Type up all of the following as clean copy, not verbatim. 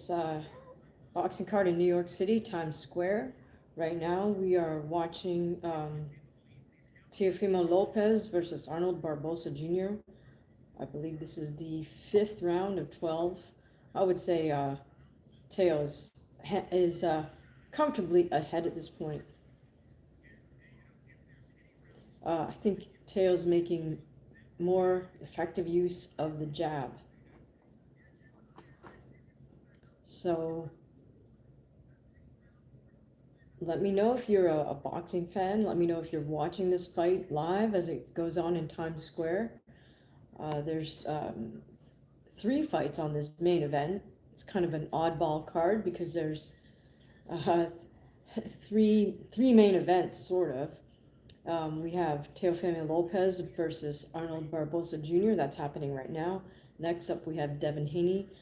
this boxing card in New York City, Times Square. Right now, we are watching Teofimo Lopez versus Arnold Barbosa Jr. I believe this is the 5th round of 12. I would say Teo is comfortably ahead at this point. I think Teo's making more effective use of the jab. So let me know if you're a boxing fan. Let me know if you're watching this fight live as it goes on in Times Square. There's 3 fights on this main event. It's kind of an oddball card because there's three main events, sort of. We have Teofimo Lopez versus Arnold Barbosa Jr. That's happening right now. Next up, we have Devin Haney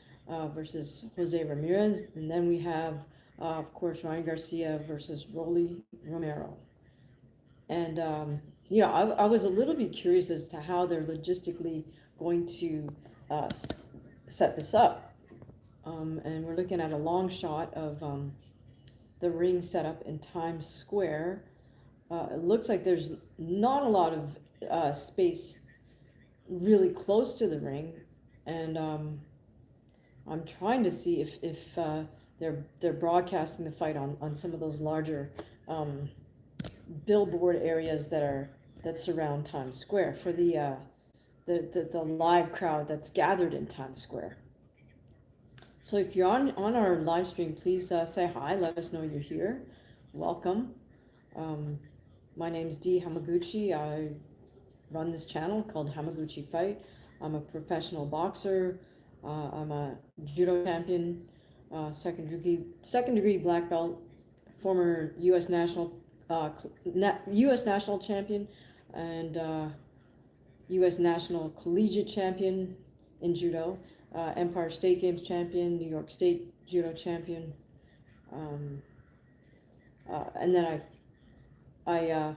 versus Jose Ramirez. And then we have, of course, Ryan Garcia versus Romero. And, I was a little bit curious as to how they're logistically going to set this up. And we're looking at a long shot of the ring setup in Times Square. It looks like there's not a lot of space really close to the ring, and I'm trying to see if they're broadcasting the fight on some of those larger billboard areas that surround Times Square for the live crowd that's gathered in Times Square. So if you're on our live stream, please say hi. Let us know you're here. Welcome. My name's Dee Hamaguchi. I run this channel called Hamaguchi Fight. I'm a professional boxer. I'm a judo champion, second degree black belt, former U.S. national champion, and U.S. national collegiate champion in judo, Empire State Games champion, New York State judo champion, and then I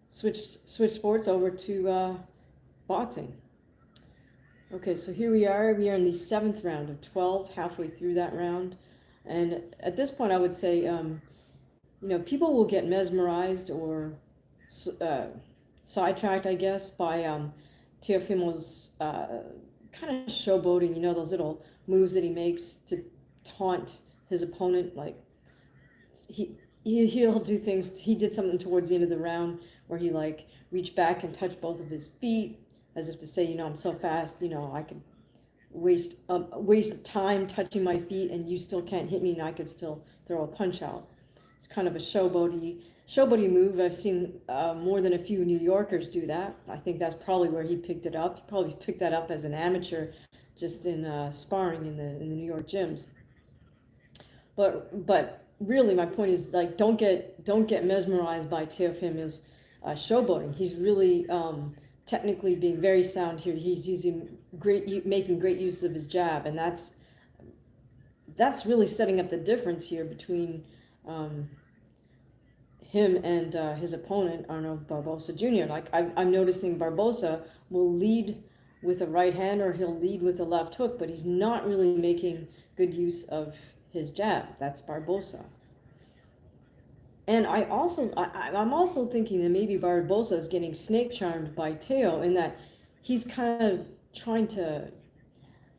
switched sports over to boxing. Okay, so here we are. We are in the 7th round of 12, halfway through that round. And at this point, I would say, people will get mesmerized or sidetracked, I guess, by Teofimo's kind of showboating, those little moves that he makes to taunt his opponent. Like, he'll do things. He did something towards the end of the round where he reached back and touched both of his feet as if to say, I'm so fast, I could waste time touching my feet and you still can't hit me and I could still throw a punch out. It's kind of a showboaty move. I've seen more than a few New Yorkers do that. I think that's probably where he picked it up. He probably picked that up as an amateur, just in sparring in the New York gyms. But really, my point is, don't get mesmerized by Teofimo's showboating. He's really technically being very sound here. He's making great use of his jab, and that's really setting up the difference here between him and his opponent, Arnold Barbosa Jr. I'm noticing Barbosa will lead with a right hand or he'll lead with a left hook, but he's not really making good use of his jab. That's Barbosa. And I'm also thinking that maybe Barbosa is getting snake charmed by Teo, in that he's kind of trying to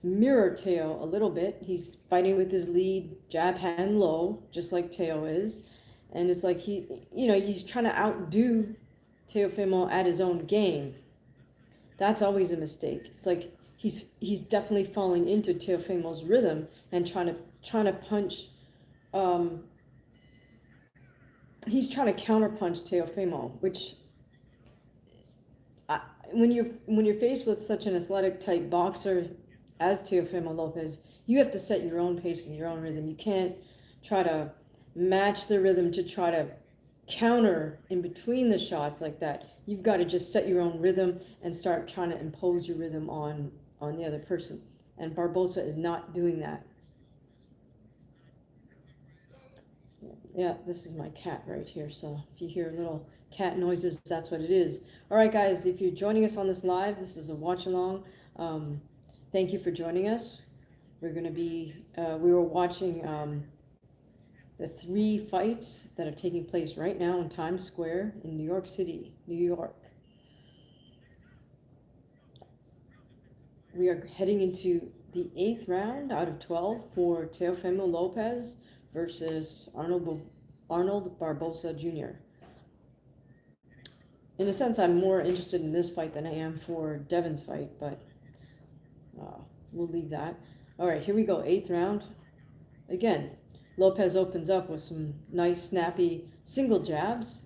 mirror Teo a little bit. He's fighting with his lead, jab hand low, just like Teo is. And it's like he's trying to outdo Teofimo at his own game. That's always a mistake. It's like he's definitely falling into Teofimo's rhythm and trying to punch. He's trying to counterpunch Teofimo, which when you're faced with such an athletic type boxer as Teofimo Lopez, you have to set your own pace and your own rhythm. You can't try to match the rhythm to try to counter in between the shots like that. You've got to just set your own rhythm and start trying to impose your rhythm on the other person. And Barbosa is not doing that. Yeah, this is my cat right here. So if you hear little cat noises, that's what it is. All right, guys, if you're joining us on this live, this is a watch along. Thank you for joining us. We were watching the 3 fights that are taking place right now in Times Square in New York City, New York. We are heading into the 8th round out of 12 for Teofimo Lopez versus Arnold Barbosa Jr. In a sense, I'm more interested in this fight than I am for Devin's fight, but we'll leave that. All right, here we go, 8th round. Again, Lopez opens up with some nice, snappy single jabs.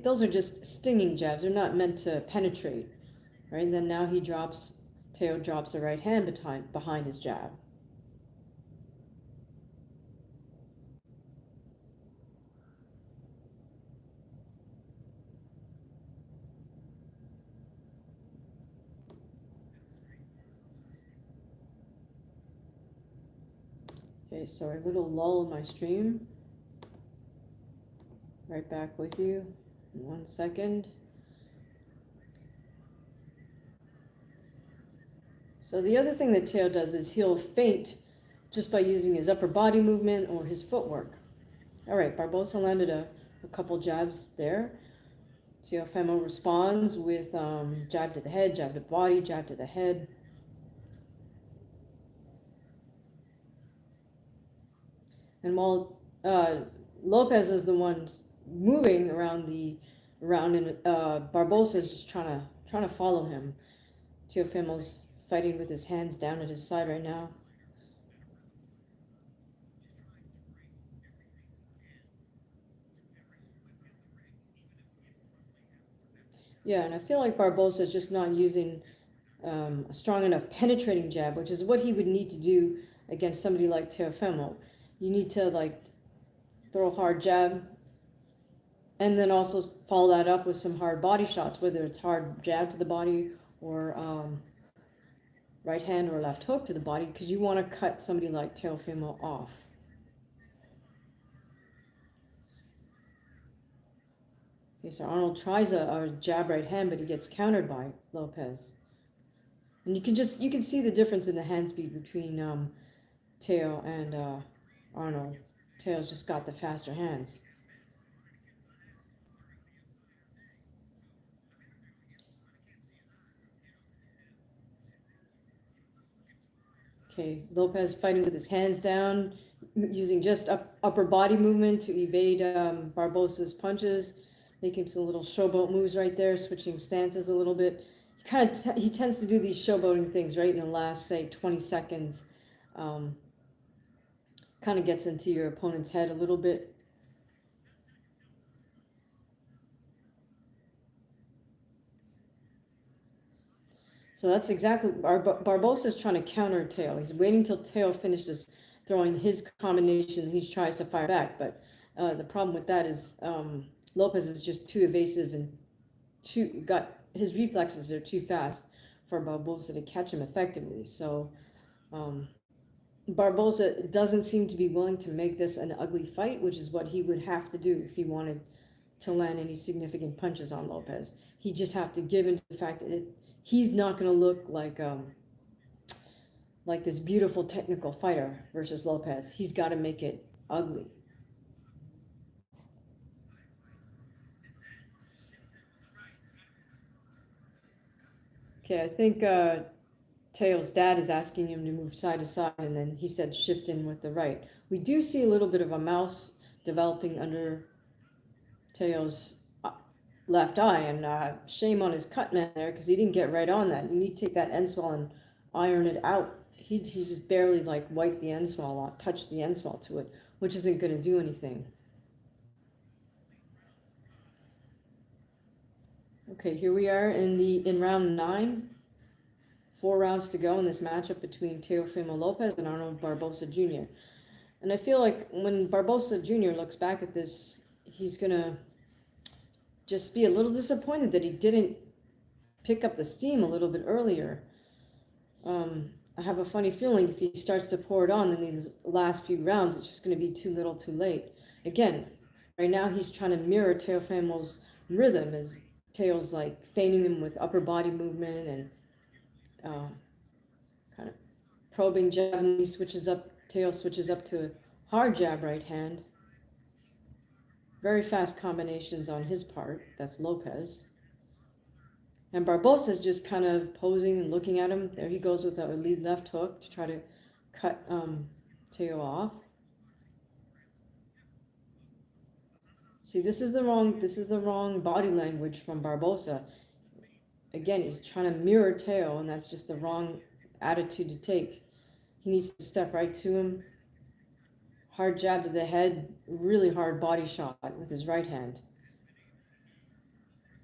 Those are just stinging jabs. They're not meant to penetrate, right? And then now Teo drops a right hand behind his jab. Okay, so a little lull in my stream. Right back with you in 1 second. So the other thing that Teo does is he'll feint just by using his upper body movement or his footwork. All right, Barbosa landed a couple jabs there. Teofimo responds with jab to the head, jab to the body, jab to the head. And while Lopez is the one moving around and Barbosa is just trying to follow him. Teofimo's fighting with his hands down at his side right now. Yeah, and I feel like Barbosa is just not using a strong enough penetrating jab, which is what he would need to do against somebody like Teofimo. You need to throw a hard jab and then also follow that up with some hard body shots, whether it's hard jab to the body or right hand or left hook to the body, because you want to cut somebody like Teofimo off. Okay, so Arnold tries a jab right hand, but he gets countered by Lopez. And you can see the difference in the hand speed between Teo and Arnold. Teo's just got the faster hands. Okay, Lopez fighting with his hands down, using just upper body movement to evade Barbosa's punches, making some little showboat moves right there, switching stances a little bit. He tends to do these showboating things right in the last, say, 20 seconds. Kind of gets into your opponent's head a little bit. So that's exactly, Barbosa's trying to counter Teo. He's waiting till Teo finishes throwing his combination, and he tries to fire back. But the problem with that is Lopez is just too evasive and his reflexes are too fast for Barbosa to catch him effectively. So Barbosa doesn't seem to be willing to make this an ugly fight, which is what he would have to do if he wanted to land any significant punches on Lopez. He'd just have to give in to the fact that he's not going to look like this beautiful technical fighter versus Lopez. He's got to make it ugly. Okay, I think Teo's dad is asking him to move side to side, and then he said shift in with the right. We do see a little bit of a mouse developing under Teo's left eye, and shame on his cut man there, because he didn't get right on that. You need to take that end swell and iron it out. He just barely wiped the end swell off, touched the end swell to it, which isn't going to do anything. Okay, here we are in round 9. 4 rounds to go in this matchup between Teofimo Lopez and Arnold Barbosa Jr. And I feel like when Barbosa Jr. looks back at this, he's going to just be a little disappointed that he didn't pick up the steam a little bit earlier. I have a funny feeling if he starts to pour it on in these last few rounds, it's just going to be too little too late. Again, right now he's trying to mirror Teofimo's rhythm, as Teo's feigning him with upper body movement and probing jab, and he switches up, Teo switches up to a hard jab right hand. Very fast combinations on his part. That's Lopez. And Barbosa's just kind of posing and looking at him. There he goes with a lead left hook to try to cut Teo off. See, this is the wrong body language from Barbosa. Again, he's trying to mirror Teo, and that's just the wrong attitude to take. He needs to step right to him. Hard jab to the head, really hard body shot with his right hand.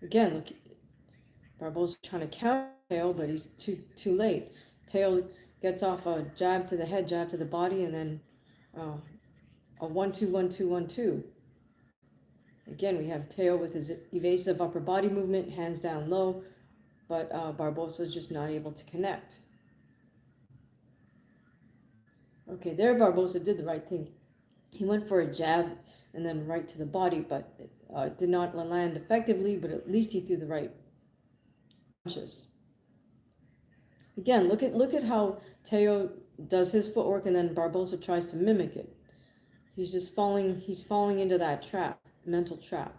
Again, look, Barbosa trying to counter Teo, but he's too late. Teo gets off a jab to the head, jab to the body, and then a 1-2, 1-2, 1-2. Again, we have Teo with his evasive upper body movement, hands down low, but Barbosa's just not able to connect. Okay, there Barbosa did the right thing. He went for a jab and then right to the body, but it did not land effectively, but at least he threw the right punches. Again, look at how Teo does his footwork, and then Barbosa tries to mimic it. He's falling into that trap, mental trap.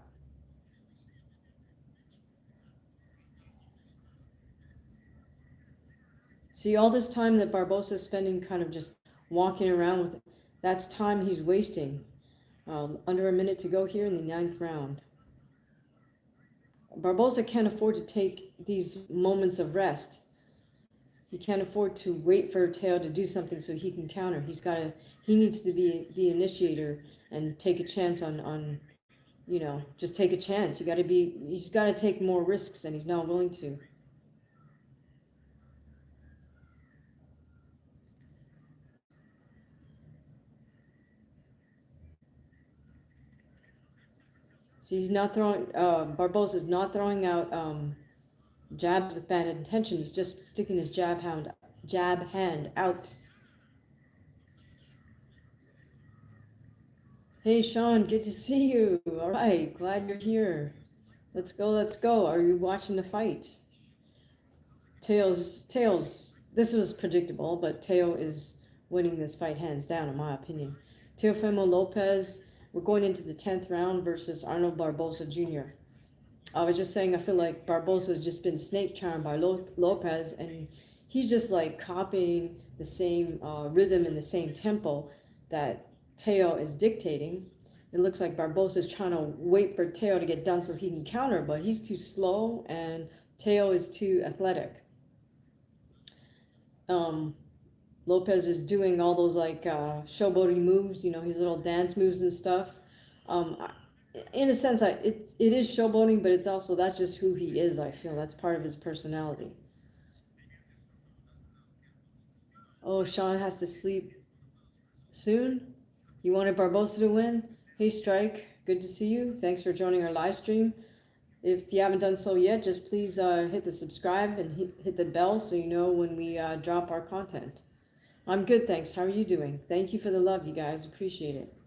See, all this time that Barbosa is spending kind of just walking around with it, that's time he's wasting. Under a minute to go here in the 9th round. Barbosa can't afford to take these moments of rest. He can't afford to wait for Teo to do something so he can counter. He needs to be the initiator and take a chance on just take a chance. He's got to take more risks than he's not willing to. So he's not throwing, Barbosa's not throwing out jabs with bad intention. He's just sticking his jab hand out. Hey Sean, good to see you. All right, glad you're here. Let's go. Are you watching the fight? Teo's, this was predictable, but Teo is winning this fight hands down, in my opinion. Teofimo Lopez, we're going into the 10th round versus Arnold Barbosa Jr. I was just saying, I feel like Barbosa's just been snake charmed by Lopez, and he's just like copying the same rhythm and the same tempo that Teo is dictating. It looks like Barbosa's trying to wait for Teo to get done so he can counter, but he's too slow and Teo is too athletic. Lopez is doing all those like showboating moves, his little dance moves and stuff. In a sense, it is showboating, but it's also, that's just who he is, I feel. That's part of his personality. Oh, Sean has to sleep soon? You wanted Barbosa to win? Hey, Strike, good to see you. Thanks for joining our live stream. If you haven't done so yet, just please hit the subscribe and hit the bell so you know when we drop our content. I'm good, thanks. How are you doing? Thank you for the love, you guys. Appreciate it.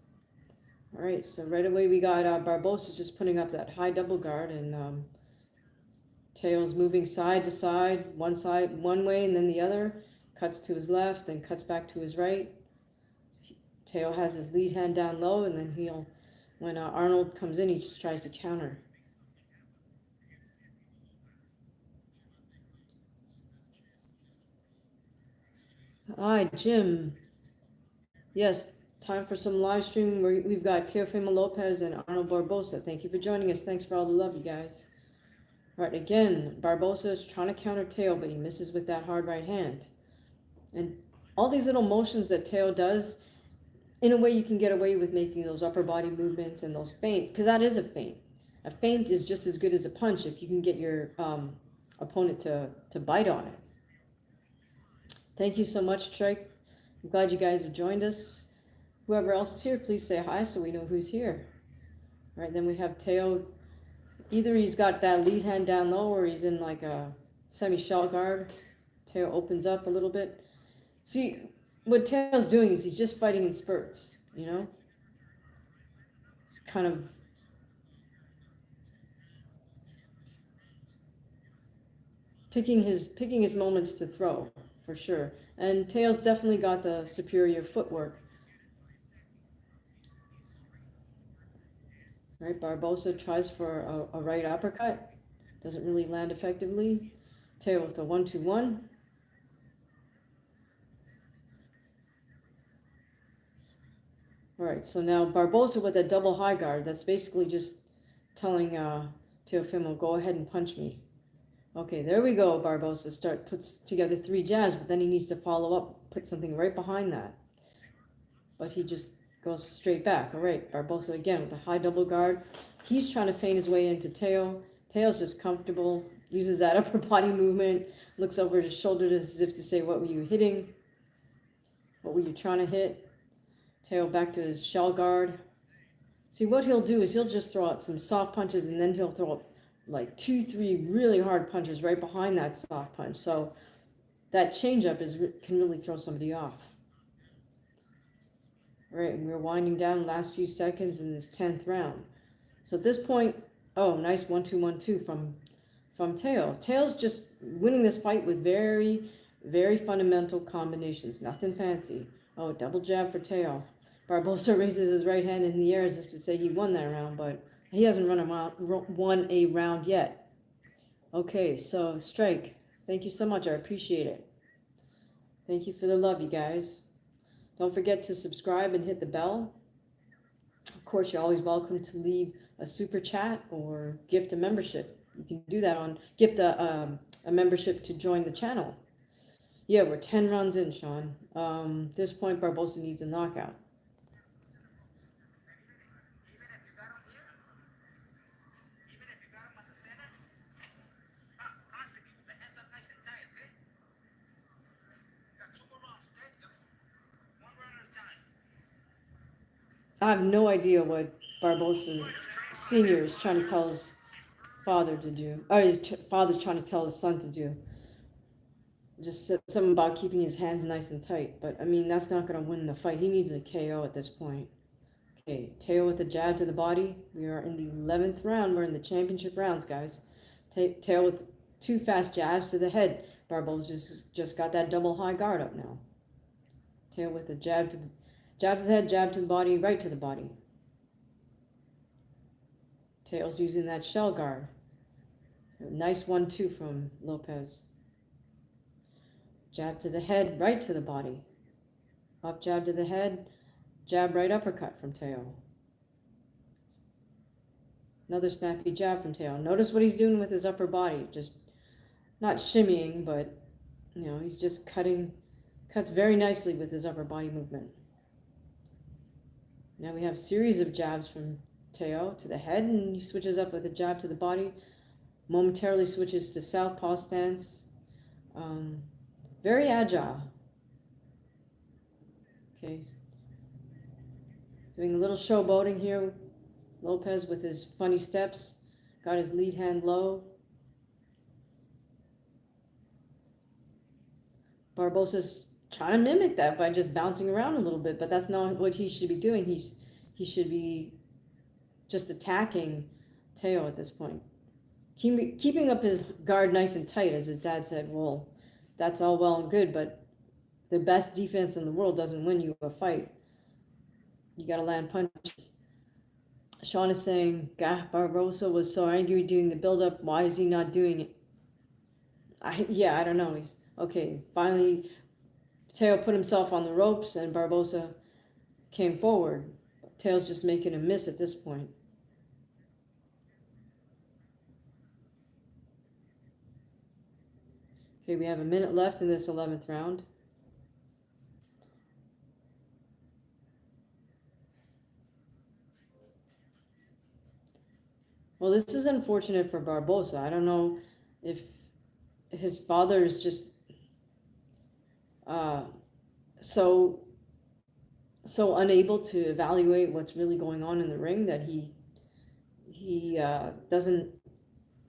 All right, so right away we got Barbosa just putting up that high double guard, and Teo's moving side to side one way and then the other, cuts to his left, then cuts back to his right. Teo has his lead hand down low, and then when Arnold comes in, he just tries to counter. Hi, Jim. Yes, time for some live stream. We've got Teofimo Lopez and Arnold Barbosa. Thank you for joining us. Thanks for all the love, you guys. All right, again, Barbosa is trying to counter Teo, but he misses with that hard right hand. And all these little motions that Teo does, in a way you can get away with making those upper body movements and those feints, because that is a feint. A feint is just as good as a punch if you can get your opponent to bite on it. Thank you so much, Trike. I'm glad you guys have joined us. Whoever else is here, please say hi so we know who's here. All right, then we have Teo. Either he's got that lead hand down low or he's in like a semi-shell guard. Teo opens up a little bit. See, what Teo's doing is he's just fighting in spurts, It's kind of picking his moments to throw, for sure. And Teo's definitely got the superior footwork. Right, Barbosa tries for a right uppercut. Doesn't really land effectively. Teo with a 1-2-1. All right, so now Barbosa with a double high guard. That's basically just telling Teofimo, go ahead and punch me. Okay, there we go. Barbosa puts together 3 jabs, but then he needs to follow up, put something right behind that. But he just goes straight back. All right, Barbosa again with a high double guard. He's trying to feint his way into Teo. Teo's just comfortable, uses that upper body movement, looks over his shoulder as if to say, what were you hitting? What were you trying to hit? Teo back to his shell guard. See, what he'll do is he'll just throw out some soft punches, and then he'll throw up like 2-3 really hard punches right behind that soft punch. So that changeup can really throw somebody off. All right, and we're winding down the last few seconds in this 10th round. So at this point, oh, nice 1-2-1-2 from Teo. Teo's just winning this fight with very, very fundamental combinations. Nothing fancy. Oh, double jab for Teo. Barbosa raises his right hand in the air as if to say he won that round, but he hasn't won a round yet. Okay, so strike. Thank you so much. I appreciate it. Thank you for the love, you guys. Don't forget to subscribe and hit the bell. Of course, you're always welcome to leave a super chat or gift a membership. You can do that on gift a membership to join the channel. Yeah, we're 10 rounds in, Sean. At this point, Barbosa needs a knockout. I have no idea what Barbosa Sr. is trying to tell his father to do. Or his father's trying to tell his son to do. Just said something about keeping his hands nice and tight. But, I mean, that's not going to win the fight. He needs a KO at this point. Okay, Teo with a jab to the body. We are in the 11th round. We're in the championship rounds, guys. Teo with 2 fast jabs to the head. Barbosa just got that double high guard up now. Teo with a jab to the head, jab to the body, right to the body. Teo's using that shell guard. Nice 1-2 from Lopez. Jab to the head, right to the body. Up jab to the head, jab right uppercut from Teo. Another snappy jab from Teo. Notice what he's doing with his upper body. Just not shimmying, but you know, he's just cuts very nicely with his upper body movement. Now we have a series of jabs from Teo to the head, and he switches up with a jab to the body. Momentarily switches to southpaw stance. Very agile. Okay. Doing a little showboating here. Lopez with his funny steps. Got his lead hand low. Barbosa's trying to mimic that by just bouncing around a little bit, but that's not what he should be doing. He should be just attacking Teo at this point. Keeping up his guard nice and tight, as his dad said. Well, that's all well and good, but the best defense in the world doesn't win you a fight. You got to land punches. Sean is saying, Barbosa was so angry doing the build-up. Why is he not doing it? I don't know. Okay, finally, Teo put himself on the ropes, and Barbosa came forward. Teo's just making a miss at this point. Okay, we have a minute left in this 11th round. Well, this is unfortunate for Barbosa. I don't know if his father is just so unable to evaluate what's really going on in the ring that he doesn't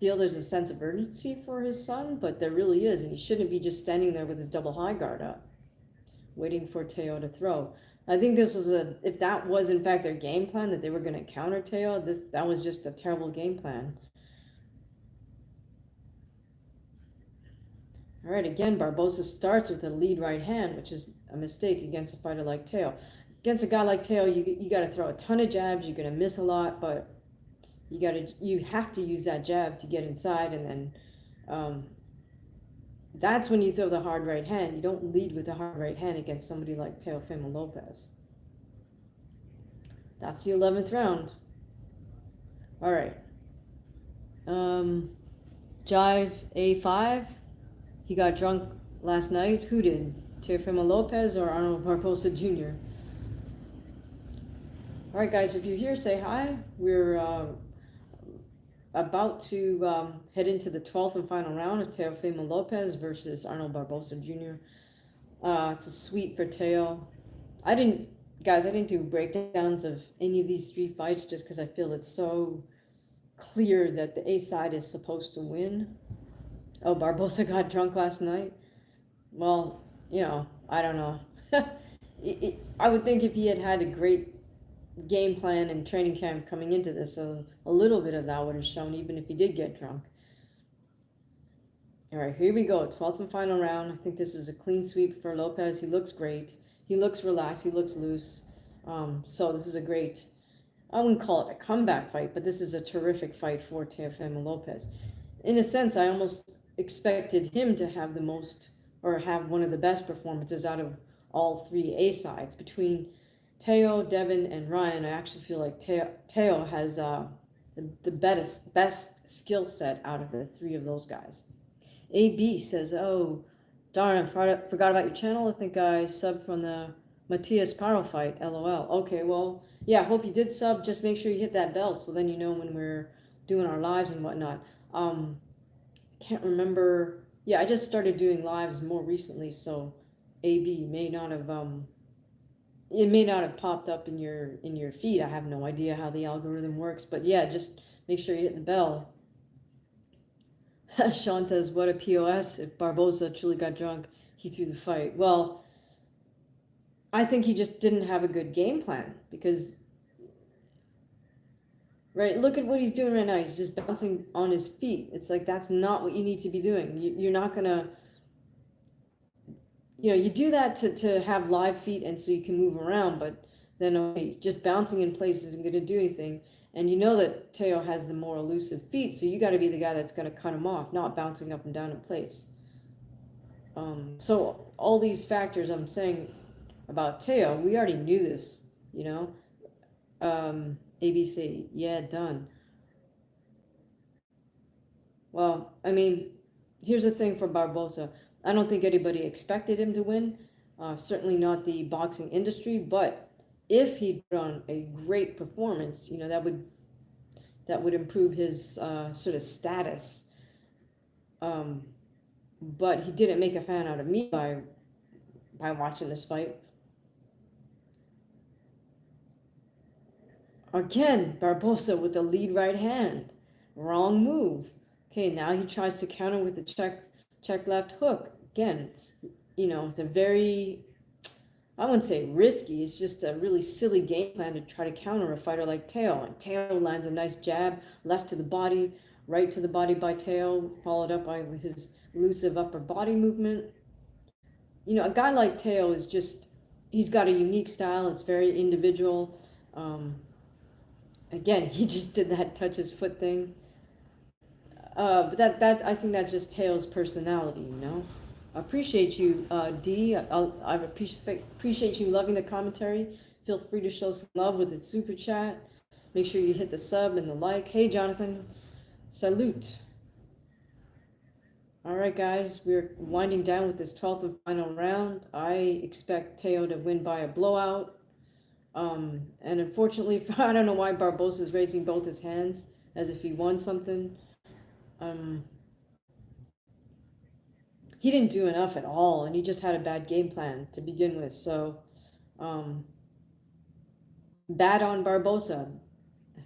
feel there's a sense of urgency for his son, but there really is, and he shouldn't be just standing there with his double high guard up, waiting for Teo to throw. I think this was if that was in fact their game plan, that they were going to counter Teo, that was just a terrible game plan. All right, again, Barbosa starts with a lead right hand, which is a mistake against a fighter like Teo. Against a guy like Teo, you got to throw a ton of jabs. You're gonna miss a lot, but you have to use that jab to get inside, and then um, that's when you throw the hard right hand. You don't lead with a hard right hand against somebody like Teofimo Lopez. That's the 11th round. All right. Jive A5. He got drunk last night. Who did? Teofimo Lopez or Arnold Barbosa Jr.? All right, guys, if you're here, say hi. We're about to head into the 12th and final round of Teofimo Lopez versus Arnold Barbosa Jr. It's a sweep for Teo. I didn't do breakdowns of any of these three fights just because I feel it's so clear that the A side is supposed to win. Oh, Barbosa got drunk last night. Well, I don't know. I would think if he had had a great game plan and training camp coming into this, a little bit of that would have shown, even if he did get drunk. All right, here we go. 12th and final round. I think this is a clean sweep for Lopez. He looks great. He looks relaxed. He looks loose. So this is a great, I wouldn't call it a comeback fight, but this is a terrific fight for Teofimo Lopez. In a sense, I almost expected him to have the most, or have one of the best performances out of all three A sides. Between Teo, Devin, and Ryan, I actually feel like Teo has the best skill set out of the three of those guys. AB says, "Oh, darn, I forgot about your channel. I think I subbed from the Matias Paro fight. LOL." Okay, well, yeah, I hope you did sub. Just make sure you hit that bell so then you know when we're doing our lives and whatnot. Can't remember. Yeah, I just started doing lives more recently, so AB may not have it may not have popped up in your feed. I have no idea how the algorithm works, but yeah, just make sure you hit the bell. Sean says, "What a POS! If Barbosa truly got drunk, he threw the fight." Well, I think he just didn't have a good game plan because, right, look at what he's doing right now. He's just bouncing on his feet. It's like that's not what you need to be doing. You're not gonna, you do that to have live feet and so you can move around, but then okay, just bouncing in place isn't going to do anything. And you know that Teo has the more elusive feet, so you got to be the guy that's going to cut him off, not bouncing up and down in place. So all these factors I'm saying about Teo, we already knew this, ABC, yeah, done. Well, I mean, here's the thing for Barbosa. I don't think anybody expected him to win, certainly not the boxing industry, but if he put on a great performance, that would improve his sort of status. But he didn't make a fan out of me by watching this fight. Again, Barbosa with the lead right hand. Wrong move. Okay, now he tries to counter with the check left hook. Again, it's a very, I wouldn't say risky, it's just a really silly game plan to try to counter a fighter like Teo. And Teo lands a nice jab, left to the body, right to the body by Teo, followed up by his elusive upper body movement. A guy like Teo is just, he's got a unique style. It's very individual. Again, he just did that touch his foot thing. But that I think that's just Teo's personality, Appreciate you, D. I appreciate you loving the commentary. Feel free to show some love with the super chat. Make sure you hit the sub and the like. Hey, Jonathan. Salute. All right, guys, we're winding down with this 12th and final round. I expect Teo to win by a blowout. And unfortunately, I don't know why Barbosa is raising both his hands as if he won something. He didn't do enough at all, and he just had a bad game plan to begin with. So, bad on Barbosa.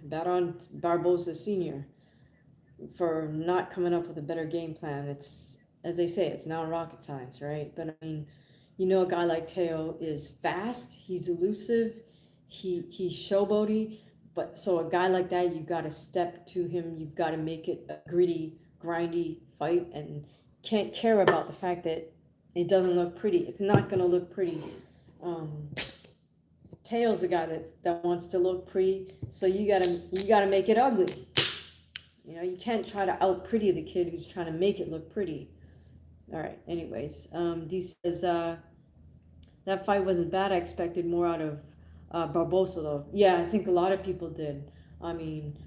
Bad on Barbosa Sr. for not coming up with a better game plan. It's, as they say, it's not rocket science, right? But I mean, a guy like Teo is fast, he's elusive, he's showboaty, but so a guy like that, you've got to step to him, you've got to make it a gritty, grindy fight, and can't care about the fact that it doesn't look pretty. It's not gonna look pretty. Um, Teo's a guy that wants to look pretty, so you gotta make it ugly. You know, you can't try to out pretty the kid who's trying to make it look pretty. All right. Anyways, D says that fight wasn't bad. I expected more out of Barbosa though. Yeah, I think a lot of people did. I mean,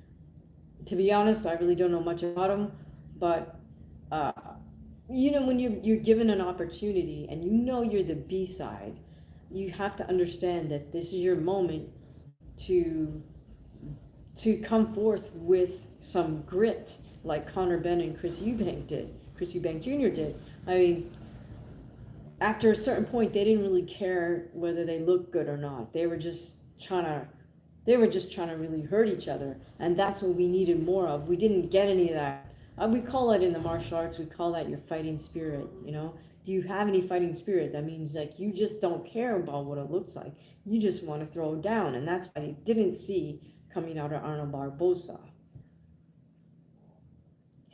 to be honest, I really don't know much about him, but uh, when you're given an opportunity and you're the B side, you have to understand that this is your moment to come forth with some grit, like Connor Benn and Chris Eubank Jr. did. I mean, after a certain point, they didn't really care whether they looked good or not. They were just trying to really hurt each other, and that's what we needed more of. We didn't get any of that. We call it in the martial arts, we call that your fighting spirit. Do you have any fighting spirit? That means like you just don't care about what it looks like. You just want to throw down, and that's what I didn't see coming out of Arnold Barbosa.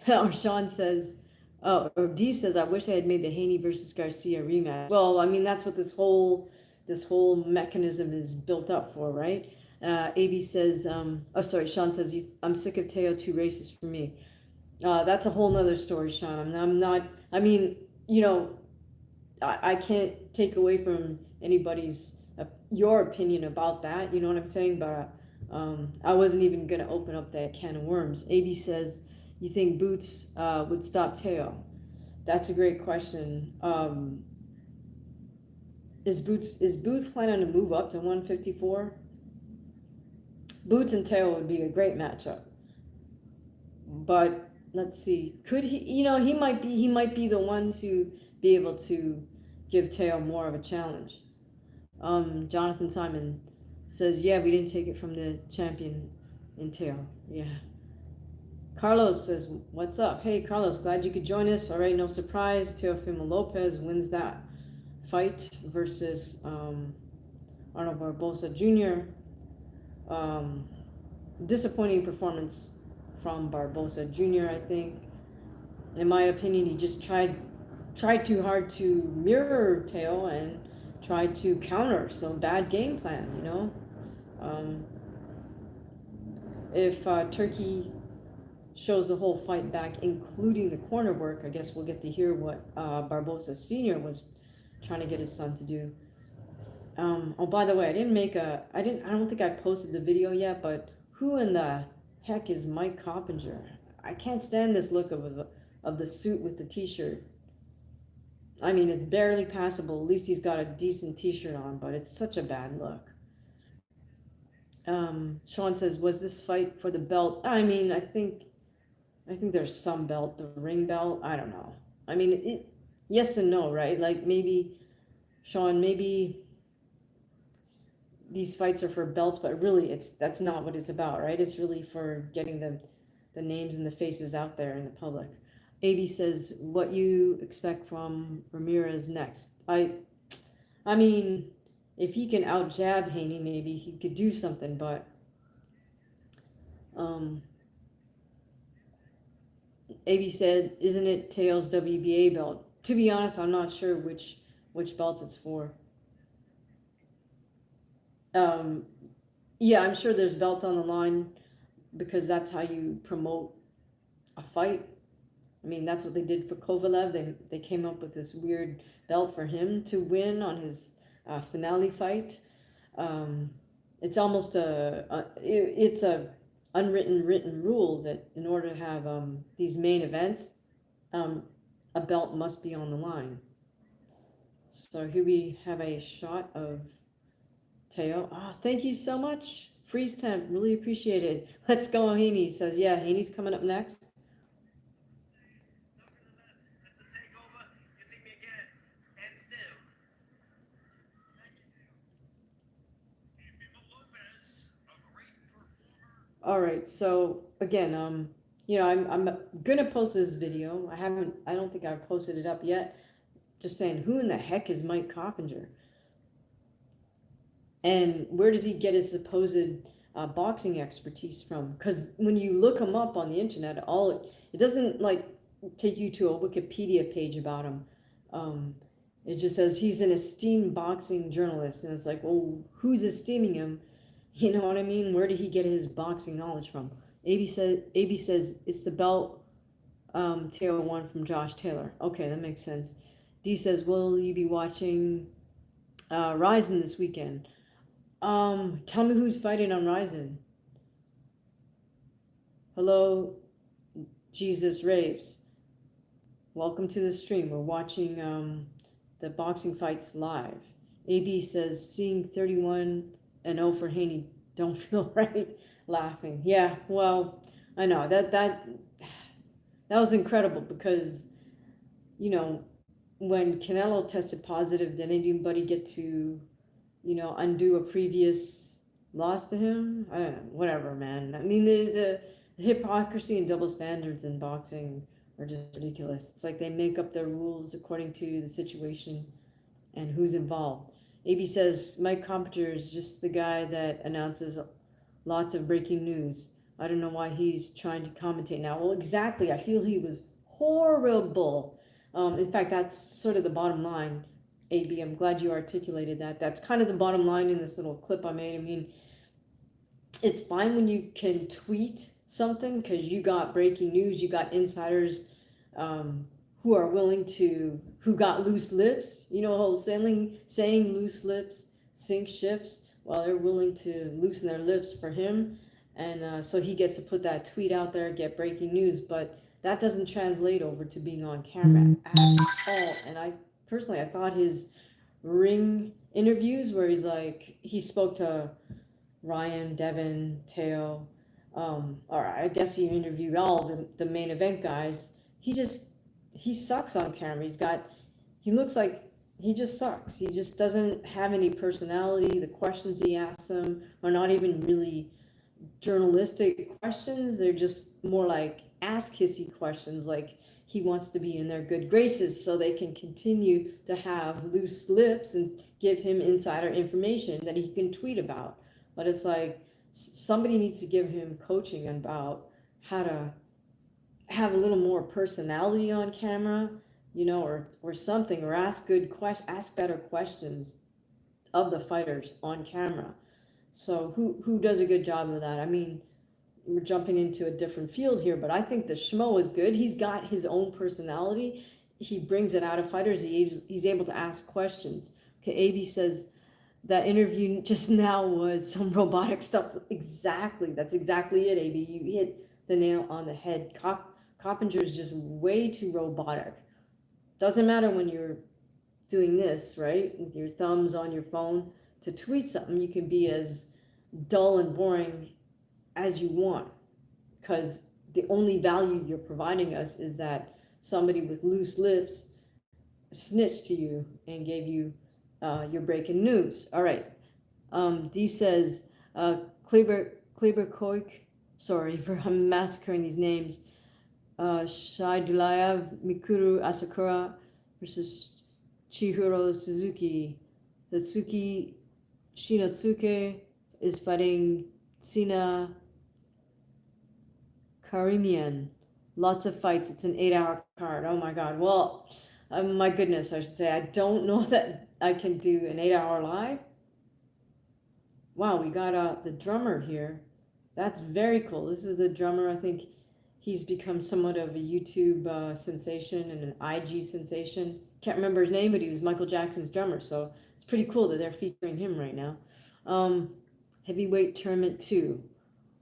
Or Sean says, or D says, I wish I had made the Haney versus Garcia rematch. Well, I mean, that's what this whole mechanism is built up for, right? AB says, Sean says, I'm sick of Teo, too racist for me. That's a whole nother story, Sean. I'm not, I mean, I can't take away from anybody's, your opinion about that, you know what I'm saying? But I wasn't even going to open up that can of worms. AB says, you think Boots would stop Teo? That's a great question. Is Boots planning to move up to 154? Boots and Teo would be a great matchup. But let's see. Could he? He might be the one to be able to give Teo more of a challenge. Jonathan Simon says, yeah, we didn't take it from the champion in Teo. Yeah. Carlos says, what's up? Hey, Carlos, glad you could join us. All right, no surprise. Teofimo Lopez wins that fight versus Arnold Barbosa Jr. Disappointing performance from Barbosa Jr., I think. In my opinion, he just tried too hard to mirror Teo and tried to counter. So bad game plan, If Turkey shows the whole fight back, including the corner work, I guess we'll get to hear what Barbosa Sr. was trying to get his son to do. Oh, by the way, I don't think I posted the video yet, but who in the heck is Mike Coppinger? I can't stand this look of the suit with the t-shirt. I mean, it's barely passable. At least he's got a decent t-shirt on, but it's such a bad look. Sean says, was this fight for the belt? I mean, I think there's some belt, the ring belt. I don't know. I mean, yes and no, right? Like maybe, Sean, maybe these fights are for belts, but really that's not what it's about, right? It's really for getting the names and the faces out there in the public. AB says, what you expect from Ramirez next? I mean, if he can out jab Haney, maybe he could do something, but AB said, isn't it Teo's WBA belt? To be honest, I'm not sure which belts it's for. Yeah, I'm sure there's belts on the line because that's how you promote a fight. I mean, that's what they did for Kovalev. They came up with this weird belt for him to win on his finale fight. It's almost it's a written rule that in order to have these main events, a belt must be on the line. So here we have a shot of Teo. Oh, thank you so much. Freeze temp, really appreciate it. Let's go, Haney. Says, yeah, Haney's coming up next. All right, so again, I'm gonna post this video. I don't think I've posted it up yet. Just saying, who in the heck is Mike Coppinger? And where does he get his supposed boxing expertise from? Because when you look him up on the internet, it doesn't like take you to a Wikipedia page about him. Um, it just says he's an esteemed boxing journalist, and it's like, well, who's esteeming him? You know what I mean? Where did he get his boxing knowledge from? AB says it's the belt Tale won from Josh Taylor. Okay, that makes sense. D says, will you be watching Ryzen this weekend? Tell me who's fighting on Ryzen. Hello, Jesus Raves. Welcome to the stream. We're watching the boxing fights live. AB says, seeing 31-0 for Haney don't feel right. Laughing. Yeah, well, I know that was incredible because, you know, when Canelo tested positive, did anybody get to, undo a previous loss to him? I don't know, whatever, man. I mean, the hypocrisy and double standards in boxing are just ridiculous. It's like they make up their rules according to the situation and who's involved. AB says Mike Compter is just the guy that announces lots of breaking news. I don't know why he's trying to commentate now. Well, exactly. I feel he was horrible. In fact, that's sort of the bottom line. AB, I'm glad you articulated that. That's kind of the bottom line in this little clip I made. I mean, it's fine when you can tweet something because you got breaking news, you got insiders who are willing to, who got loose lips, saying loose lips sink ships. Well, they're willing to loosen their lips for him. And so he gets to put that tweet out there, get breaking news. But that doesn't translate over to being on camera at all. And I thought his ring interviews where he spoke to Ryan, Devin, Teo, or I guess he interviewed all the main event guys. He sucks on camera. He looks like he just sucks. He just doesn't have any personality. The questions he asks him are not even really journalistic questions. They're just more like ass kissy questions, like he wants to be in their good graces so they can continue to have loose lips and give him insider information that he can tweet about. But it's like somebody needs to give him coaching about how to have a little more personality on camera, or something, or ask better questions of the fighters on camera. So who does a good job of that? I mean, we're jumping into a different field here, but I think the Schmo is good. He's got his own personality. He brings it out of fighters. He's able to ask questions. Okay, AB says that interview just now was some robotic stuff. Exactly. That's exactly it, AB. You hit the nail on the head. Coppinger is just way too robotic. Doesn't matter when you're doing this, right? With your thumbs on your phone. To tweet something, you can be as dull and boring as you want, because the only value you're providing us is that somebody with loose lips snitched to you and gave you your breaking news. All right. D says, Kleber Koik, sorry for I'm massacring these names. Shai Dulayev, Mikuru Asakura versus Chihiro Suzuki. Tatsuki Shinotsuke is fighting Tsina Karimian. Lots of fights. It's an 8-hour card. Oh my God. Well, my goodness, I should say. I don't know that I can do an 8-hour live. Wow, we got the drummer here. That's very cool. This is the drummer. I think he's become somewhat of a YouTube sensation and an IG sensation. Can't remember his name, but he was Michael Jackson's drummer. So it's pretty cool that they're featuring him right now. Heavyweight tournament 2.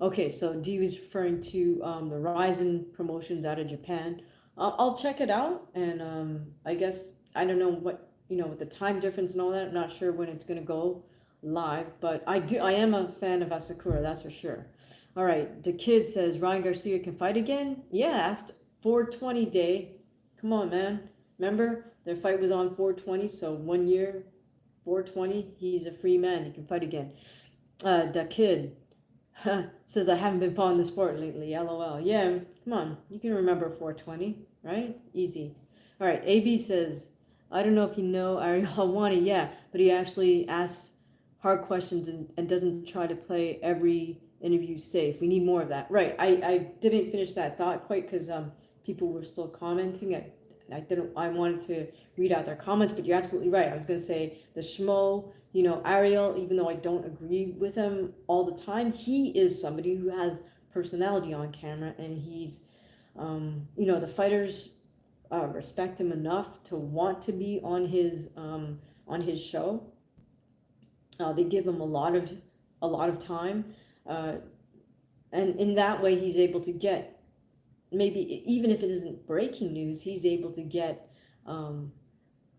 Okay, so D was referring to the Ryzen promotions out of Japan. I'll check it out, and I guess I don't know what with the time difference and all that. I'm not sure when it's gonna go live, but I am a fan of Asakura, that's for sure. All right, the kid says Ryan Garcia can fight again. Yeah, asked 420 day. Come on, man. Remember their fight was on 420, so 1 year, 420. He's a free man. He can fight again. The kid says I haven't been following the sport lately. LOL. Yeah, come on. You can remember 420, right? Easy. All right. AB says I don't know if you know Ariel Hawani. Yeah, but he actually asks hard questions and doesn't try to play every interview safe. We need more of that. Right. I didn't finish that thought quite because people were still commenting. I wanted to read out their comments, but you're absolutely right. I was going to say the schmo, Ariel, even though I don't agree with him all the time, he is somebody who has personality on camera, and he's, the fighters respect him enough to want to be on his show. They give him a lot of time, uh, and in that way, he's able to get, maybe even if it isn't breaking news, he's able to get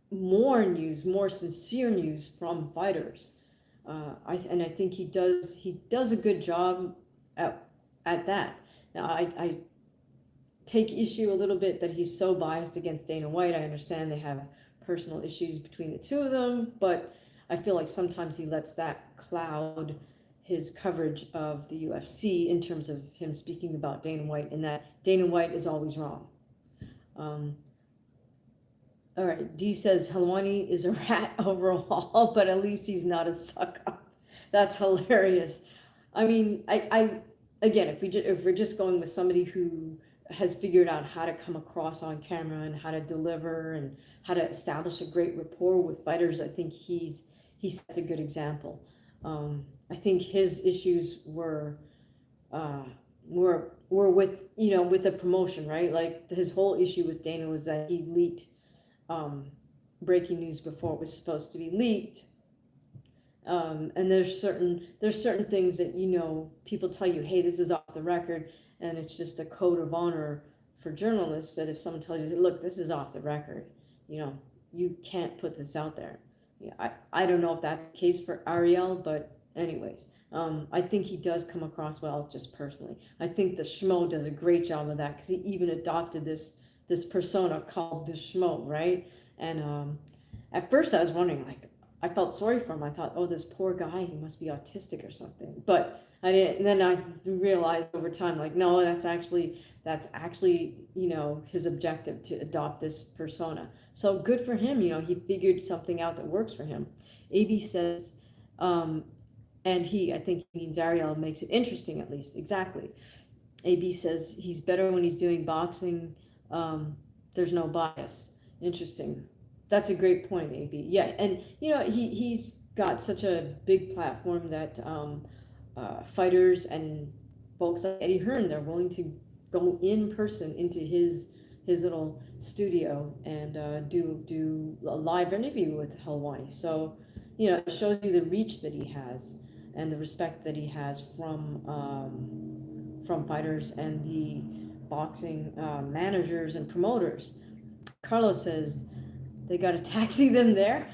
more news, more sincere news from fighters. I think he does a good job at that. Now I take issue a little bit that he's so biased against Dana White. I understand they have personal issues between the two of them, but I feel like sometimes he lets that cloud his coverage of the UFC in terms of him speaking about Dana White, and that Dana White is always wrong. All right, D says Helwani is a rat overall, but at least he's not a suck up. That's hilarious. I mean, I again, if we're just going with somebody who has figured out how to come across on camera and how to deliver and how to establish a great rapport with fighters, I think he sets a good example. I think his issues were with with the promotion, right? Like his whole issue with Dana was that he leaked breaking news before it was supposed to be leaked. And there's certain things that people tell you, hey, this is off the record, and it's just a code of honor for journalists that if someone tells you, look, this is off the record, you can't put this out there. Yeah, I don't know if that's the case for Ariel, but anyways, I think he does come across well, just personally. I think the Schmo does a great job of that, because he even adopted this persona called the Schmo, right? And at first I was wondering, like, I felt sorry for him. I thought, oh, this poor guy, he must be autistic or something. But I didn't. And then I realized over time, like, no, that's actually his objective, to adopt this persona. So good for him. He figured something out that works for him. AB says, and I think he means Ariel, makes it interesting, at least. Exactly. AB says he's better when he's doing boxing. There's no bias. Interesting. That's a great point, AB. Yeah, and he's got such a big platform that fighters and folks like Eddie Hearn, they're willing to go in person into his little studio and do a live interview with Helwani. So it shows you the reach that he has and the respect that he has from fighters and the boxing managers and promoters. Carlos says they got to taxi them there.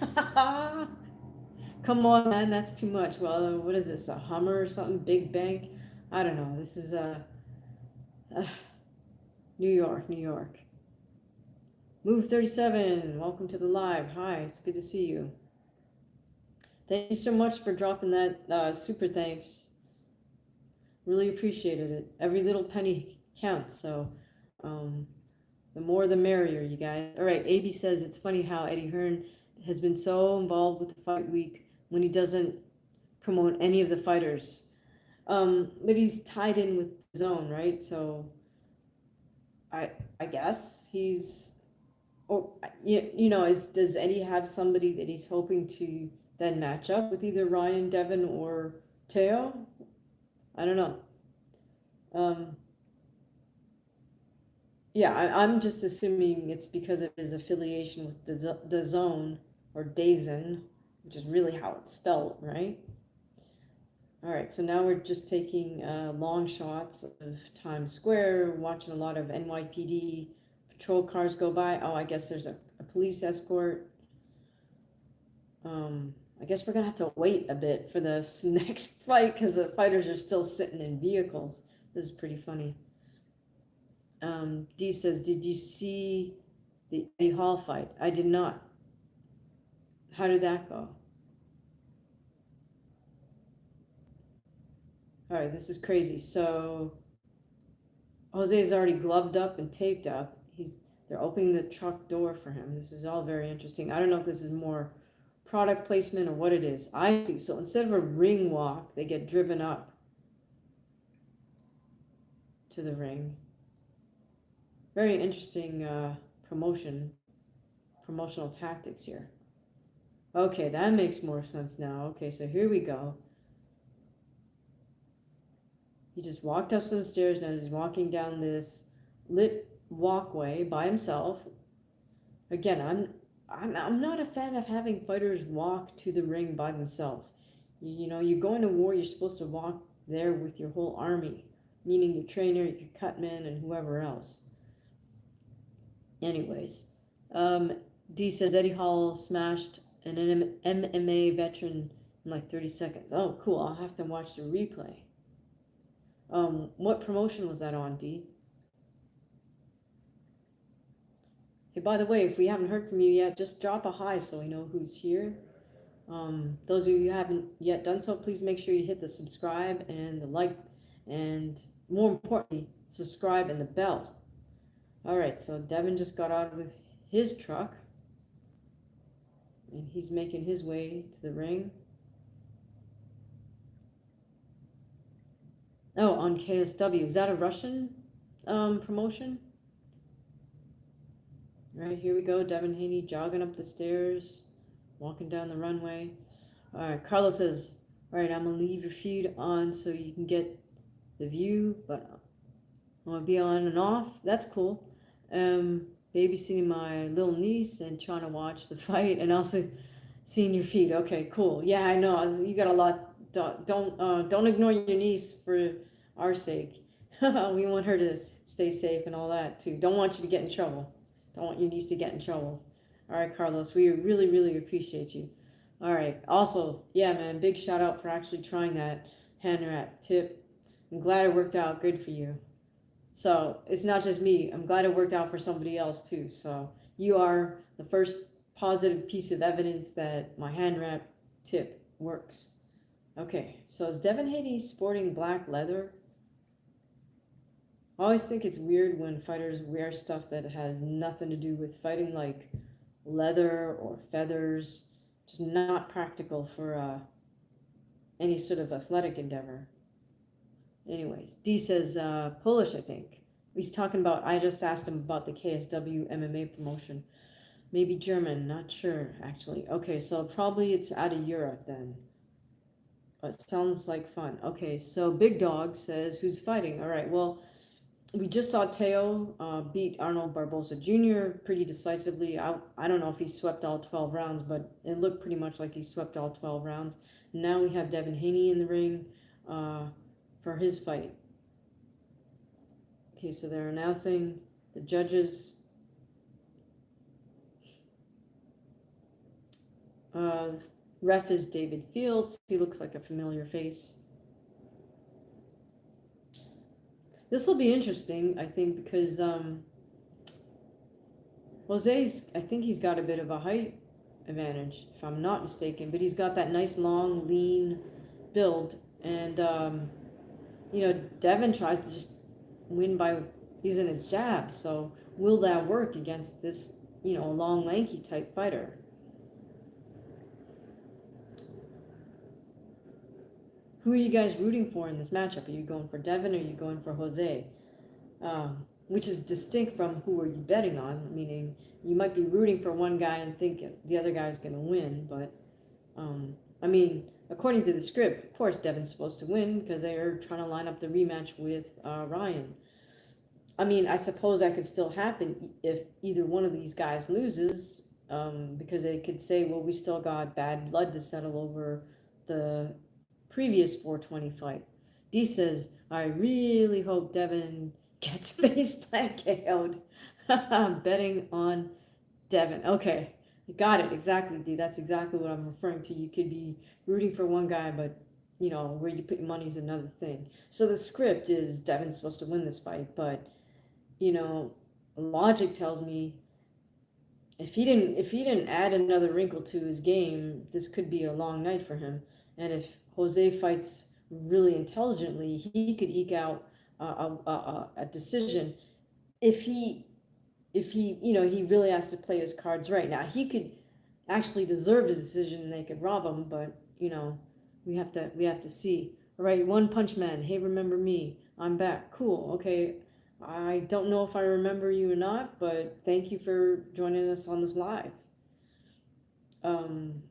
Come on, man, that's too much. Well, what is this, a Hummer or something? Big bank? I don't know. This is New York, New York. Move 37, welcome to the live. Hi, it's good to see you. Thank you so much for dropping that super thanks. Really appreciated it. Every little penny counts, so the more the merrier, you guys. All right, AB says it's funny how Eddie Hearn has been so involved with the fight week when he doesn't promote any of the fighters. But he's tied in with his own, right? So I guess he's, does Eddie have somebody that he's hoping to then match up with, either Ryan, Devin, or Teo? I don't know. Yeah, I'm just assuming it's because of his affiliation with the Zone, or DAZN, which is really how it's spelled, right? All right, so now we're just taking long shots of Times Square, watching a lot of NYPD patrol cars go by. Oh, I guess there's a police escort. I guess we're gonna have to wait a bit for this next fight because the fighters are still sitting in vehicles. This is pretty funny. D says, did you see the Eddie Hall fight? I did not. How did that go? All right, this is crazy. So Jose is already gloved up and taped up. They're opening the truck door for him. This is all very interesting. I don't know if this is more product placement or what it is. I see. So instead of a ring walk, they get driven up to the ring. Very interesting promotional tactics here. Okay, that makes more sense now. Okay, so here we go. He just walked up some stairs, now he's walking down this lit walkway by himself. Again, I'm not a fan of having fighters walk to the ring by themselves. You know, you go into war, you're supposed to walk there with your whole army, meaning your trainer, your cutman, and whoever else. Anyways, um, D says Eddie Hall smashed an MMA veteran in like 30 seconds. Oh, cool. I'll have to watch the replay. What promotion was that on, D? Hey, by the way, if we haven't heard from you yet, just drop a hi so we know who's here. Those of you who haven't yet done so, please make sure you hit the subscribe and the like, and more importantly, subscribe and the bell. All right, so Devin just got out of his truck, and he's making his way to the ring. Oh, on KSW. Is that a Russian promotion? All right, here we go. Devin Haney jogging up the stairs, walking down the runway. All right, Carlos says, all right, I'm going to leave your feed on so you can get the view, but I'm going to be on and off. That's cool. Babysitting my little niece and trying to watch the fight, and also seeing your feed. Okay, cool. Yeah, I know. You got a lot. Don't ignore your niece for our sake. We want her to stay safe and all that too. Don't want you to get in trouble. Don't want your niece to get in trouble. All right, Carlos, we really, really appreciate you. All right. Also, yeah, man, big shout out for actually trying that hand wrap tip. I'm glad it worked out good for you. So it's not just me. I'm glad it worked out for somebody else too. So you are the first positive piece of evidence that my hand wrap tip works. Okay, so is Devin Haney sporting black leather? I always think it's weird when fighters wear stuff that has nothing to do with fighting, like leather or feathers. Just not practical for any sort of athletic endeavor. Anyways, D says Polish, I think. He's talking about, I just asked him about the KSW MMA promotion. Maybe German, not sure, actually. Okay, so probably it's out of Europe then. But sounds like fun. Okay, so Big Dog says, who's fighting? All right, well, we just saw Teo beat Arnold Barbosa Jr. pretty decisively. I don't know if he swept all 12 rounds, but it looked pretty much like he swept all 12 rounds. Now we have Devin Haney in the ring for his fight. Okay, so they're announcing the judges. Ref is David Fields. He looks like a familiar face. This will be interesting, I think, because Jose's, I think he's got a bit of a height advantage, if I'm not mistaken, but he's got that nice, long, lean build. And, you know, Devin tries to just win by using a jab. So will that work against this, you know, long, lanky type fighter? Who are you guys rooting for in this matchup? Are you going for Devin or are you going for Jose? Which is distinct from who are you betting on, meaning you might be rooting for one guy and think the other guy's going to win, but I mean, according to the script, of course Devin's supposed to win because they are trying to line up the rematch with Ryan. I mean, I suppose that could still happen if either one of these guys loses, because they could say, well, we still got bad blood to settle over the previous 420 fight. D says, I really hope Devin gets face plant KO'd. Betting on Devin. Okay, got it. Exactly, D. That's exactly what I'm referring to. You could be rooting for one guy, but, you know, where you put your money is another thing. So the script is Devin's supposed to win this fight, but, you know, logic tells me if he didn't add another wrinkle to his game, this could be a long night for him. And if Jose fights really intelligently, he could eke out a decision. If he you know, he really has to play his cards right. Now he could actually deserve the decision and they could rob him, but you know, we have to see. All right, One Punch Man. Hey, remember me? I'm back. Cool. Okay. I don't know if I remember you or not, but thank you for joining us on this live. Um,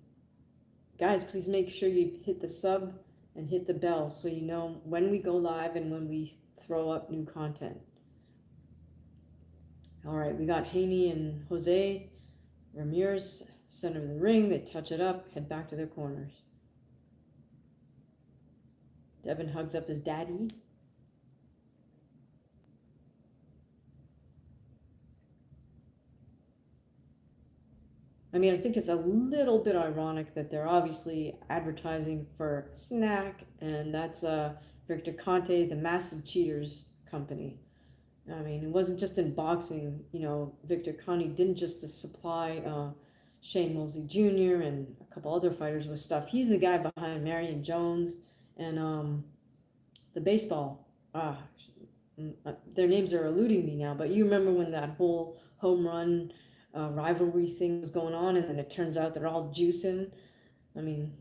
Guys, please make sure you hit the sub and hit the bell so you know when we go live and when we throw up new content. All right, we got Haney and Jose Ramirez, center of the ring. They touch it up, head back to their corners. Devin hugs up his daddy. I mean, I think it's a little bit ironic that they're obviously advertising for snack, and that's Victor Conte, the Massive Cheaters company. I mean, it wasn't just in boxing. You know, Victor Conte didn't just supply Shane Mosley Jr. and a couple other fighters with stuff. He's the guy behind Marion Jones and the baseball. Their names are eluding me now, but you remember when that whole home run rivalry thing was going on, and then it turns out they're all juicing. I mean,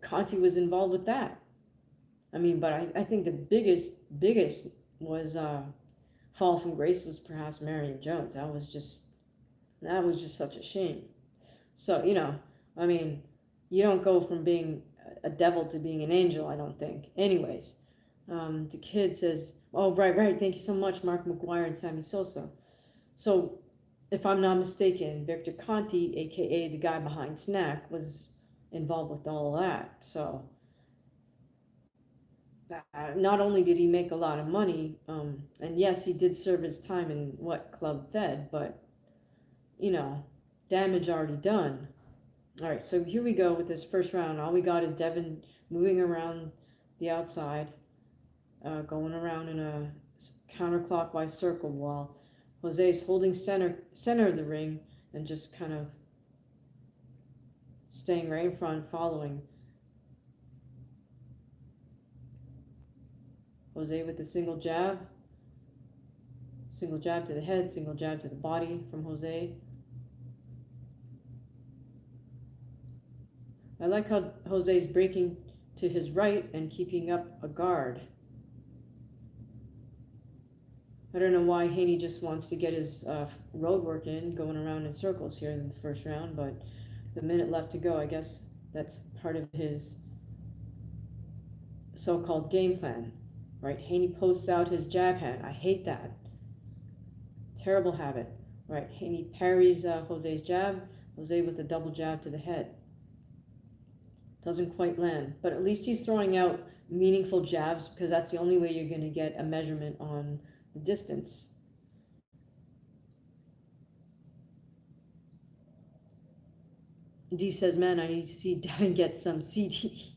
Conti was involved with that. I mean, but I think the biggest was fall from grace was perhaps Marion Jones. That was just such a shame. So you know, I mean, you don't go from being a devil to being an angel. I don't think. Anyways, the kid says, "Oh, right. Thank you so much, Mark McGuire and Sammy Sosa." So if I'm not mistaken, Victor Conti, aka the guy behind Snack, was involved with all of that. So not only did he make a lot of money, and yes, he did serve his time in what Club Fed, but you know, damage already done. All right, so here we go with this first round. All we got is Devin moving around the outside, going around in a counterclockwise circle while Jose's holding center of the ring and just kind of staying right in front, following. Jose with the single jab to the head, single jab to the body from Jose. I like how Jose's breaking to his right and keeping up a guard. I don't know why Haney just wants to get his road work in, going around in circles here in the first round, but with a minute left to go, I guess that's part of his so-called game plan, right? Haney posts out his jab hand. I hate that. Terrible habit, right? Haney parries Jose's jab, Jose with a double jab to the head. Doesn't quite land, but at least he's throwing out meaningful jabs because that's the only way you're going to get a measurement on the distance. D says, man, I need to see Devin get some CDs.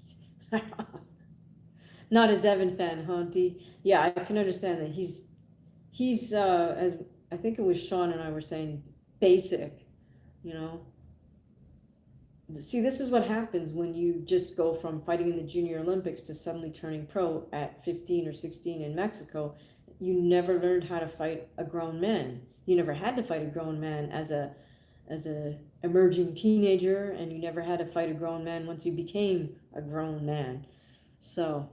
Not a Devin fan, huh, D? Yeah, I can understand that. He's as I think it was Sean and I were saying, basic, you know. See, this is what happens when you just go from fighting in the Junior Olympics to suddenly turning pro at 15 or 16 in Mexico. You never learned how to fight a grown man. You never had to fight a grown man as a emerging teenager, and you never had to fight a grown man once you became a grown man. So,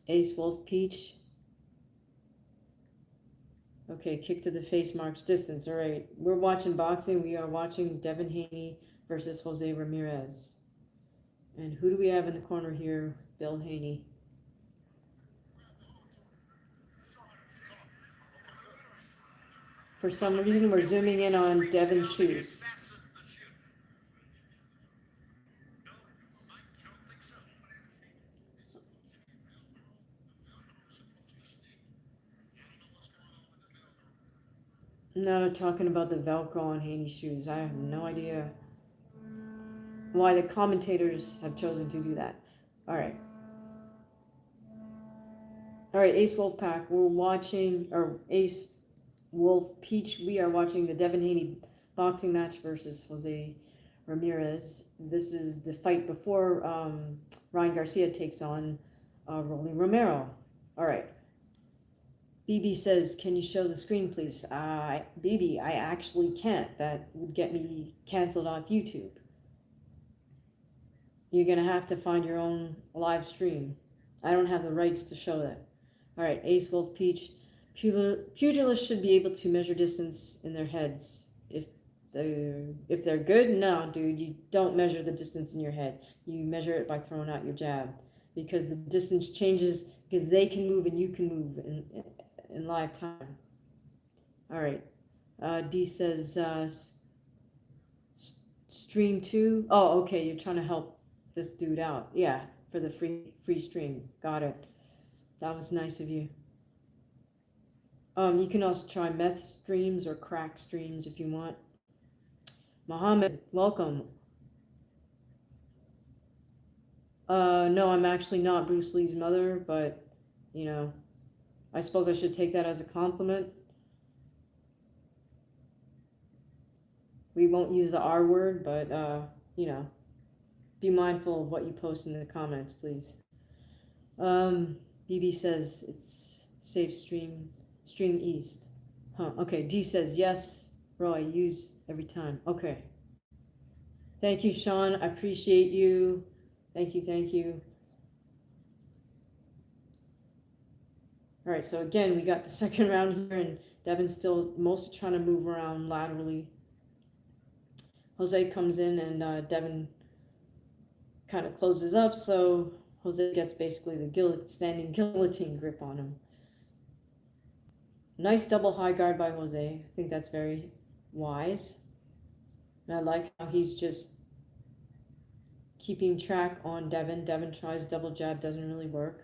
Ace Wolf Peach. Okay, kick to the face marks distance. All right, we're watching boxing. We are watching Devin Haney versus Jose Ramirez. And who do we have in the corner here? Bill Haney. For some reason, we're zooming in on Devin's shoes. No, talking about the Velcro on Haney's shoes. I have no idea why the commentators have chosen to do that. All right. All right, Ace Wolfpack, we're watching, or Ace Wolf Peach, we are watching the Devin Haney boxing match versus Jose Ramirez. This is the fight before Ryan Garcia takes on Rolly Romero. All right. BB says, can you show the screen, please? BB, I actually can't. That would get me canceled off YouTube. You're going to have to find your own live stream. I don't have the rights to show that. All right, Ace Wolf Peach Pugilists should be able to measure distance in their heads. If they're good, no, dude, you don't measure the distance in your head. You measure it by throwing out your jab, because the distance changes because they can move and you can move in live time. All right. D says stream 2. Oh, okay. You're trying to help this dude out. Yeah, for the free stream. Got it. That was nice of you. You can also try meth streams or crack streams if you want. Mohammed, welcome. No, I'm actually not Bruce Lee's mother, but, you know, I suppose I should take that as a compliment. We won't use the R word, but, you know, be mindful of what you post in the comments, please. BB says it's safe stream east. Huh, okay. D says yes, bro, I use every time. Okay. Thank you, Sean. I appreciate you. Thank you. All right, so again, we got the second round here, and Devin's still mostly trying to move around laterally. Jose comes in, and Devin kind of closes up, so Jose gets basically the standing guillotine grip on him. Nice double high guard by Jose. I think that's very wise. And I like how he's just keeping track on Devin. Devin tries double jab, doesn't really work,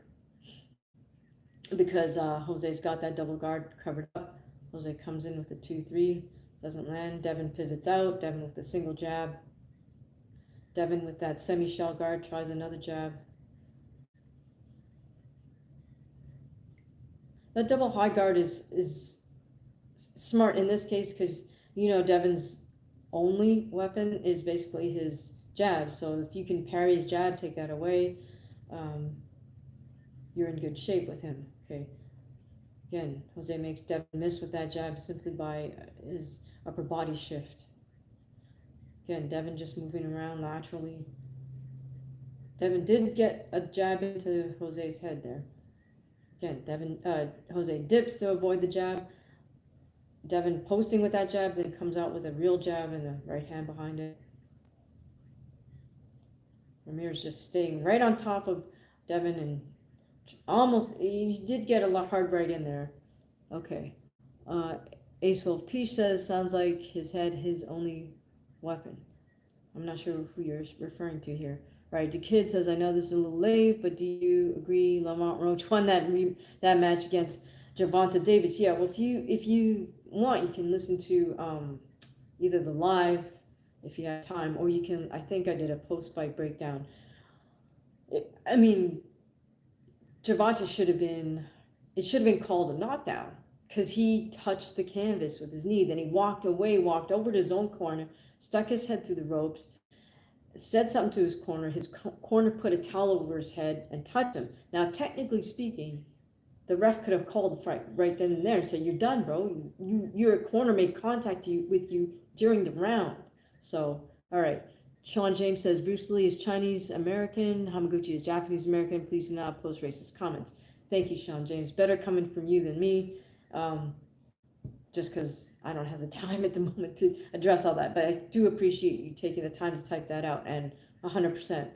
because Jose's got that double guard covered up. Jose comes in with a 2-3, doesn't land. Devin pivots out. Devin with a single jab. Devin with that semi-shell guard tries another jab. That double high guard is smart in this case, because, you know, Devin's only weapon is basically his jab. So if you can parry his jab, take that away, you're in good shape with him. Okay. Again, Jose makes Devin miss with that jab simply by his upper body shift. Again, Devin just moving around laterally. Devin did get a jab into Jose's head there. Again, Jose dips to avoid the jab. Devin posting with that jab, then comes out with a real jab and the right hand behind it. Romero's just staying right on top of Devin, and he did get a hard right in there. Okay. Ace Wolf Peach says, sounds like his head, his only weapon. I'm not sure who you're referring to here. Right, the kid says, I know this is a little late, but do you agree Lamont Roach won that match against Gervonta Davis? Yeah, well, if you want, you can listen to either the live, if you have time, or you can, I think I did a post-fight breakdown. I mean, Gervonta should have been called a knockdown, because he touched the canvas with his knee. Then he walked away, walked over to his own corner, stuck his head through the ropes, said something to his corner. His corner put a towel over his head and touched him. Now, technically speaking, the ref could have called the fight right then and there and said, you're done, bro. Your corner made contact with you during the round. So, all right. Sean James says, Bruce Lee is Chinese-American. Hamaguchi is Japanese-American. Please do not post racist comments. Thank you, Sean James. Better coming from you than me, just because I don't have the time at the moment to address all that. But I do appreciate you taking the time to type that out, and 100%.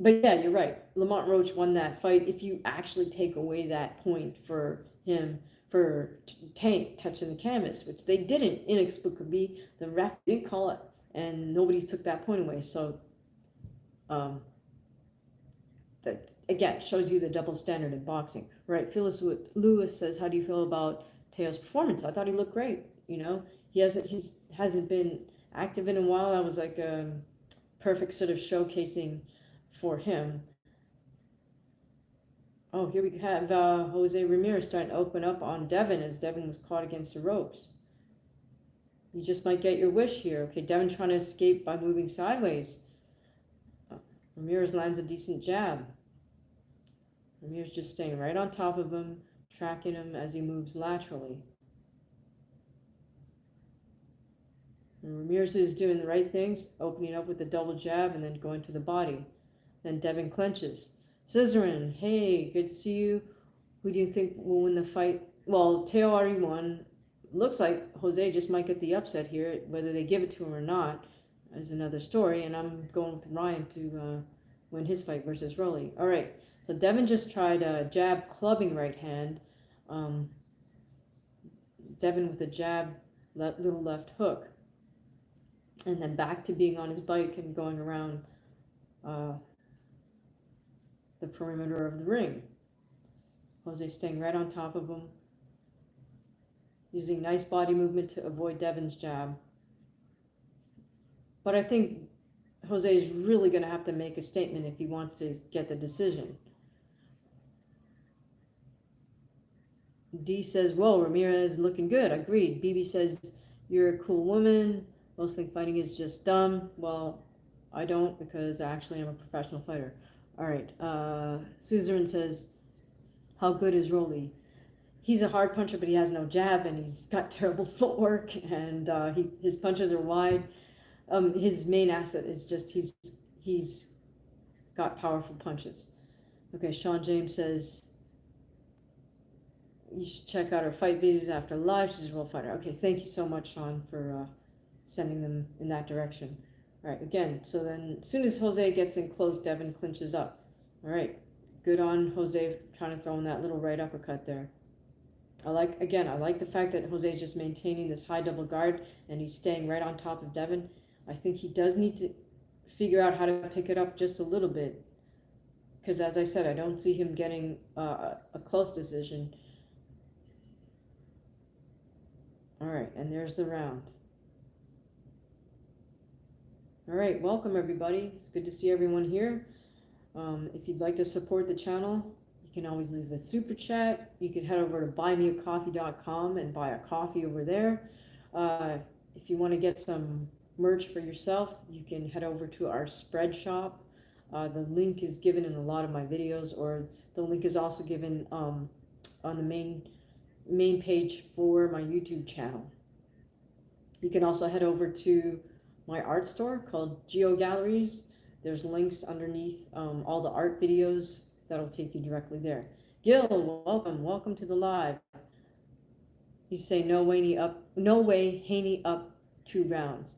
But yeah, you're right. Lamont Roach won that fight if you actually take away that point for him for Tank touching the canvas, which they didn't inexplicably. The ref didn't call it, and nobody took that point away. So that again shows you the double standard in boxing. Right, Phyllis Lewis says, how do you feel about Teo's performance? I thought he looked great. You know, he hasn't been active in a while. That was like a perfect sort of showcasing for him. Oh, here we have Jose Ramirez starting to open up on Devin, as Devin was caught against the ropes. You just might get your wish here. Okay, Devin trying to escape by moving sideways. Ramirez lands a decent jab. Ramirez just staying right on top of him, tracking him as he moves laterally. And Ramirez is doing the right things, opening up with a double jab and then going to the body. Then Devin clenches. Scissorin, hey, good to see you. Who do you think will win the fight? Well, Teo already won. Looks like Jose just might get the upset here. Whether they give it to him or not is another story. And I'm going with Ryan to win his fight versus Rolly. All right. So Devin just tried a jab clubbing right hand. Um, Devin with a jab, little left hook. And then back to being on his bike and going around uh, the perimeter of the ring. Jose staying right on top of him, using nice body movement to avoid Devin's jab. But I think Jose is really going to have to make a statement if he wants to get the decision. D says, "Whoa, Ramirez looking good." Agreed. BB says, "You're a cool woman. Wrestling fighting is just dumb." Well, I don't, because actually I'm a professional fighter. All right. Suzerain says, "How good is Rolly?" He's a hard puncher, but he has no jab, and he's got terrible footwork, and his punches are wide. His main asset is just he's got powerful punches. Okay, Sean James says, "You should check out her fight videos after live. She's a real fighter." Okay, thank you so much, Sean, for sending them in that direction. All right, again, so then as soon as Jose gets in close, Devin clinches up. All right, good on Jose trying to throw in that little right uppercut there. I like the fact that Jose is just maintaining this high double guard and he's staying right on top of Devin. I think he does need to figure out how to pick it up just a little bit, because as I said, I don't see him getting a close decision. All right, and there's the round. All right, welcome everybody. It's good to see everyone here. If you'd like to support the channel, you can always leave a super chat. You can head over to buymeacoffee.com and buy a coffee over there. If you want to get some merch for yourself, you can head over to our spread shop. The link is given in a lot of my videos, or the link is also given on the main page for my YouTube channel. You can also head over to my art store called Geo Galleries. There's links underneath all the art videos that'll take you directly there. Gil, welcome to the live. You say no way Haney up 2 rounds.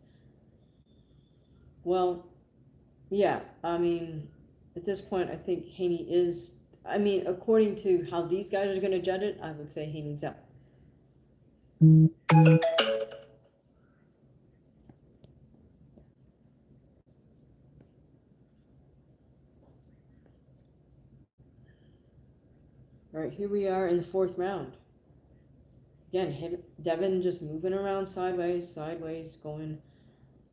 Well, yeah, I mean, at this point, I think Haney is, according to how these guys are going to judge it, I would say Haney's up. All right, here we are in the 4th round. Again, Devin just moving around sideways, going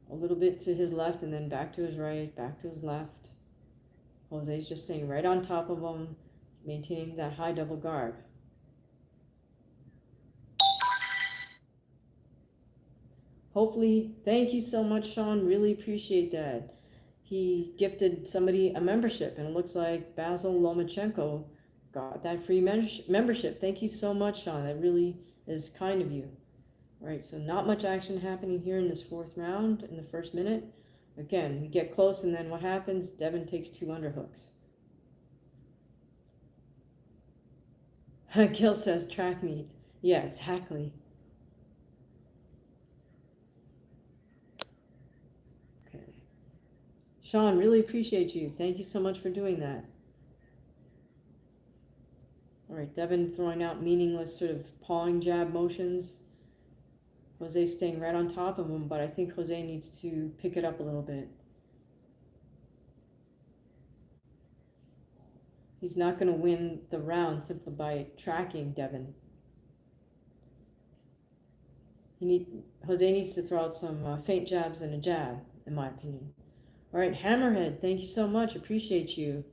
a little bit to his left and then back to his right, back to his left. Jose's just staying right on top of him, maintaining that high double guard. Hopefully, thank you so much, Sean. Really appreciate that. He gifted somebody a membership, and it looks like Basil Lomachenko got that free membership. Thank you so much, Sean. That really is kind of you. All right, so not much action happening here in this 4th round in the 1st minute. Again, we get close, and then what happens? Devin takes 2 underhooks. Gil says track meet. Yeah, exactly. Okay. Sean, really appreciate you. Thank you so much for doing that. All right, Devin throwing out meaningless sort of pawing jab motions. Jose staying right on top of him, but I think Jose needs to pick it up a little bit. He's not going to win the round simply by tracking Devin. Jose needs to throw out some feint jabs and a jab, in my opinion. All right, Hammerhead, thank you so much. Appreciate you.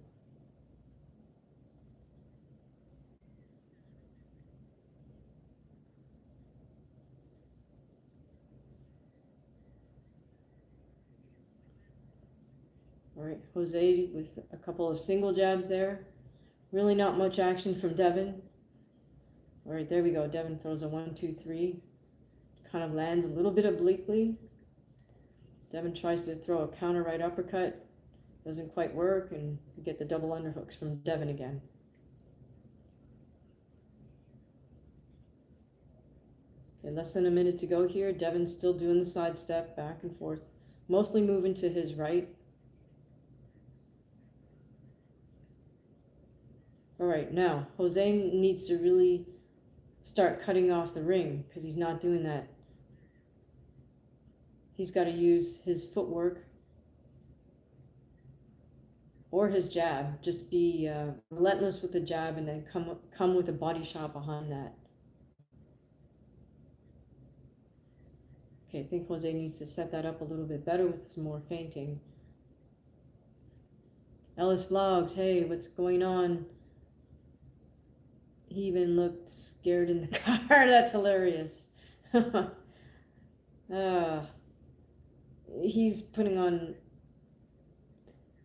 All right, Jose with a couple of single jabs there. Really not much action from Devin. All right, there we go. Devin throws a 1, 2, 3. Kind of lands a little bit obliquely. Devin tries to throw a counter right uppercut. Doesn't quite work, and you get the double underhooks from Devin again. Okay, less than a minute to go here. Devin's still doing the sidestep, back and forth, mostly moving to his right. All right, now, Jose needs to really start cutting off the ring because he's not doing that. He's got to use his footwork or his jab. Just be relentless with the jab and then come with a body shot behind that. Okay, I think Jose needs to set that up a little bit better with some more feinting. Ellis Vlogs, hey, what's going on? He even looked scared in the car. That's hilarious. He's putting on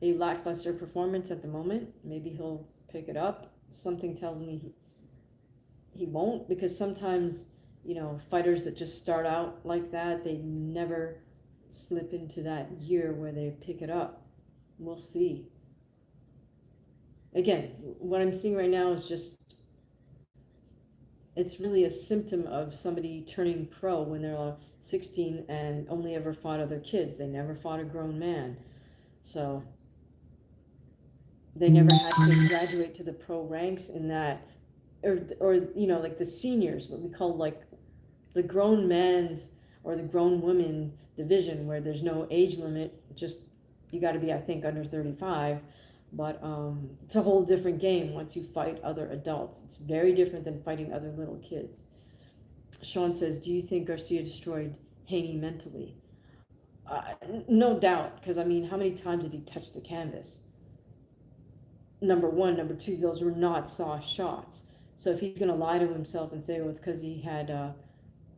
a lackluster performance at the moment. Maybe he'll pick it up. Something tells me he won't, because sometimes, you know, fighters that just start out like that, they never slip into that year where they pick it up. We'll see. Again, what I'm seeing right now is just, it's really a symptom of somebody turning pro when they're 16 and only ever fought other kids. They never fought a grown man. So they never had to graduate to the pro ranks in that, or you know, like the seniors, what we call like the grown men's or the grown women division, where there's no age limit, just you got to be, I think, under 35. But it's a whole different game once you fight other adults. It's very different than fighting other little kids. Sean says, do you think Garcia destroyed Haney mentally? No doubt, because I mean, how many times did he touch the canvas? Number one. Number two, those were not soft shots. So if he's going to lie to himself and say, well, it's because he had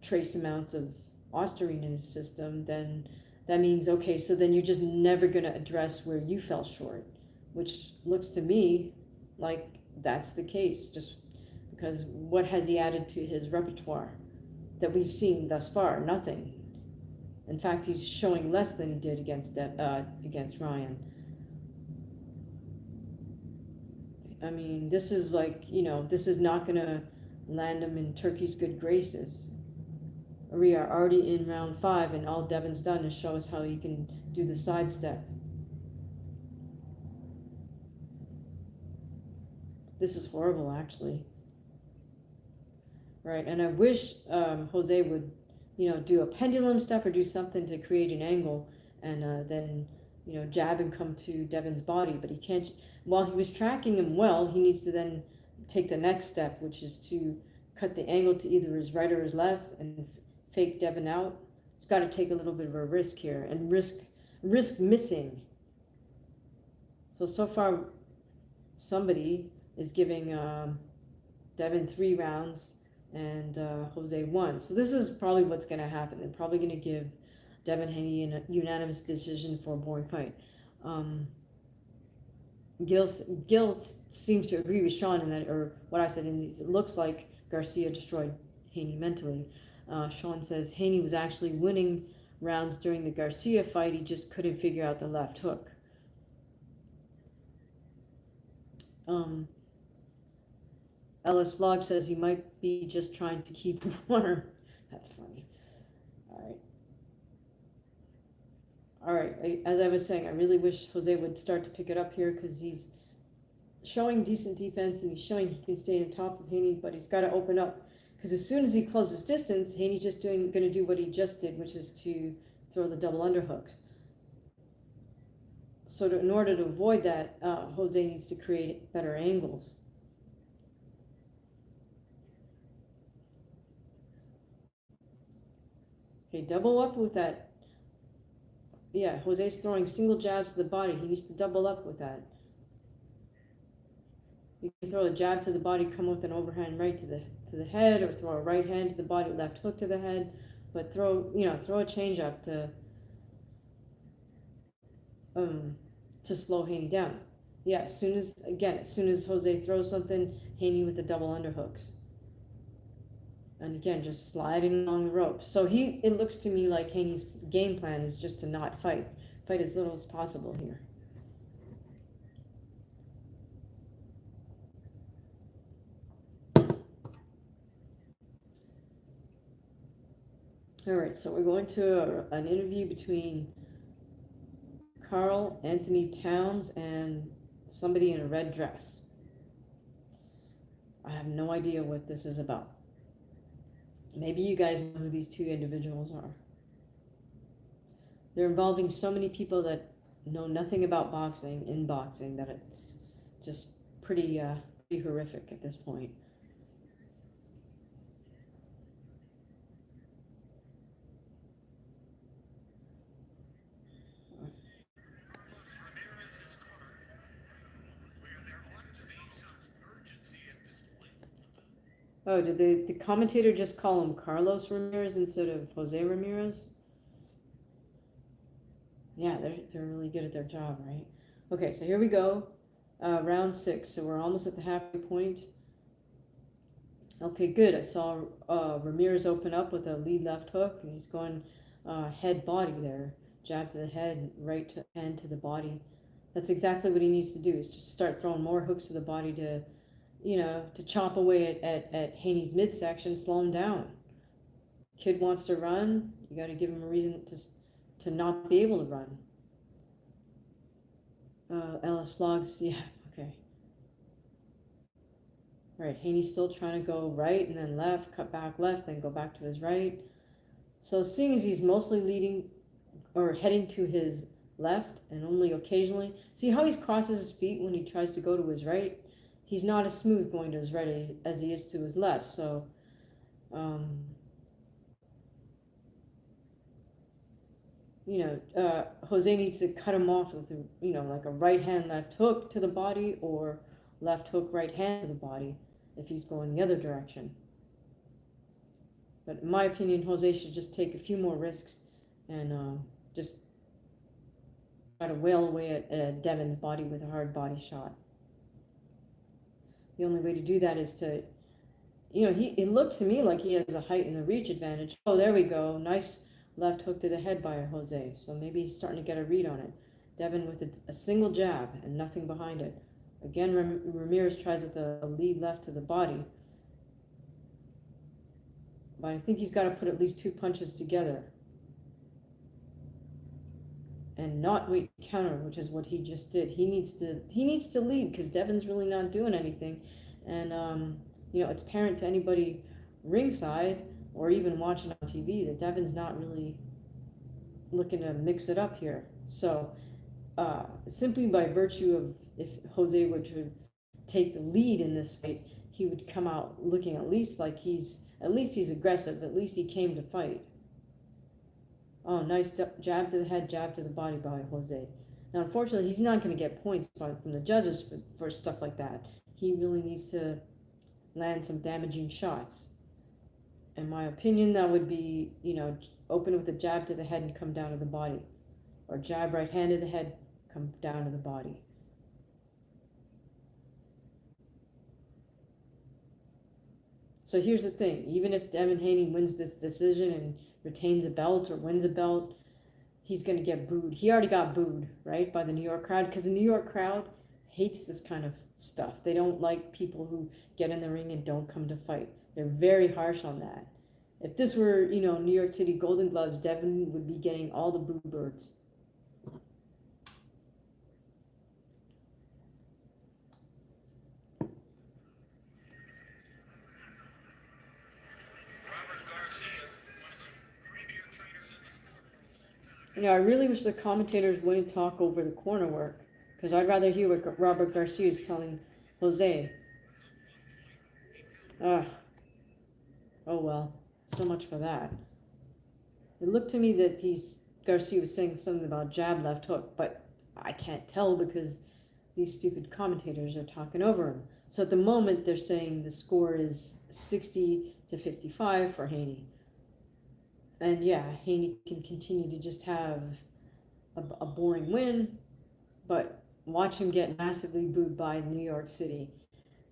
trace amounts of ostarine in his system, then that means, okay, so then you're just never going to address where you fell short, which looks to me like that's the case, just because what has he added to his repertoire that we've seen thus far? Nothing. In fact, he's showing less than he did against Ryan. I mean, this is like, you know, this is not going to land him in Turkey's good graces. We are already in round 5, and all Devin's done is show us how he can do the sidestep. This is horrible, actually. Right, and I wish Jose would, you know, do a pendulum step or do something to create an angle, and then, you know, jab and come to Devin's body. But he can't. While he was tracking him well, he needs to then take the next step, which is to cut the angle to either his right or his left and fake Devin out. He's got to take a little bit of a risk here and risk missing. So far, somebody is giving Devin 3 rounds and Jose 1. So this is probably what's going to happen. They're probably going to give Devin Haney a unanimous decision for a boring fight. Gil seems to agree with Sean in that, or what I said in these. It looks like Garcia destroyed Haney mentally. Sean says Haney was actually winning rounds during the Garcia fight. He just couldn't figure out the left hook. Ellis Vlog says he might be just trying to keep warm. That's funny. All right. As I was saying, I really wish Jose would start to pick it up here, because he's showing decent defense and he's showing he can stay on top of Haney, but he's got to open up, because as soon as he closes distance, Haney's just going to do what he just did, which is to throw the double underhooks. So in order to avoid that, Jose needs to create better angles. Okay, double up with that. Yeah, Jose's throwing single jabs to the body. He needs to double up with that. You can throw a jab to the body, come with an overhand right to the head, or throw a right hand to the body, left hook to the head, but throw a change up to slow Haney down. Yeah, as soon as Jose throws something, Haney with the double underhooks. And again, just sliding along the ropes. So it looks to me like Haney's game plan is just to not fight as little as possible here. All right, so we're going to an interview between Carl Anthony Towns and somebody in a red dress. I have no idea what this is about. Maybe you guys know who these two individuals are. They're involving so many people that know nothing about boxing in boxing that it's just pretty horrific at this point. Oh, did the commentator just call him Carlos Ramirez instead of Jose Ramirez? Yeah, they're really good at their job, right? Okay, so here we go. Round 6. So we're almost at the halfway point. Okay, good. I saw Ramirez open up with a lead left hook, and he's going head body there. Jab to the head, right hand to the body. That's exactly what he needs to do, is just start throwing more hooks to the body to, to chop away at Haney's midsection, slow him down. Kid wants to run, you got to give him a reason to not be able to run. Ellis Vlogs, yeah, okay. Right, Haney's still trying to go right and then left, cut back left, then go back to his right. So seeing as he's mostly leading or heading to his left and only occasionally, see how he crosses his feet when he tries to go to his right? He's not as smooth going to his right as he is to his left. So, Jose needs to cut him off with, like a right hand left hook to the body or left hook right hand to the body if he's going the other direction. But in my opinion, Jose should just take a few more risks and just try to wail away at Devin's body with a hard body shot. The only way to do that is to, it looked to me like he has a height and a reach advantage. Oh, there we go. Nice left hook to the head by Jose. So maybe he's starting to get a read on it. Devin with a single jab and nothing behind it. Again, Ramirez tries with a lead left to the body. But I think he's got to put at least 2 punches together and not wait to counter, which is what he just did. He needs to lead because Devin's really not doing anything. And it's apparent to anybody ringside or even watching on TV that Devin's not really looking to mix it up here. So simply by virtue of, if Jose were to take the lead in this fight, he would come out looking at least like he's aggressive. At least he came to fight. Oh, nice jab to the head, jab to the body by Jose. Now, unfortunately, he's not going to get points from the judges for stuff like that. He really needs to land some damaging shots. In my opinion, that would be, open with a jab to the head and come down to the body. Or jab right hand to the head, come down to the body. So here's the thing. Even if Devin Haney wins this decision and retains a belt or wins a belt, he's going to get booed. He already got booed, right, by the New York crowd, because the New York crowd hates this kind of stuff. They don't like people who get in the ring and don't come to fight. They're very harsh on that. If this were, New York City Golden Gloves, Devin would be getting all the boo birds. I really wish the commentators wouldn't talk over the corner work, because I'd rather hear what Robert Garcia is telling Jose. Oh well, so much for that. It looked to me that Garcia was saying something about jab left hook, but I can't tell because these stupid commentators are talking over him. So at the moment, they're saying the score is 60-55 for Haney. And yeah, Haney can continue to just have a boring win, but watch him get massively booed by New York City.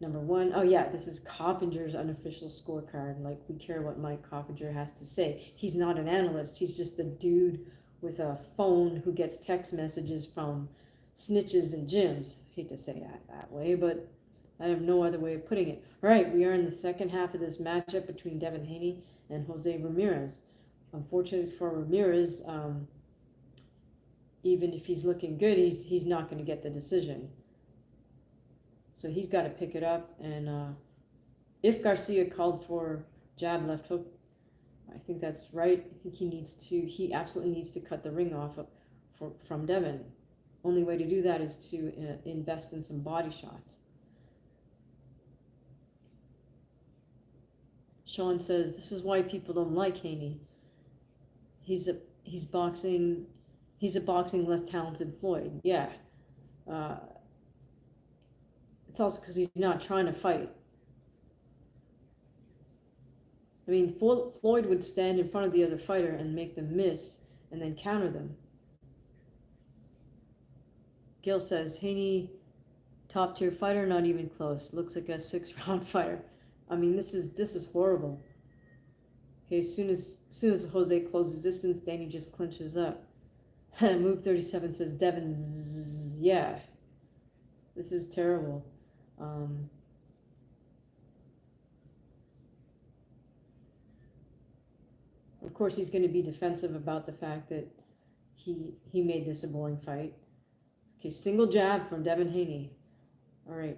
Number one, oh yeah, this is Coppinger's unofficial scorecard. Like, we care what Mike Coppinger has to say. He's not an analyst. He's just a dude with a phone who gets text messages from snitches and gyms. Hate to say that way, but I have no other way of putting it. All right, we are in the second half of this matchup between Devin Haney and Jose Ramirez. Unfortunately for Ramirez, even if he's looking good, he's not going to get the decision. So he's got to pick it up. And if Garcia called for jab, left hook, I think that's right. I think he absolutely needs to cut the ring off from Devin. Only way to do that is to invest in some body shots. Sean says, this is why people don't like Haney. He's a boxing less talented Floyd. Yeah. It's also because he's not trying to fight. I mean, Floyd would stand in front of the other fighter and make them miss and then counter them. Gil says, Haney, top tier fighter, not even close. Looks like a 6-round fighter. I mean, this is horrible. Okay, as soon as Jose closes distance, Danny just clinches up. Move 37 says, Devin, yeah. This is terrible. Of course, he's going to be defensive about the fact that he made this a boring fight. Okay, single jab from Devin Haney. All right,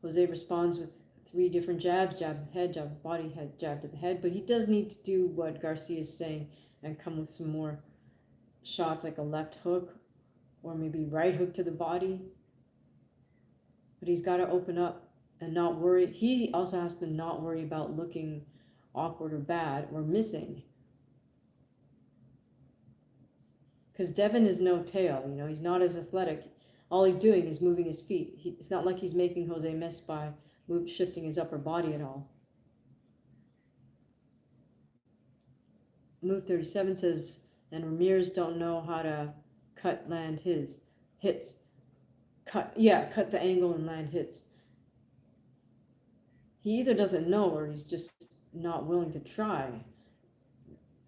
Jose responds with 3 different jabs: jab to the head, jab to the body, head, jab to the head. But he does need to do what Garcia is saying and come with some more shots, like a left hook or maybe right hook to the body. But he's got to open up and not worry. He also has to not worry about looking awkward or bad or missing. Because Devin is no Teo, he's not as athletic. All he's doing is moving his feet. It's not like he's making Jose miss by shifting his upper body at all. Move 37 says, and Ramirez don't know how to land his hits. Cut the angle and land hits. He either doesn't know or he's just not willing to try,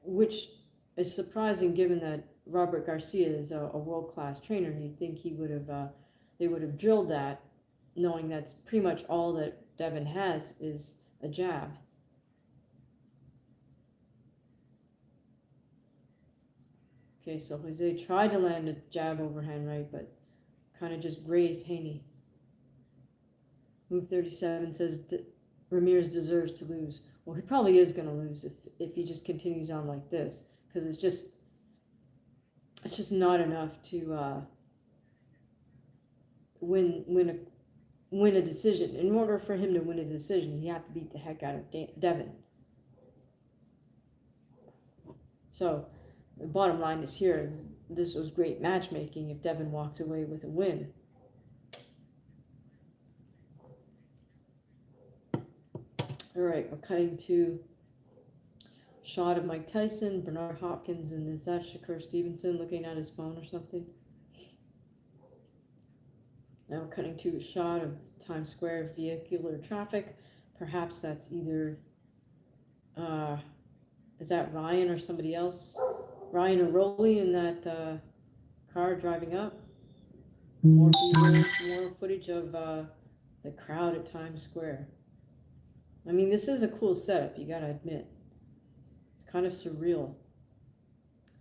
which is surprising given that Robert Garcia is a world-class trainer. You'd think they would have drilled that, knowing that's pretty much all that Devin has is a jab. Okay, so Jose tried to land a jab overhand right, but kind of just grazed Haney. Move 37 says Ramirez deserves to lose. Well, he probably is going to lose if he just continues on like this, because it's just not enough to win a decision. In order for him to win a decision, he had to beat the heck out of Devin. So the bottom line is here, this was great matchmaking if Devin walks away with a win. All right, we're cutting to shot of Mike Tyson, Bernard Hopkins, and is that Shakur Stevenson looking at his phone or something? Now we're cutting to a shot of Times Square vehicular traffic. Perhaps that's either, is that Ryan or somebody else? Ryan or Rolly in that car driving up? More footage of the crowd at Times Square. I mean, this is a cool setup, you gotta admit. It's kind of surreal.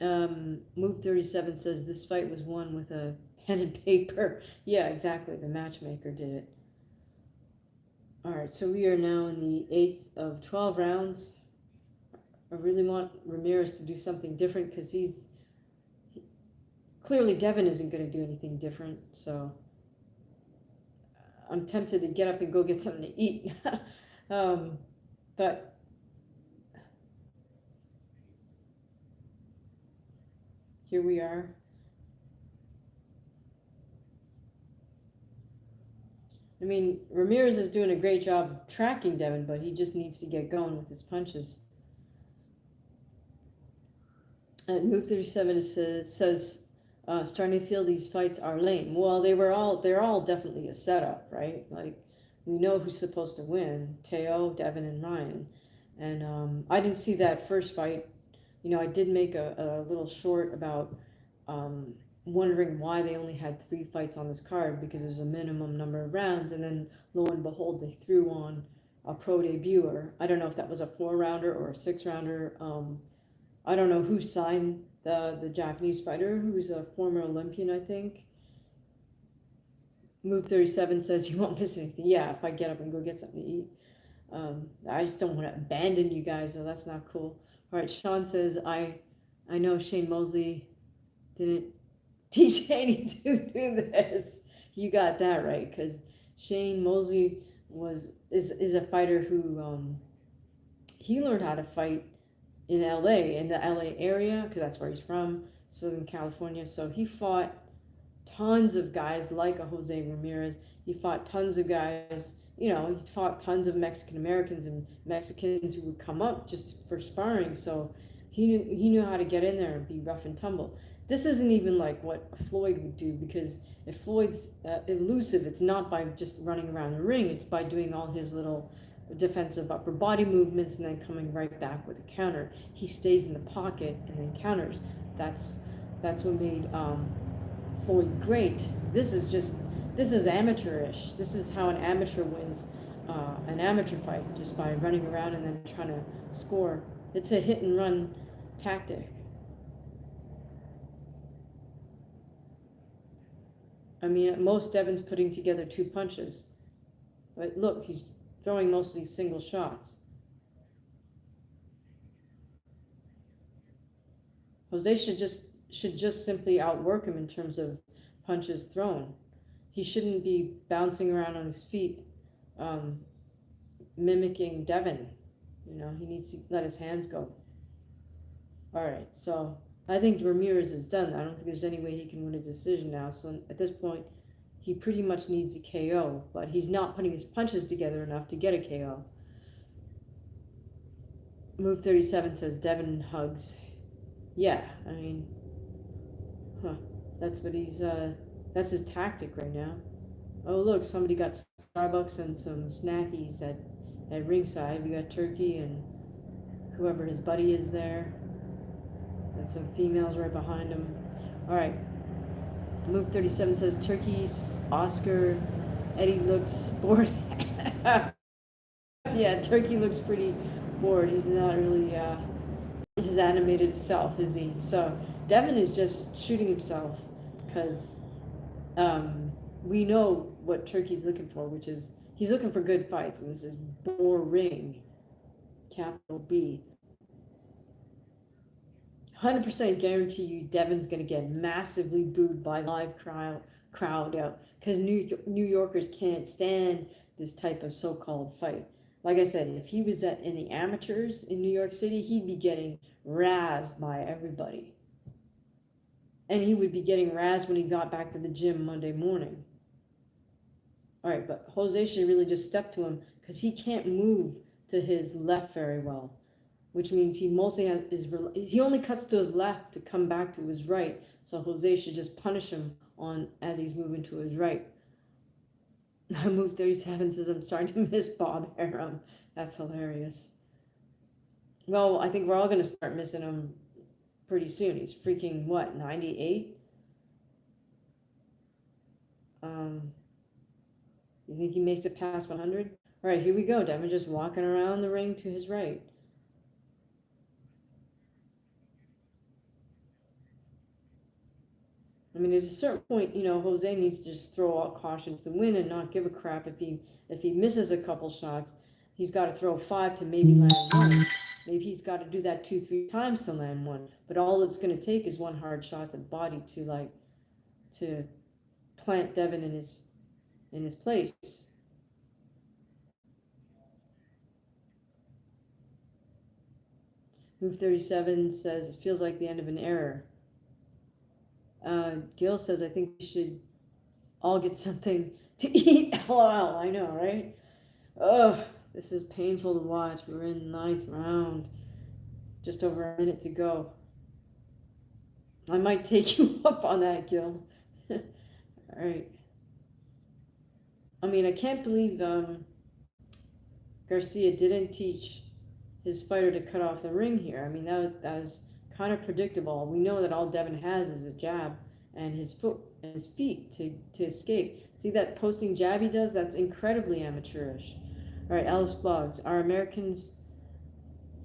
Move 37 says this fight was won with a pen and paper. Yeah, exactly. The matchmaker did it. All right, so we are now in the 8th of 12 rounds. I really want Ramirez to do something different because clearly Devin isn't going to do anything different. So I'm tempted to get up and go get something to eat. But here we are. I mean, Ramirez is doing a great job tracking Devin, but he just needs to get going with his punches. And Move 37 says starting to feel these fights are lame. Well, they're all definitely a setup, right? Like, we know who's supposed to win: Teo, Devin, and Ryan. And I didn't see that first fight. I did make a little short about wondering why they only had 3 fights on this card, because there's a minimum number of rounds, and then lo and behold, they threw on a pro debuter. I don't know if that was a 4-rounder or a 6-rounder. I don't know who signed the Japanese fighter, who's a former Olympian, I think. Move 37 says you won't miss anything. Yeah, if I get up and go get something to eat. I just don't want to abandon you guys, though. That's not cool. All right, Sean says, I know Shane Mosley didn't teach Haney to do this. You got that right, because Shane Mosley is a fighter who he learned how to fight in LA, in the LA area, because that's where he's from, Southern California. So he fought tons of guys like a Jose Ramirez. He fought tons of guys, he fought tons of Mexican Americans and Mexicans who would come up just for sparring. So he knew how to get in there and be rough and tumble. This isn't even like what Floyd would do, because if Floyd's elusive, it's not by just running around the ring. It's by doing all his little defensive upper body movements and then coming right back with a counter. He stays in the pocket and then counters. That's what made Floyd great. This is amateurish. This is how an amateur wins an amateur fight, just by running around and then trying to score. It's a hit and run tactic. I mean, at most, Devin's putting together 2 punches. But look, he's throwing most of these single shots. Jose should just simply outwork him in terms of punches thrown. He shouldn't be bouncing around on his feet, mimicking Devin. He needs to let his hands go. All right, so I think Ramirez is done. I don't think there's any way he can win a decision now. So at this point, he pretty much needs a KO, but he's not putting his punches together enough to get a KO. Move 37 says Devin hugs. Yeah, I mean, that's what that's his tactic right now. Oh, look, somebody got Starbucks and some snackies at ringside. We got turkey and whoever his buddy is there. And some females right behind him. All right. Move 37 says Turkey's Oscar. Eddie looks bored. Yeah, Turkey looks pretty bored. He's not really his animated self, is he? So Devin is just shooting himself, because we know what Turkey's looking for, which is he's looking for good fights, and this is boring. Capital B. 100% guarantee you Devin's going to get massively booed by live crowd out, because New Yorkers can't stand this type of so-called fight. Like I said, if he was in the amateurs in New York City, he'd be getting razzed by everybody. And he would be getting razzed when he got back to the gym Monday morning. All right, but Jose should really just step to him, because he can't move to his left very well, which means he mostly he only cuts to his left to come back to his right. So Jose should just punish him as he's moving to his right. Move 37 says, I'm starting to miss Bob Arum. That's hilarious. Well, I think we're all going to start missing him pretty soon. He's freaking, what, 98? You think he makes it past 100? All right, here we go. Devin just walking around the ring to his right. I mean, at a certain point, Jose needs to just throw all caution to the wind and not give a crap if he misses a couple shots. He's got to throw 5 to maybe land 1. Maybe he's got to do that 2-3 times to land 1. But all it's going to take is 1 hard shot to the body to plant Devin in his place. Move 37 says it feels like the end of an era. Gil says, I think we should all get something to eat. LOL, I know, right? Ugh, this is painful to watch. We're in the 9th round. Just over a minute to go. I might take you up on that, Gil. All right. I mean, I can't believe Garcia didn't teach his fighter to cut off the ring here. I mean, that was kind of predictable. We know that all Devin has is a jab and his feet to escape. See that posting jab he does? That's incredibly amateurish. All right, Alice Blogs. Are Americans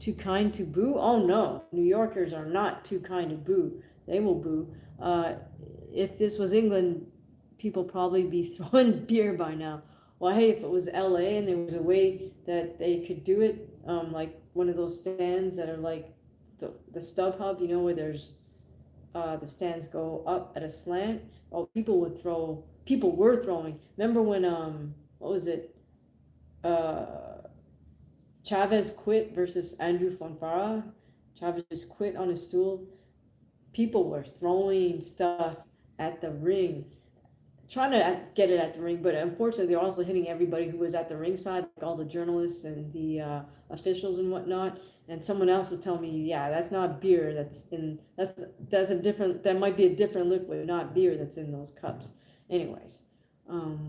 too kind to boo? Oh no, New Yorkers are not too kind to boo. They will boo. Uh, if this was England, people probably be throwing beer by now. Well, hey, if it was LA and there was a way that they could do it, like one of those stands that are like the StubHub, you know, where there's the stands go up at a slant. Oh, people would throw. People were throwing. Remember when what was it? Chavez quit versus Andrew Fonfara. Chavez just quit on his stool. People were throwing stuff at the ring, trying to get it at the ring, but unfortunately, they're also hitting everybody who was at the ringside, like all the journalists and the officials and whatnot. And someone else was telling me, yeah, that's not beer. That's a different. That might be a different liquid, not beer, that's in those cups. Anyways, oh,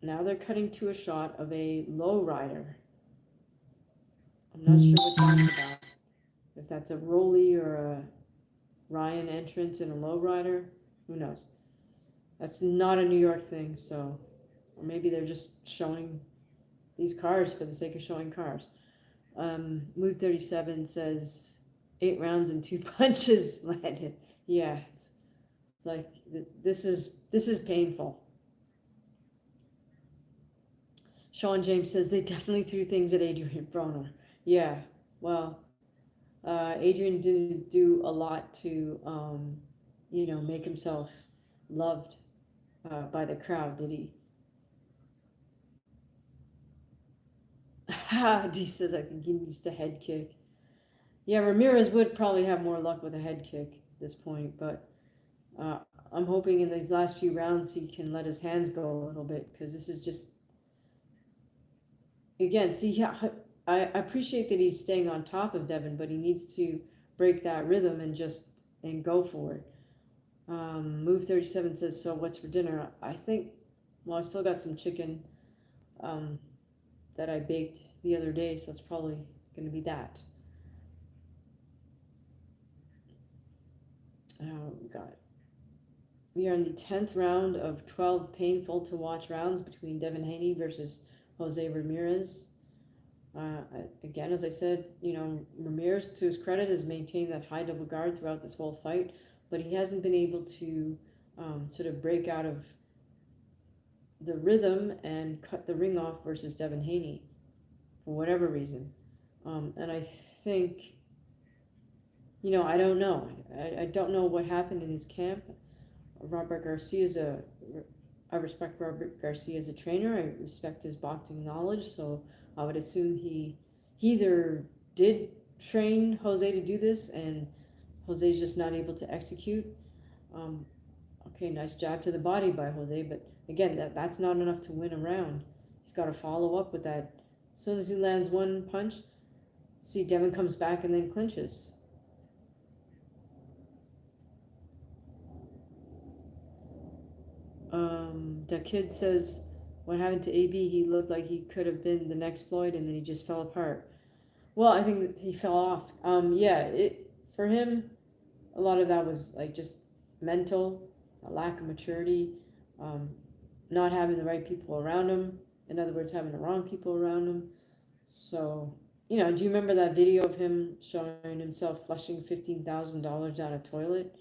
now they're cutting to a shot of a low rider. I'm not sure what that's about. If that's a Rolly or a Ryan entrance in a lowrider, who knows? That's not a New York thing, so, or maybe they're just showing these cars for the sake of showing cars. Move 37 says 8 rounds and 2 punches landed. Yeah, it's like this is painful. Sean James says they definitely threw things at Adrian Broner. Yeah, well, Adrian didn't do a lot to, make himself loved by the crowd, did he? D says I think he needs the head kick. Yeah, Ramirez would probably have more luck with a head kick at this point, but uh, I'm hoping in these last few rounds he can let his hands go a little bit, because this is just, again, see, yeah, I appreciate that he's staying on top of Devin, but he needs to break that rhythm and go for it. Move 37 says, so what's for dinner? I think, well, I still got some chicken um, that I baked the other day, so it's probably going to be that. God. We are in the 10th round of 12 painful to watch rounds between Devin Haney versus Jose Ramirez. Again, as I said, Ramirez, to his credit, has maintained that high double guard throughout this whole fight, but he hasn't been able to sort of break out of the rhythm and cut the ring off versus Devin Haney for whatever reason. And I think, I don't know. I don't know what happened in his camp. I respect Robert Garcia as a trainer. I respect his boxing knowledge, so I would assume he either did train Jose to do this and Jose's just not able to execute. Okay, nice jab to the body by Jose, but again, that's not enough to win a round. He's got to follow up with that. As soon as he lands one punch, see, Devin comes back and then clinches. The kid says, what happened to AB? He looked like he could have been the next Floyd, and then he just fell apart. Well, I think that he fell off. Yeah, for him, a lot of that was like just mental, a lack of maturity, not having the right people around him. In other words, having the wrong people around him. So, do you remember that video of him showing himself flushing $15,000 down a toilet?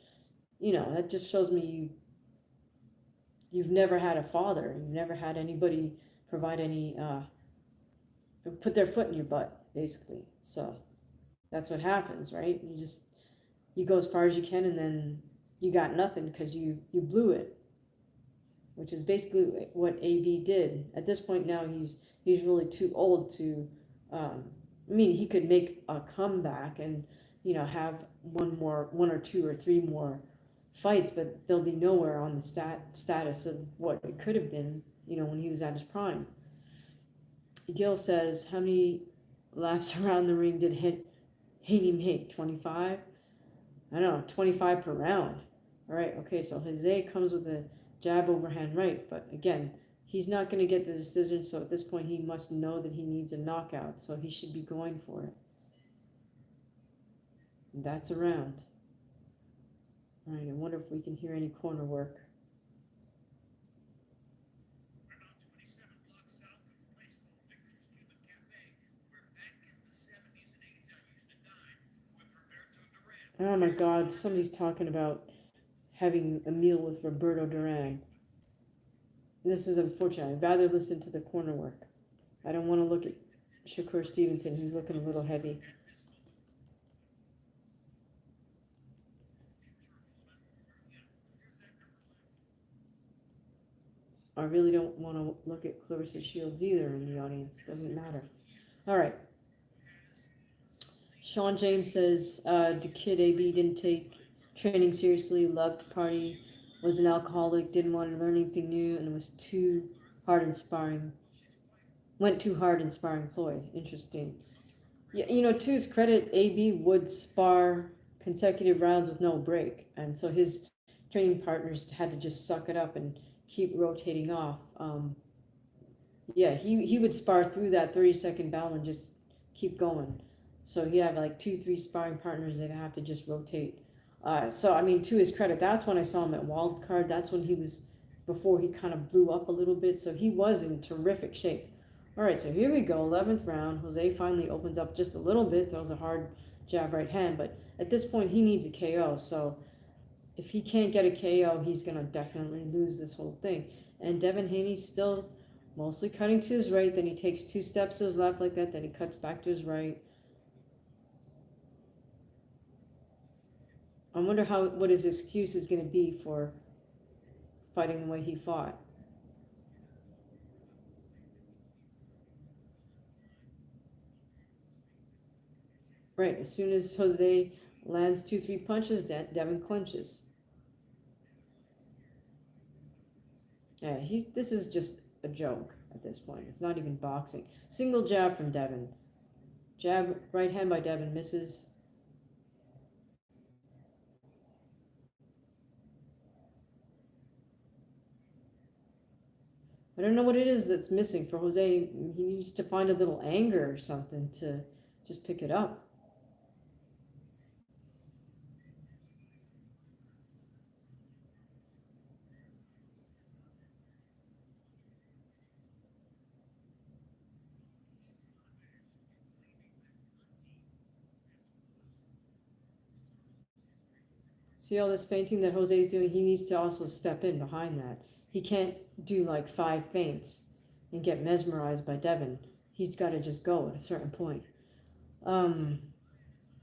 That just shows me you've never had a father. You've never had anybody provide any, put their foot in your butt, basically. So that's what happens, right? You go as far as you can, and then you got nothing because you blew it, which is basically what AB did. At this point now, he's really too old to, he could make a comeback and, have one or two or three more fights, but they'll be nowhere on the status of what it could have been, when he was at his prime. Gil says, how many laps around the ring did Haney make? 25? I don't know, 25 per round. All right, okay, so Jose comes with a jab overhand right, but again, he's not going to get the decision, so at this point he must know that he needs a knockout, so he should be going for it. And that's a round. All right, I wonder if we can hear any corner work. Oh my God, somebody's talking about having a meal with Roberto Duran. This is unfortunate. I'd rather listen to the corner work. I don't want to look at Shakur Stevenson. He's looking a little heavy. I really don't want to look at Clarissa Shields either in the audience. Doesn't matter. All right. Sean James says, the kid AB didn't take training seriously, loved to party, was an alcoholic, didn't want to learn anything new, and was too hard inspiring. Went too hard inspiring Floyd. Interesting. Yeah, to his credit, AB would spar consecutive rounds with no break, and so his training partners had to just suck it up and keep rotating off. Yeah, he would spar through that 30-second bell and just keep going. So he had like 2, 3 sparring partners that have to just rotate. So I mean, to his credit, that's when I saw him at Wild Card. That's when he was before he kind of blew up a little bit. So he was in terrific shape. All right, so here we go, 11th round. Jose finally opens up just a little bit, throws a hard jab right hand, but at this point he needs a KO. So if he can't get a KO, he's gonna definitely lose this whole thing. And Devin Haney's still mostly cutting to his right, then he takes 2 steps to his left like that, then he cuts back to his right. I wonder what his excuse is going to be for fighting the way he fought. Right, as soon as Jose lands 2, 3 punches, Devin clinches. Yeah, this is just a joke at this point. It's not even boxing. Single jab from Devin. Jab, right hand by Devin, misses. I don't know what it is that's missing for Jose. He needs to find a little anger or something to just pick it up. See all this feinting that Jose's doing? He needs to also step in behind that. He can't do like 5 feints and get mesmerized by Devin. He's got to just go at a certain point. Um,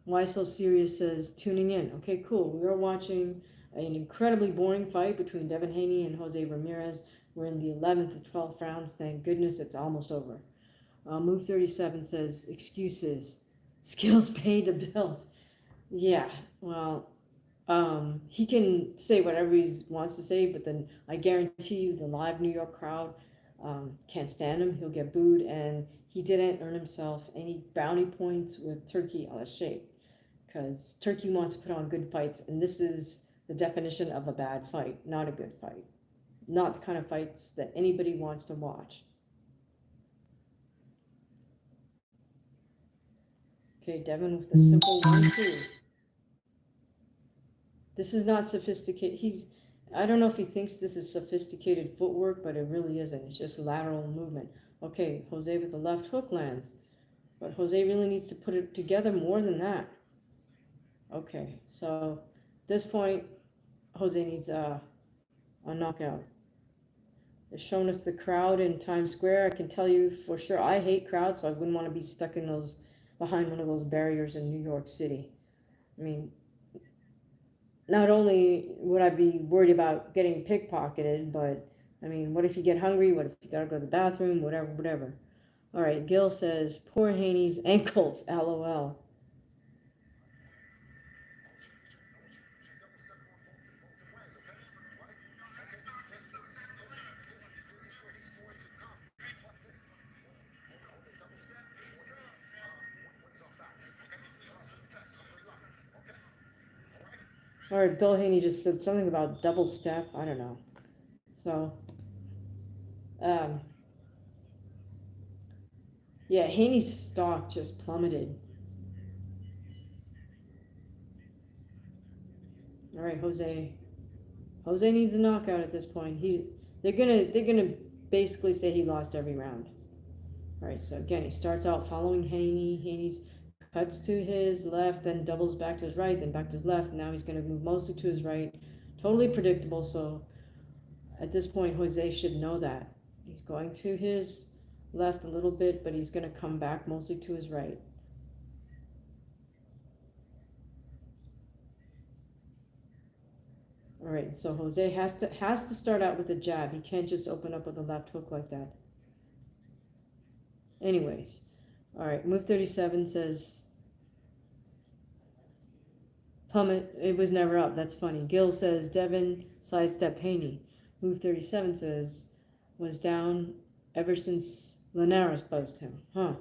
Why So Serious says, tuning in. Okay, cool. We are watching an incredibly boring fight between Devin Haney and Jose Ramirez. We're in the 11th to 12th rounds. Thank goodness it's almost over. Move 37 says, excuses. Skills pay the bills. Yeah, well, he can say whatever he wants to say, but then I guarantee you the live New York crowd can't stand him. He'll get booed, and he didn't earn himself any bounty points with Turkey on a shape because Turkey wants to put on good fights, and this is the definition of a bad fight, not a good fight, not the kind of fights that anybody wants to watch. Okay, Devin with the simple 1-2. This is not sophisticated. I don't know if he thinks this is sophisticated footwork, but it really isn't. It's just lateral movement. Okay, Jose with the left hook lands. But Jose really needs to put it together more than that. Okay, so at this point, Jose needs a knockout. They're showing us the crowd in Times Square. I can tell you for sure, I hate crowds, so I wouldn't want to be stuck in those behind one of those barriers in New York City. I mean, not only would I be worried about getting pickpocketed, but I mean, what if you get hungry? What if you gotta go to the bathroom? Whatever. All right, Gil says, poor Haney's ankles, lol. All right, Bill Haney just said something about double step. I don't know. So, um, yeah, Haney's stock just plummeted. All right, Jose. Jose needs a knockout at this point. They're gonna basically say he lost every round. All right, so again, he starts out following Haney. Haney's cuts to his left, then doubles back to his right, then back to his left. Now he's going to move mostly to his right. Totally predictable. So at this point, Jose should know that. He's going to his left a little bit, but he's going to come back mostly to his right. All right, so Jose has to start out with a jab. He can't just open up with a left hook like that. Anyways, all right, move 37 says, Plummet, it was never up. That's funny. Gil says, Devin sidestep Haney. Move 37 says, was down ever since Linares buzzed him. Huh.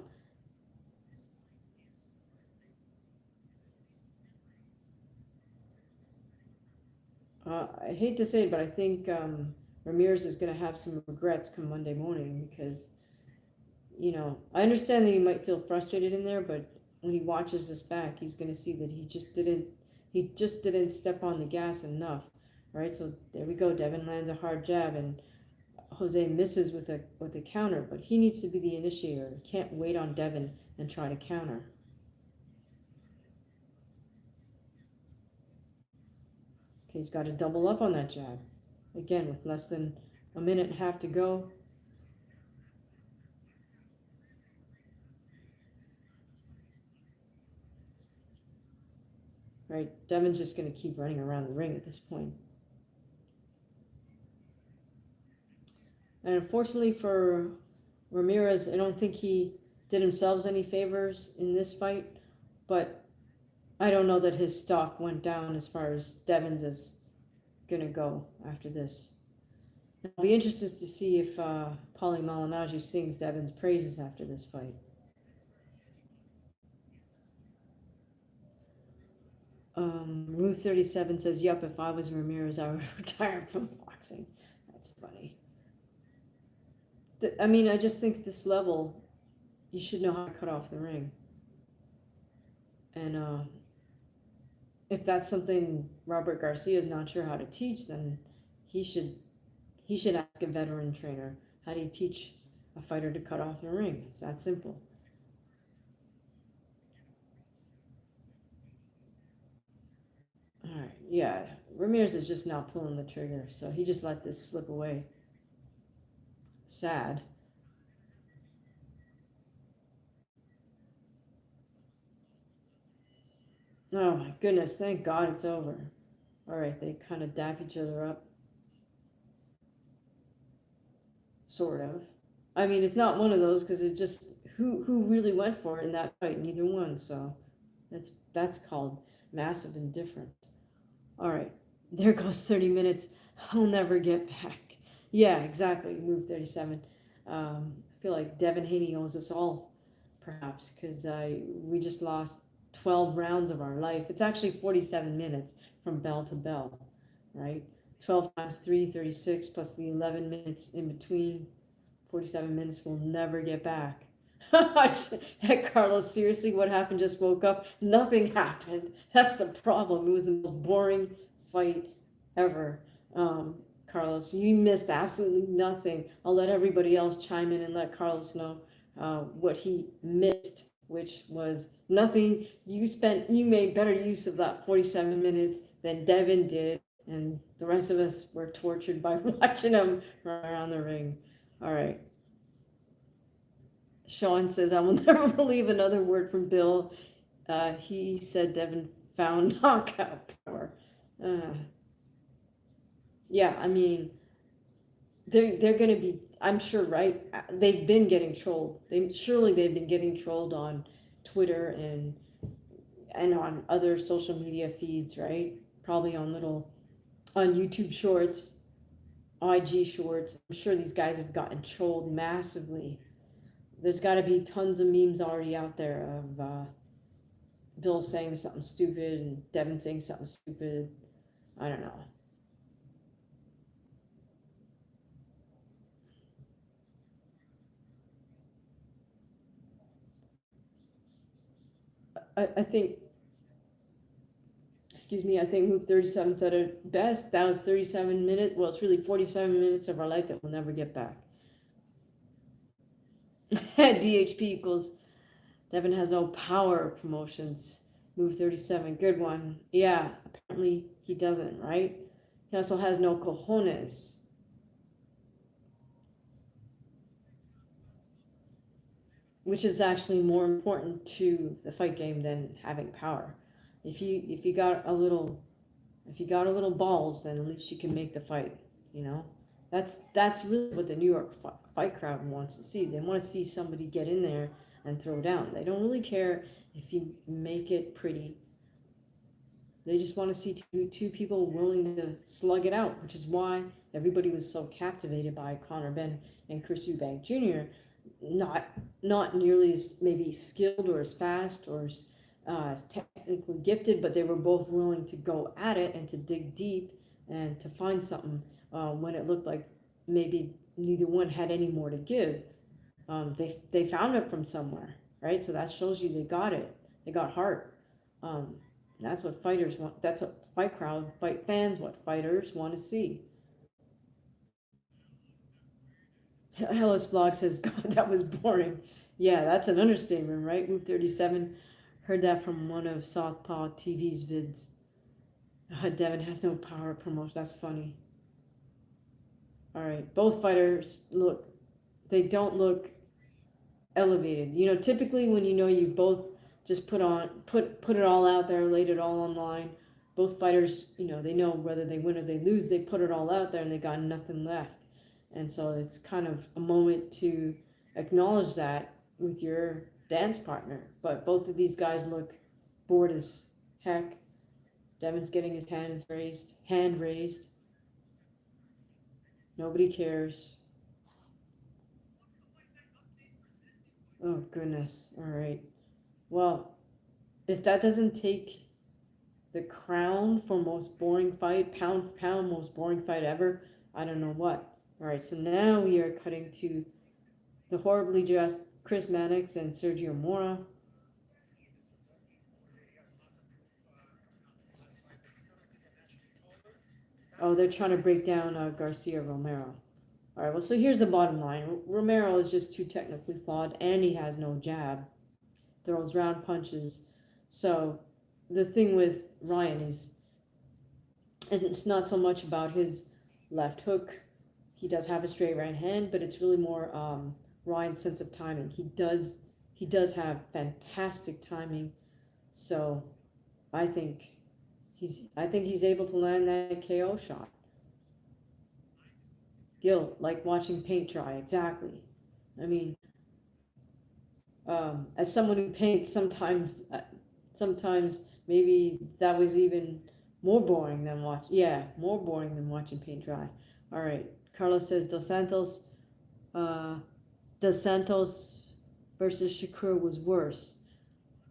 I hate to say it, but I think Ramirez is going to have some regrets come Monday morning because, I understand that he might feel frustrated in there, but when he watches this back, he's going to see that he just didn't step on the gas enough, right? So there we go. Devin lands a hard jab, and Jose misses with a counter, but he needs to be the initiator. He can't wait on Devin and try to counter. Okay, he's got to double up on that jab. Again, with less than a minute and a half to go. Right, Devin's just going to keep running around the ring at this point. And unfortunately for Ramirez, I don't think he did himself any favors in this fight, but I don't know that his stock went down as far as Devin's is going to go after this. I'll be interested to see if Paulie Malignaggi sings Devin's praises after this fight. Ruth 37 says, "Yup, if I was Ramirez, I would retire from boxing." That's funny. I mean, I just think at this level, you should know how to cut off the ring. And if that's something Robert Garcia is not sure how to teach, then he should ask a veteran trainer, how do you teach a fighter to cut off the ring? It's that simple. All right, yeah, Ramirez is just not pulling the trigger, so he just let this slip away. Sad. Oh my goodness, thank God it's over. All right, they kind of dap each other up. Sort of. I mean, it's not one of those because it just who really went for it in that fight? Neither one. So that's called massive indifference. All right, there goes 30 minutes. I'll never get back. Yeah, exactly. Move 37. I feel like Devin Haney owes us all, perhaps, because we just lost 12 rounds of our life. It's actually 47 minutes from bell to bell, right? 12 times 3, 36, plus the 11 minutes in between. 47 minutes we'll never get back. Heck, Carlos, seriously, what happened? Just woke up. Nothing happened. That's the problem. It was the most boring fight ever. Carlos, you missed absolutely nothing. I'll let everybody else chime in and let Carlos know what he missed, which was nothing. You made better use of that 47 minutes than Devin did, and the rest of us were tortured by watching him run around the ring. All right. Sean says, I will never believe another word from Bill. He said Devin found knockout power. Yeah, I mean, they're going to be, I'm sure, right? They've been getting trolled. They've been getting trolled on Twitter and on other social media feeds, right? Probably on YouTube Shorts, IG Shorts. I'm sure these guys have gotten trolled massively. There's got to be tons of memes already out there of Bill saying something stupid and Devin saying something stupid. I don't know. I think, excuse me, I think Move 37 said it best. That was 37 minutes. Well, it's really 47 minutes of our life that we'll never get back. DHP equals Devin has no power promotions. Move 37, good one. Yeah, apparently he doesn't, right? He also has no cojones, which is actually more important to the fight game than having power. If you got a little if you got a little balls, then at least you can make the fight. You know, that's really what the New York fight crowd wants to see. They want to see somebody get in there and throw down. They don't really care if you make it pretty. They just want to see two people willing to slug it out, which is why everybody was so captivated by Conor Benn and Chris Eubank Jr. Not not nearly as maybe skilled or as fast or as technically gifted, but they were both willing to go at it and to dig deep and to find something when it looked like maybe neither one had any more to give. They found it from somewhere, right? So that shows you they got it. They got heart. Um, that's what fighters want. That's what fight crowd, fight fans, what fighters want to see. Hellos Blog says, God, that was boring. Yeah, that's an understatement, right? Move 37. Heard that from one of Southpaw TV's vids. Devin has no power promotion. That's funny. All right, both fighters look. They don't look elevated. You know, typically when you know you both just put it all out there, laid it all online. Both fighters, you know, they know whether they win or they lose. They put it all out there and they got nothing left. And so it's kind of a moment to acknowledge that with your dance partner. But both of these guys look bored as heck. Devin's getting his hand raised. Nobody cares. Oh goodness. All right. Well, if that doesn't take the crown for most boring fight, pound for pound, most boring fight ever, I don't know what. All right, so now we are cutting to the horribly dressed Chris Mannix and Sergio Mora. Oh, they're trying to break down Garcia Romero. All right, well, so here's the bottom line. Romero is just too technically flawed, and he has no jab. Throws round punches. So the thing with Ryan is, and it's not so much about his left hook. He does have a straight right hand, but it's really more Ryan's sense of timing. He does have fantastic timing. So I think he's able to land that KO shot. Gil, like watching paint dry, exactly. I mean, as someone who paints, sometimes maybe that was even more boring than more boring than watching paint dry. All right, Carlos says uh, Dos Santos versus Shakur was worse.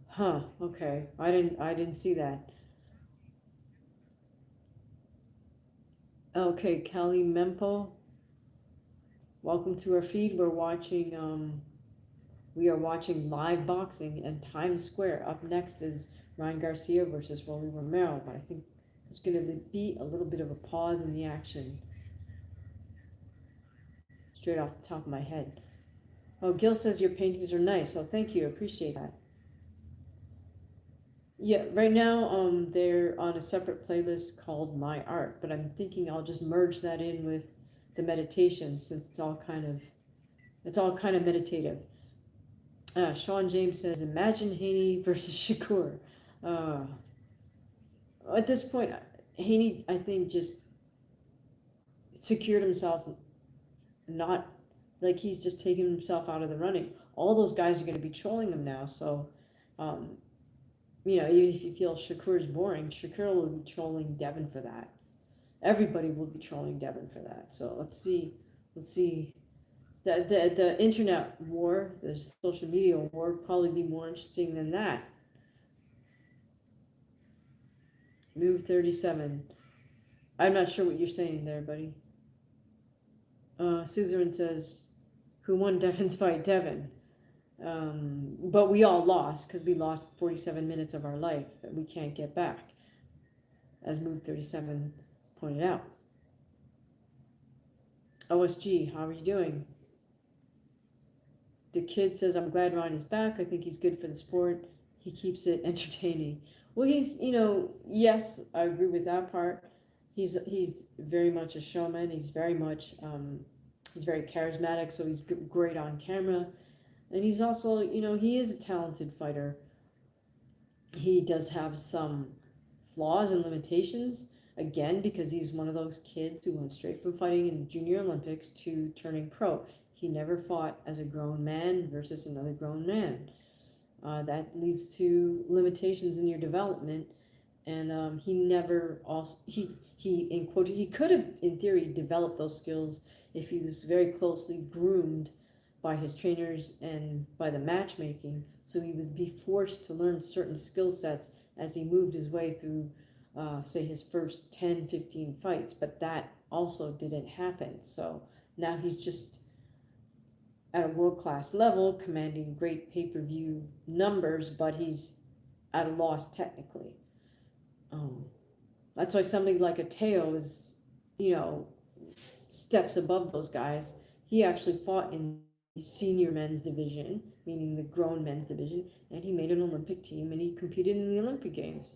Huh? Okay, I didn't see that. Okay, Kelly Mempo, welcome to our feed. We are watching live boxing in Times Square. Up next is Ryan Garcia versus Rolly Romero, but I think there's going to be a little bit of a pause in the action, straight off the top of my head. Oh, Gil says your paintings are nice. Oh, thank you. Appreciate that. Yeah, right now they're on a separate playlist called My Art, but I'm thinking I'll just merge that in with the meditation since it's all kind of meditative. Sean James says, "Imagine Haney versus Shakur." Uh, at this point, Haney, I think, just secured himself, not like he's just taken himself out of the running. All those guys are going to be trolling him now. So, um, even if you feel Shakur's boring, Shakur will be trolling Devin for that. Everybody will be trolling Devin for that. So let's see. Let's see. The internet war, the social media war, would probably be more interesting than that. Move 37. I'm not sure what you're saying there, buddy. Suzerain says, "Who won Devin's fight? Devin." But we all lost because we lost 47 minutes of our life that we can't get back, as Move 37 pointed out. OSG, how are you doing? The kid says, I'm glad Ronnie's back. I think he's good for the sport. He keeps it entertaining. Well, yes, I agree with that part. He's very much a showman. He's very charismatic, so he's great on camera. And he's also, he is a talented fighter. He does have some flaws and limitations, again, because he's one of those kids who went straight from fighting in Junior Olympics to turning pro. He never fought as a grown man versus another grown man. That leads to limitations in your development, and he never also he in quote he could have in theory developed those skills if he was very closely groomed by his trainers and by the matchmaking, so he would be forced to learn certain skill sets as he moved his way through, say, his first 10, 15 fights, but that also didn't happen. So now he's just at a world class level, commanding great pay per view numbers, but he's at a loss technically. Um, that's why somebody like a Teo is, you know, steps above those guys. He actually fought in the senior men's division, meaning the grown men's division, and he made an Olympic team and he competed in the Olympic Games.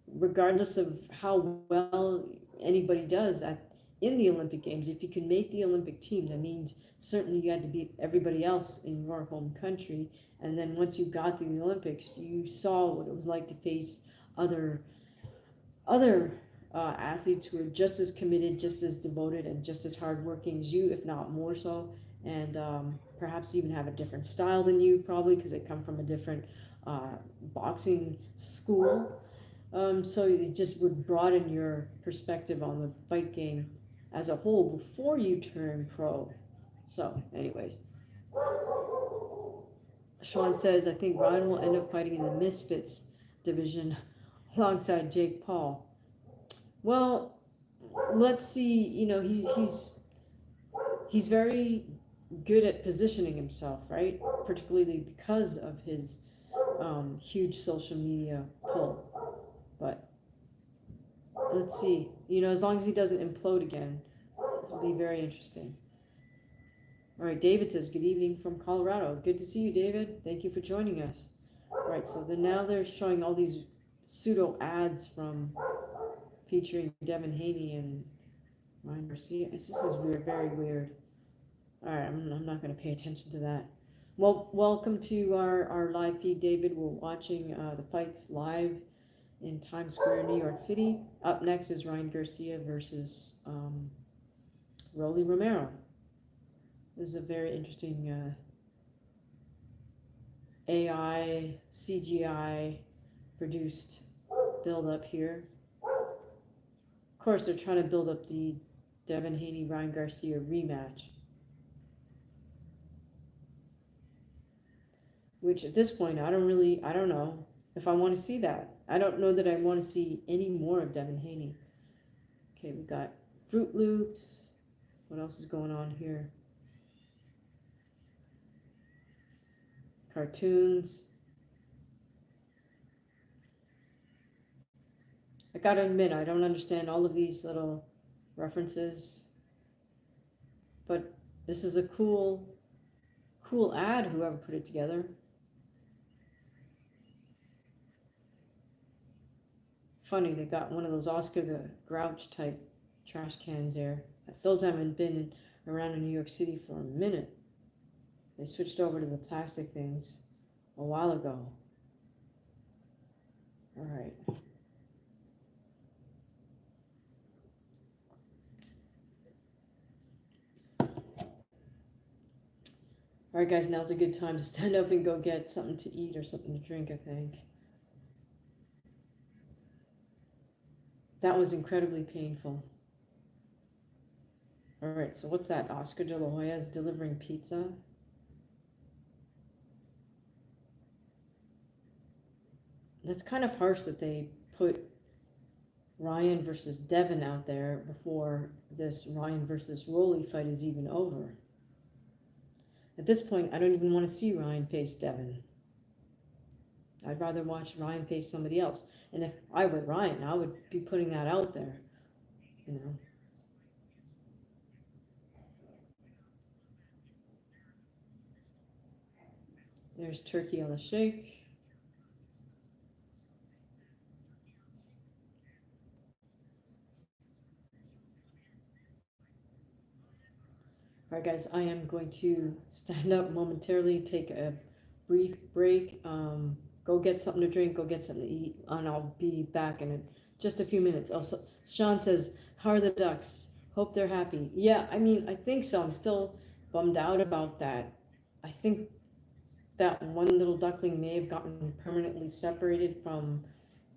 Regardless of how well anybody does in the Olympic Games, if you can make the Olympic team, that means certainly you had to beat everybody else in your home country. And then once you got to the Olympics, you saw what it was like to face other other athletes who are just as committed, just as devoted, and just as hardworking as you, if not more so, and perhaps even have a different style than you, probably because they come from a different boxing school. So it just would broaden your perspective on the fight game as a whole before you turn pro. So, anyways, Sean says, I think Ryan will end up fighting in the Misfits division alongside Jake Paul. Well, let's see. He's very good at positioning himself, right? Particularly because of his huge social media pull. But let's see. As long as he doesn't implode again, it'll be very interesting. All right, David says, good evening from Colorado. Good to see you, David. Thank you for joining us. All right, so now they're showing all these pseudo ads from featuring Devin Haney and Ryan Garcia. This is weird, very weird. All right, I'm not going to pay attention to that. Well, welcome to our live feed, David. We're watching the fights live in Times Square, New York City. Up next is Ryan Garcia versus Rolly Romero. This is a very interesting AI, CGI produced build up here. Of course, they're trying to build up the Devin Haney Ryan Garcia rematch, which at this point I don't know if I want to see that. I don't know that I want to see any more of Devin Haney. Okay, we got Fruit Loops. What else is going on here? Cartoons. I gotta admit, I don't understand all of these little references, but this is a cool ad, whoever put it together. Funny, they got one of those Oscar the Grouch type trash cans there. Those haven't been around in New York City for a minute. They switched over to the plastic things a while ago. All right. All right, guys, now's a good time to stand up and go get something to eat or something to drink, I think. That was incredibly painful. All right, so what's that? Oscar De La Hoya is delivering pizza. That's kind of harsh that they put Ryan versus Devin out there before this Ryan versus Rolly fight is even over. At this point, I don't even want to see Ryan face Devin. I'd rather watch Ryan face somebody else. And if I were Ryan, I would be putting that out there, you know. There's turkey on the shake. All right, guys, I am going to stand up momentarily, take a brief break, go get something to drink, go get something to eat, and I'll be back in just a few minutes. Also, Sean says, "How are the ducks? Hope they're happy." Yeah, I mean, I think so. I'm still bummed out about that. I think that one little duckling may have gotten permanently separated from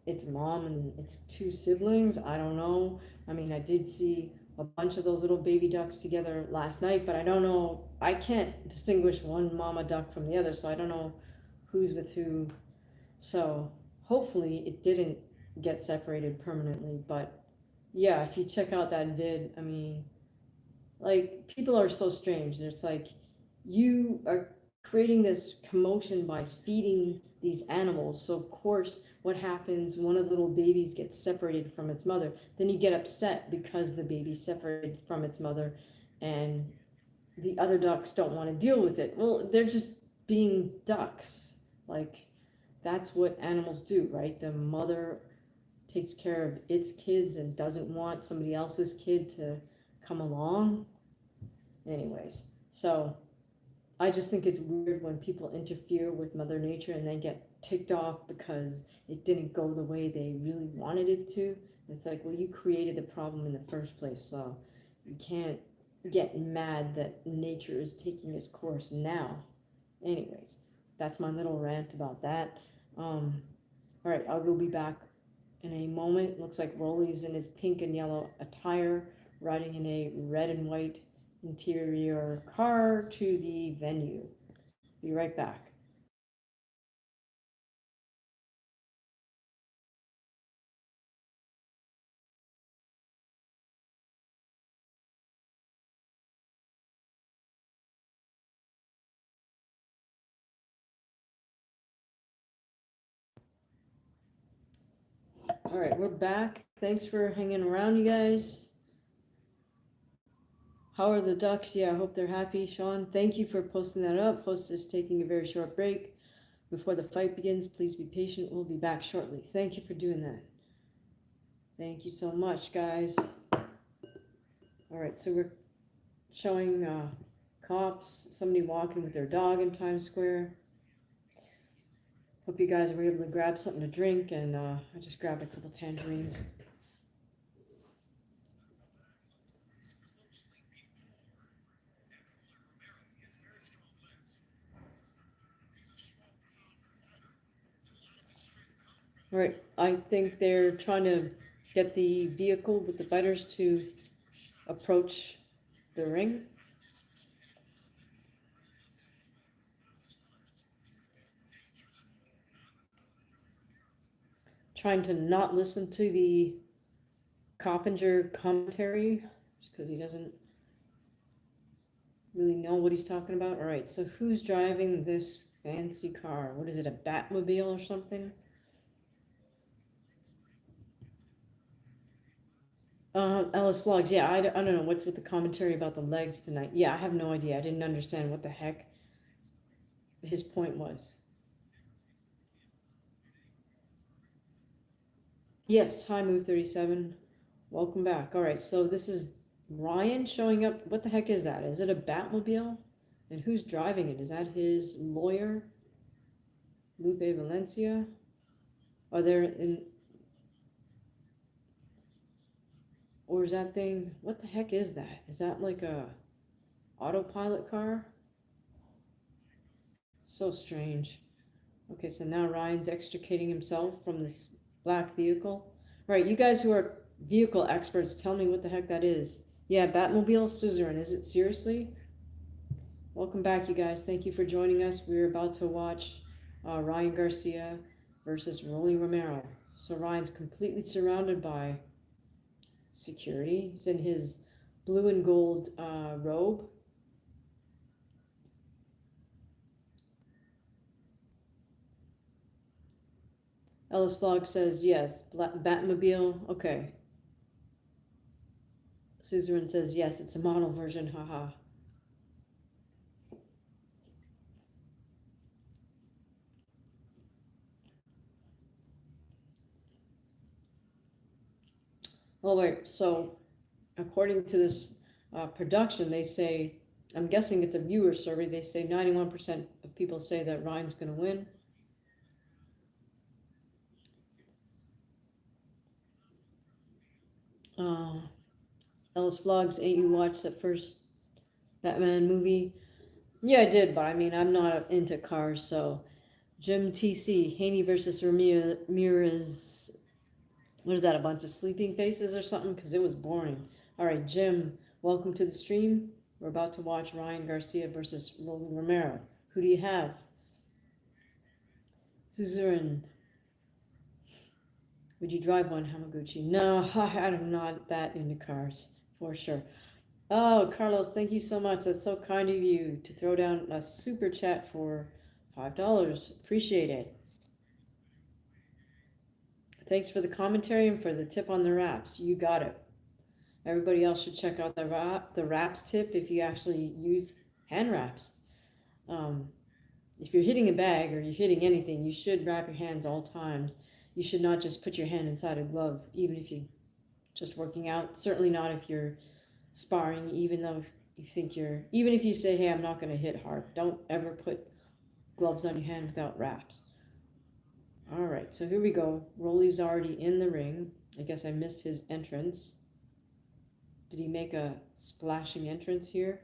its mom and its two siblings. I don't know. I mean, I did see a bunch of those little baby ducks together last night, but I don't know. I can't distinguish one mama duck from the other, so I don't know who's with who. So hopefully it didn't get separated permanently. But yeah, if you check out that vid, I mean, like, people are so strange. It's like you are creating this commotion by feeding these animals. So of course, what happens? One of the little babies gets separated from its mother. Then you get upset because the baby's separated from its mother, and the other ducks don't want to deal with it. Well, they're just being ducks. Like, that's what animals do, right? The mother takes care of its kids and doesn't want somebody else's kid to come along. Anyways, so I just think it's weird when people interfere with Mother Nature and then get ticked off because it didn't go the way they really wanted it to. It's like, well, you created the problem in the first place, so you can't get mad that nature is taking its course now. Anyways, that's my little rant about that. All right, I will be back in a moment. Looks like Rolly's in his pink and yellow attire, riding in a red and white interior car to the venue. Be right back. All right, we're back. Thanks for hanging around, you guys. How are the ducks? Yeah, I hope they're happy. Sean, thank you for posting that up. Host is taking a very short break before the fight begins. Please be patient. We'll be back shortly. Thank you for doing that. Thank you so much, guys. All right, so we're showing cops, somebody walking with their dog in Times Square. Hope you guys were able to grab something to drink, and I just grabbed a couple tangerines. All right, I think they're trying to get the vehicle with the fighters to approach the ring. Trying to not listen to the Coppinger commentary, just because he doesn't really know what he's talking about. All right, so who's driving this fancy car? What is it, a Batmobile or something? Ellis Vlogs, yeah, I don't know what's with the commentary about the legs tonight. Yeah, I have no idea. I didn't understand what the heck his point was. Yes, hi Move 37. Welcome back. All right, so this is Ryan showing up. What the heck is that? Is it a Batmobile? And who's driving it? Is that his lawyer, Lupe Valencia? Are there in, or is that thing, what the heck is that? Is that like a autopilot car? So strange. Okay, so now Ryan's extricating himself from this black vehicle. All right, you guys who are vehicle experts, tell me what the heck that is. Yeah, Batmobile Suzerain, is it seriously? Welcome back, you guys. Thank you for joining us. We're about to watch Ryan Garcia versus Rolly Romero. So Ryan's completely surrounded by security. He's in his blue and gold robe. Ellis Vlog says yes. Batmobile. Okay. Suzerain says yes. It's a model version. Haha. Oh, wait, so according to this production, they say, I'm guessing it's a viewer survey, they say 91% of people say that Ryan's going to win. Uh, Ellis Vlogs, ain't you watched that first Batman movie? Yeah, I did, but I mean, I'm not into cars, so. Jim TC, Haney versus Ramirez. What is that, a bunch of sleeping faces or something? Because it was boring. All right, Jim, welcome to the stream. We're about to watch Ryan Garcia versus Rolly Romero. Who do you have? Suzerain, would you drive one, Hamaguchi? No, I'm not that into cars, for sure. Oh, Carlos, thank you so much. That's so kind of you to throw down a super chat for $5. Appreciate it. Thanks for the commentary and for the tip on the wraps. You got it. Everybody else should check out the wraps tip if you actually use hand wraps. Um, if you're hitting a bag or you're hitting anything, you should wrap your hands all times. You should not just put your hand inside a glove, even if you're just working out. Certainly not if you're sparring, even though you think even if you say, hey, I'm not going to hit hard. Don't ever put gloves on your hand without wraps. All right, so here we go. Rolly's already in the ring. I guess I missed his entrance. Did he make a splashing entrance here?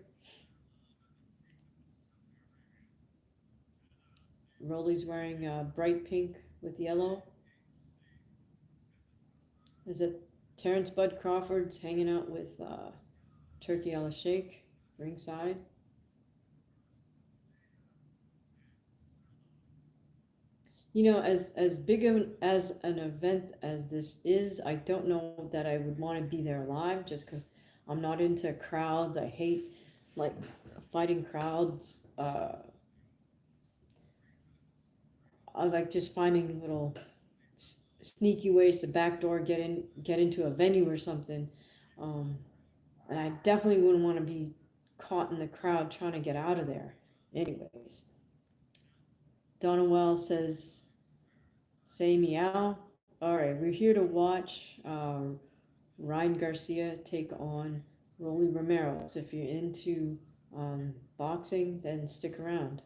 Rolly's wearing bright pink with yellow. Is it Terrence Bud Crawford's hanging out with Turkey a la Sheikh ringside? You know, as big of as an event as this is, I don't know that I would want to be there live just because I'm not into crowds. I hate like fighting crowds. I like just finding little sneaky ways to backdoor get into a venue or something. Um, and I definitely wouldn't want to be caught in the crowd trying to get out of there. Anyways, Donawell says, "Say meow." All right, we're here to watch Ryan Garcia take on Rolly Romero. So if you're into boxing, then stick around.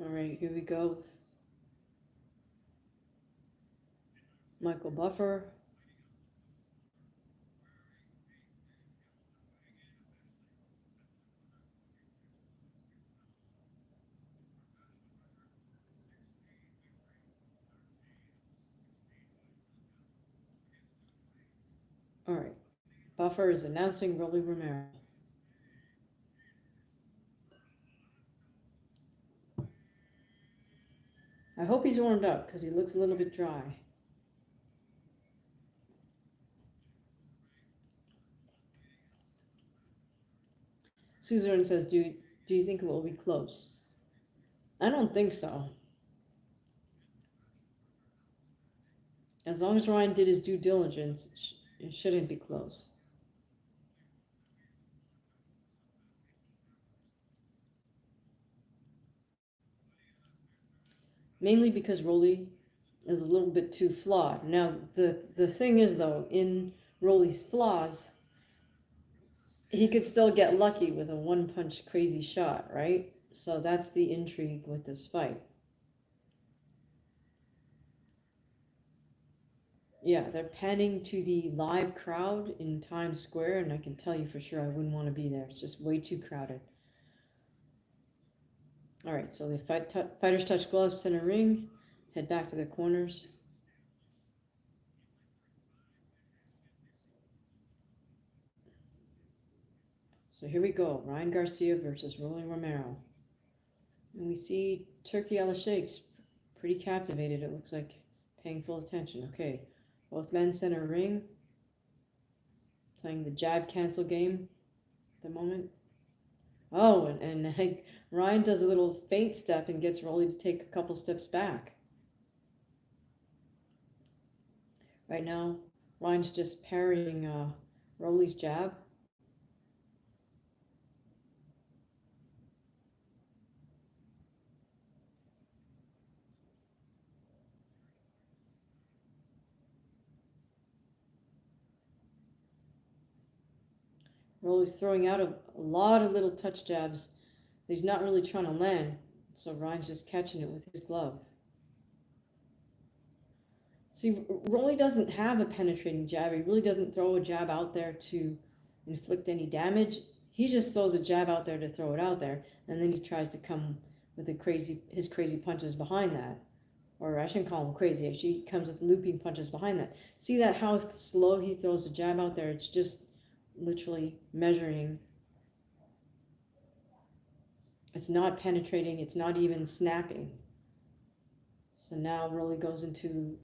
All right, here we go. Michael Buffer. All right, Buffer is announcing Rolly Romero. I hope he's warmed up because he looks a little bit dry. Suzerain says, do you think it will be close? I don't think so. As long as Ryan did his due diligence, it shouldn't be close. Mainly because Rolly is a little bit too flawed. Now, the thing is, though, in Rolly's flaws, he could still get lucky with a one punch crazy shot, right? So that's the intrigue with this fight. Yeah, they're panning to the live crowd in Times Square, and I can tell you for sure I wouldn't want to be there. It's just way too crowded. All right, so the fighters touch gloves, center ring, head back to their corners. So here we go, Ryan Garcia versus Rolly Romero. And we see Turkey a la Sheikh's pretty captivated, it looks like, paying full attention. Okay, both men center ring, playing the jab cancel game at the moment. Oh, and Ryan does a little feint step and gets Rolly to take a couple steps back. Right now, Ryan's just parrying Rolly's jab. Rolly's throwing out a lot of little touch jabs. He's not really trying to land, so Ryan's just catching it with his glove. See, Rolly doesn't have a penetrating jab. He really doesn't throw a jab out there to inflict any damage. He just throws a jab out there to throw it out there, and then he tries to come with his crazy punches behind that. Or I shouldn't call him crazy. Actually, he comes with looping punches behind that. See that how slow he throws the jab out there? It's just literally measuring. It's not penetrating. It's not even snapping. So now Rolly goes into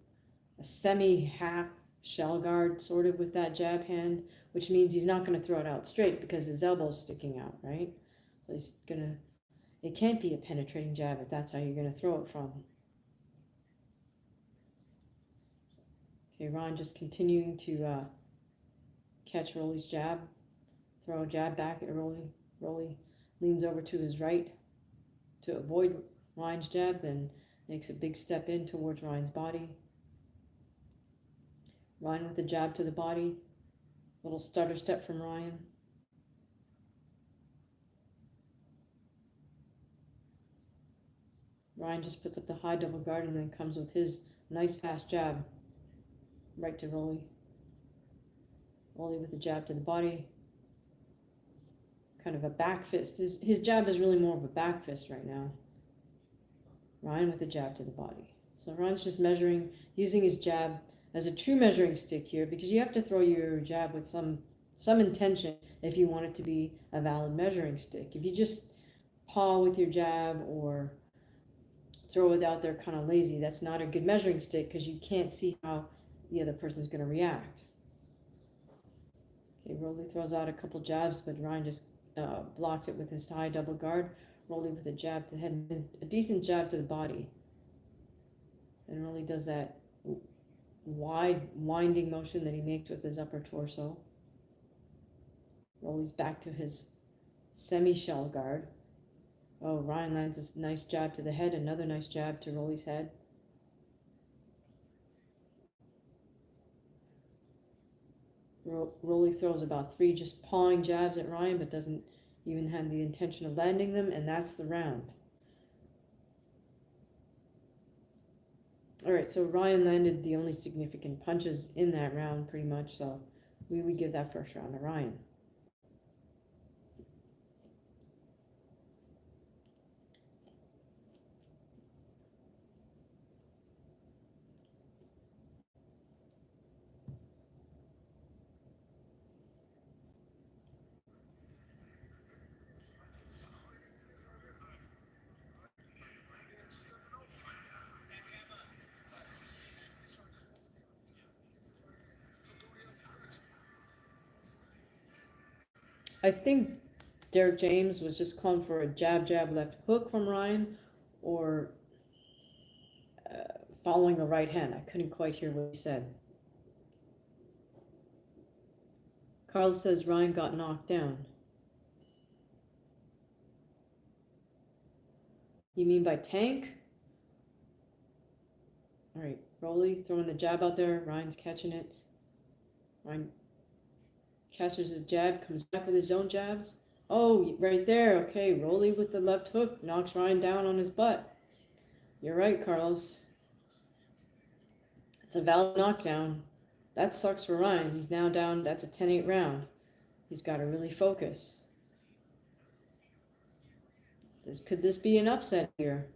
a semi-half shell guard, sort of, with that jab hand, which means he's not going to throw it out straight because his elbow's sticking out, right? So he's going to, it can't be a penetrating jab if that's how you're going to throw it from. Okay, Ron just continuing to catch Rolly's jab, throw a jab back at Rolly. Rolly leans over to his right to avoid Ryan's jab, then makes a big step in towards Ryan's body. Ryan with a jab to the body, little stutter step from Ryan. Ryan just puts up the high double guard and then comes with his nice fast jab right to Rolly. Rolly with a jab to the body. Kind of a back fist. His jab is really more of a back fist right now. Ryan with a jab to the body. So Ryan's just measuring, using his jab as a true measuring stick here, because you have to throw your jab with some intention if you want it to be a valid measuring stick. If you just paw with your jab or throw it out there kind of lazy, that's not a good measuring stick because you can't see how the other person's going to react. Okay, Rolly throws out a couple jabs, but Ryan just blocks it with his high double guard. Rolly with a jab to the head and a decent jab to the body. And Rolly does that wide winding motion that he makes with his upper torso. Rolly's back to his semi-shell guard. Oh, Ryan lands a nice jab to the head, another nice jab to Rolly's head. Rolly throws about 3 just pawing jabs at Ryan, but doesn't even have the intention of landing them, and that's the round. All right, so Ryan landed the only significant punches in that round, pretty much, so we would give that first round to Ryan. I think Derek James was just calling for a jab, left hook from Ryan, or following a right hand. I couldn't quite hear what he said. Carl says Ryan got knocked down. You mean by Tank? All right, Rolly throwing the jab out there. Ryan's catching it. Ryan catches his jab, comes back with his own jabs. Oh, right there. Okay, Rolly with the left hook knocks Ryan down on his butt. You're right, Carlos. It's a valid knockdown. That sucks for Ryan. He's now down. That's a 10-8 round. He's got to really focus. Could this be an upset here?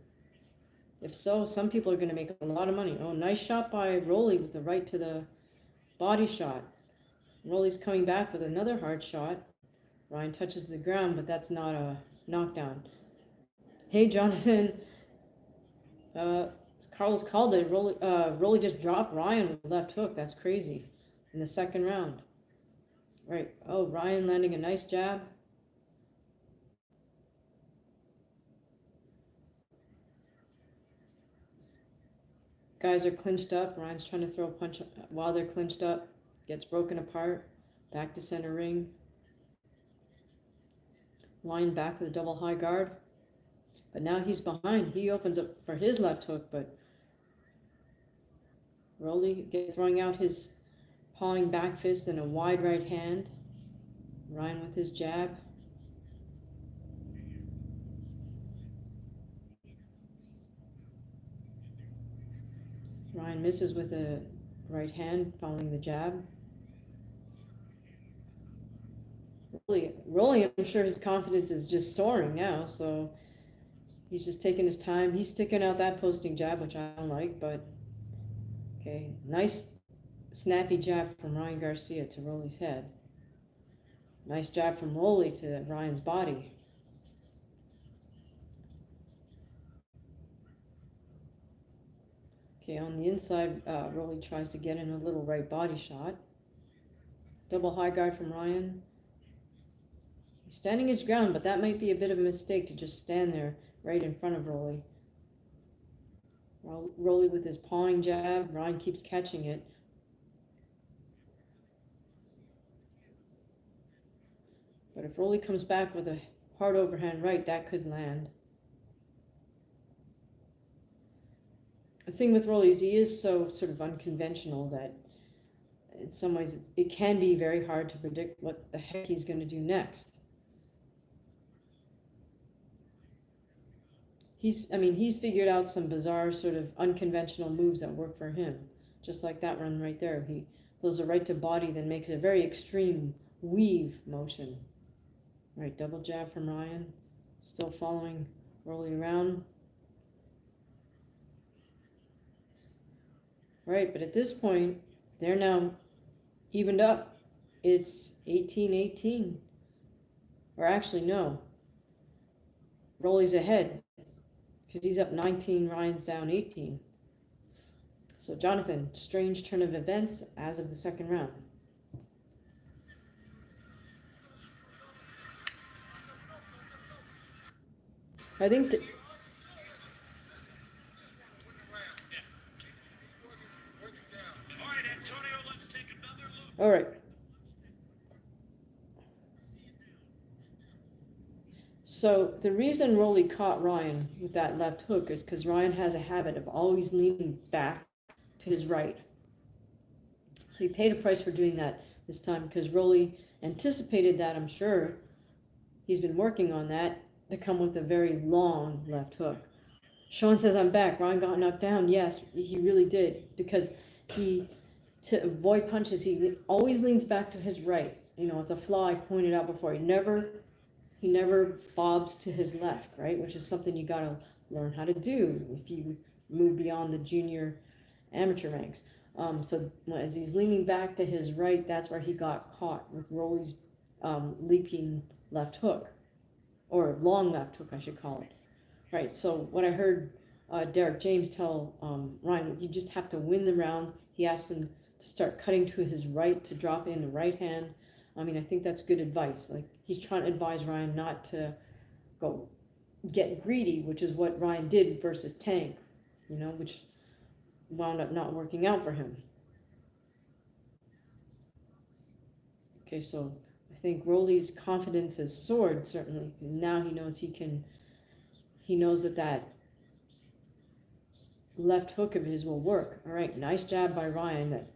If so, some people are going to make a lot of money. Oh, nice shot by Rolly with the right to the body shot. Rolly's coming back with another hard shot. Ryan touches the ground, but that's not a knockdown. Hey, Jonathan. Carlos called it. Rolly just dropped Ryan with the left hook. That's crazy. In the second round. Right. Oh, Ryan landing a nice jab. Guys are clinched up. Ryan's trying to throw a punch while they're clinched up. Gets broken apart. Back to center ring. Ryan back with a double high guard. But now he's behind. He opens up for his left hook, but Rolly throwing out his pawing back fist and a wide right hand. Ryan with his jab. Ryan misses with a right hand following the jab. Rolling, I'm sure his confidence is just soaring now, so he's just taking his time. He's sticking out that posting jab, which I don't like, but okay. Nice snappy jab from Ryan Garcia to Rolly's head. Nice jab from Rolly to Ryan's body. Okay, on the inside, Rolly tries to get in a little right body shot. Double high guard from Ryan. He's standing his ground, but that might be a bit of a mistake to just stand there right in front of Rolly. Rolly with his pawing jab. Ryan keeps catching it. But if Rolly comes back with a hard overhand right, that could land. The thing with Rolly is he is so sort of unconventional that in some ways it can be very hard to predict what the heck he's going to do next. He's figured out some bizarre sort of unconventional moves that work for him. Just like that run right there. He throws a right to body, then makes a very extreme weave motion. Right, double jab from Ryan. Still following Rolly around. Right, but at this point, they're now evened up. It's 18-18. Or actually, no. Rolly's ahead because he's up 19, Ryan's down 18. So Jonathan, strange turn of events as of the second round. I think that, all right. So the reason Rolly caught Ryan with that left hook is because Ryan has a habit of always leaning back to his right. So he paid a price for doing that this time because Rolly anticipated that, I'm sure. He's been working on that to come with a very long left hook. Sean says, I'm back. Ryan got knocked down. Yes, he really did. Because to avoid punches, he always leans back to his right. It's a flaw I pointed out before. He never bobs to his left, right? Which is something you got to learn how to do if you move beyond the junior amateur ranks. So as he's leaning back to his right, that's where he got caught with Rolly's leaping left hook, or long left hook, I should call it. Right, so what I heard Derek James tell Ryan, you just have to win the round. He asked him to start cutting to his right, to drop in the right hand. I think that's good advice. Like, he's trying to advise Ryan not to go get greedy, which is what Ryan did versus Tank, which wound up not working out for him. Okay, so I think Rolly's confidence has soared, certainly. Now he knows that left hook of his will work. All right, nice jab by Ryan that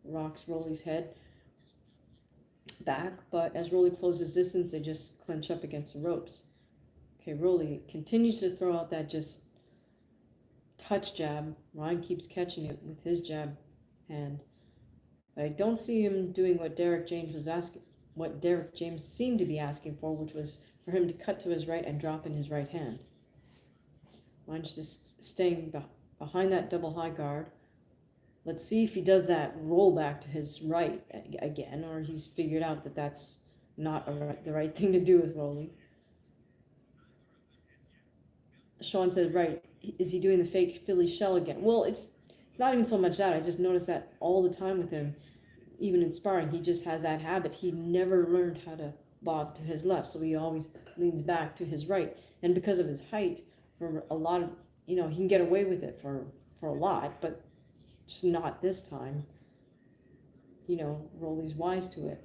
rocks Rolly's head back, but as Rolly closes distance, they just clinch up against the ropes. Okay, Rolly continues to throw out that just touch jab. Ryan keeps catching it with his jab hand. But I don't see him doing what Derek James seemed to be asking for, which was for him to cut to his right and drop in his right hand. Ryan's just staying behind that double high guard. Let's see if he does that roll back to his right again, or he's figured out that that's not the right thing to do with Rolly. Sean says, right, is he doing the fake Philly shell again? Well, it's not even so much that. I just noticed that all the time with him, even in sparring. He just has that habit. He never learned how to bob to his left, so he always leans back to his right. And because of his height, for a lot of, he can get away with it for a lot, but just not this time. Rolly's wise to it.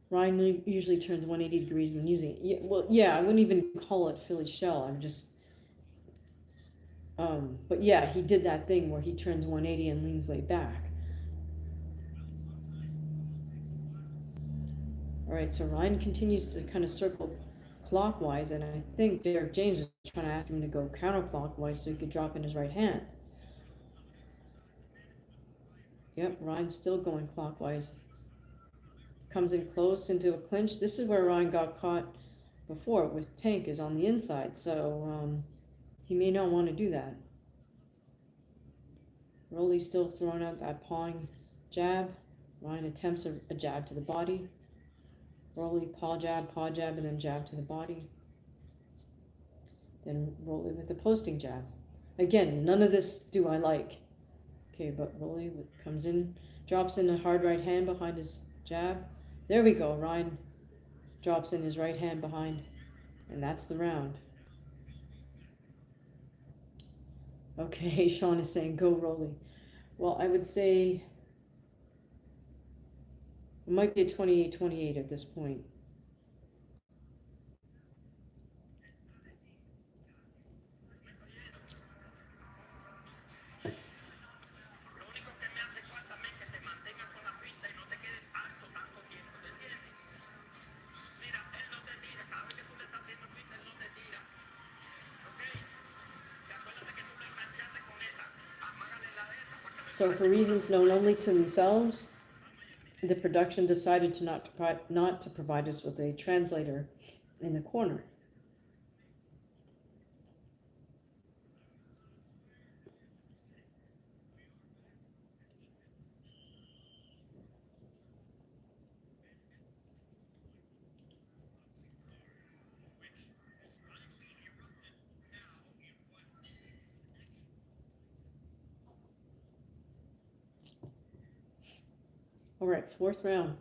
Ryan usually turns 180 degrees when using it. Yeah, I wouldn't even call it Philly shell. But yeah, he did that thing where he turns 180 and leans way back. All right, so Ryan continues to kind of circle clockwise, and I think Derek James was trying to ask him to go counterclockwise so he could drop in his right hand. Yep, Ryan's still going clockwise. Comes in close into a clinch. This is where Ryan got caught before with Tank is on the inside, so he may not want to do that. Rolly's still throwing up that pawing jab. Ryan attempts a jab to the body. Rolly paw jab, and then jab to the body. Then Rolly with the posting jab. Again, none of this do I like. Okay, but Rolly comes in, drops in a hard right hand behind his jab. There we go. Ryan drops in his right hand behind, and that's the round. Okay, Sean is saying go Rolly. Well, I would say it might be a 28-28 at this point. So for reasons known only to themselves, the production decided to not to provide us with a translator in the corner. All right, fourth round.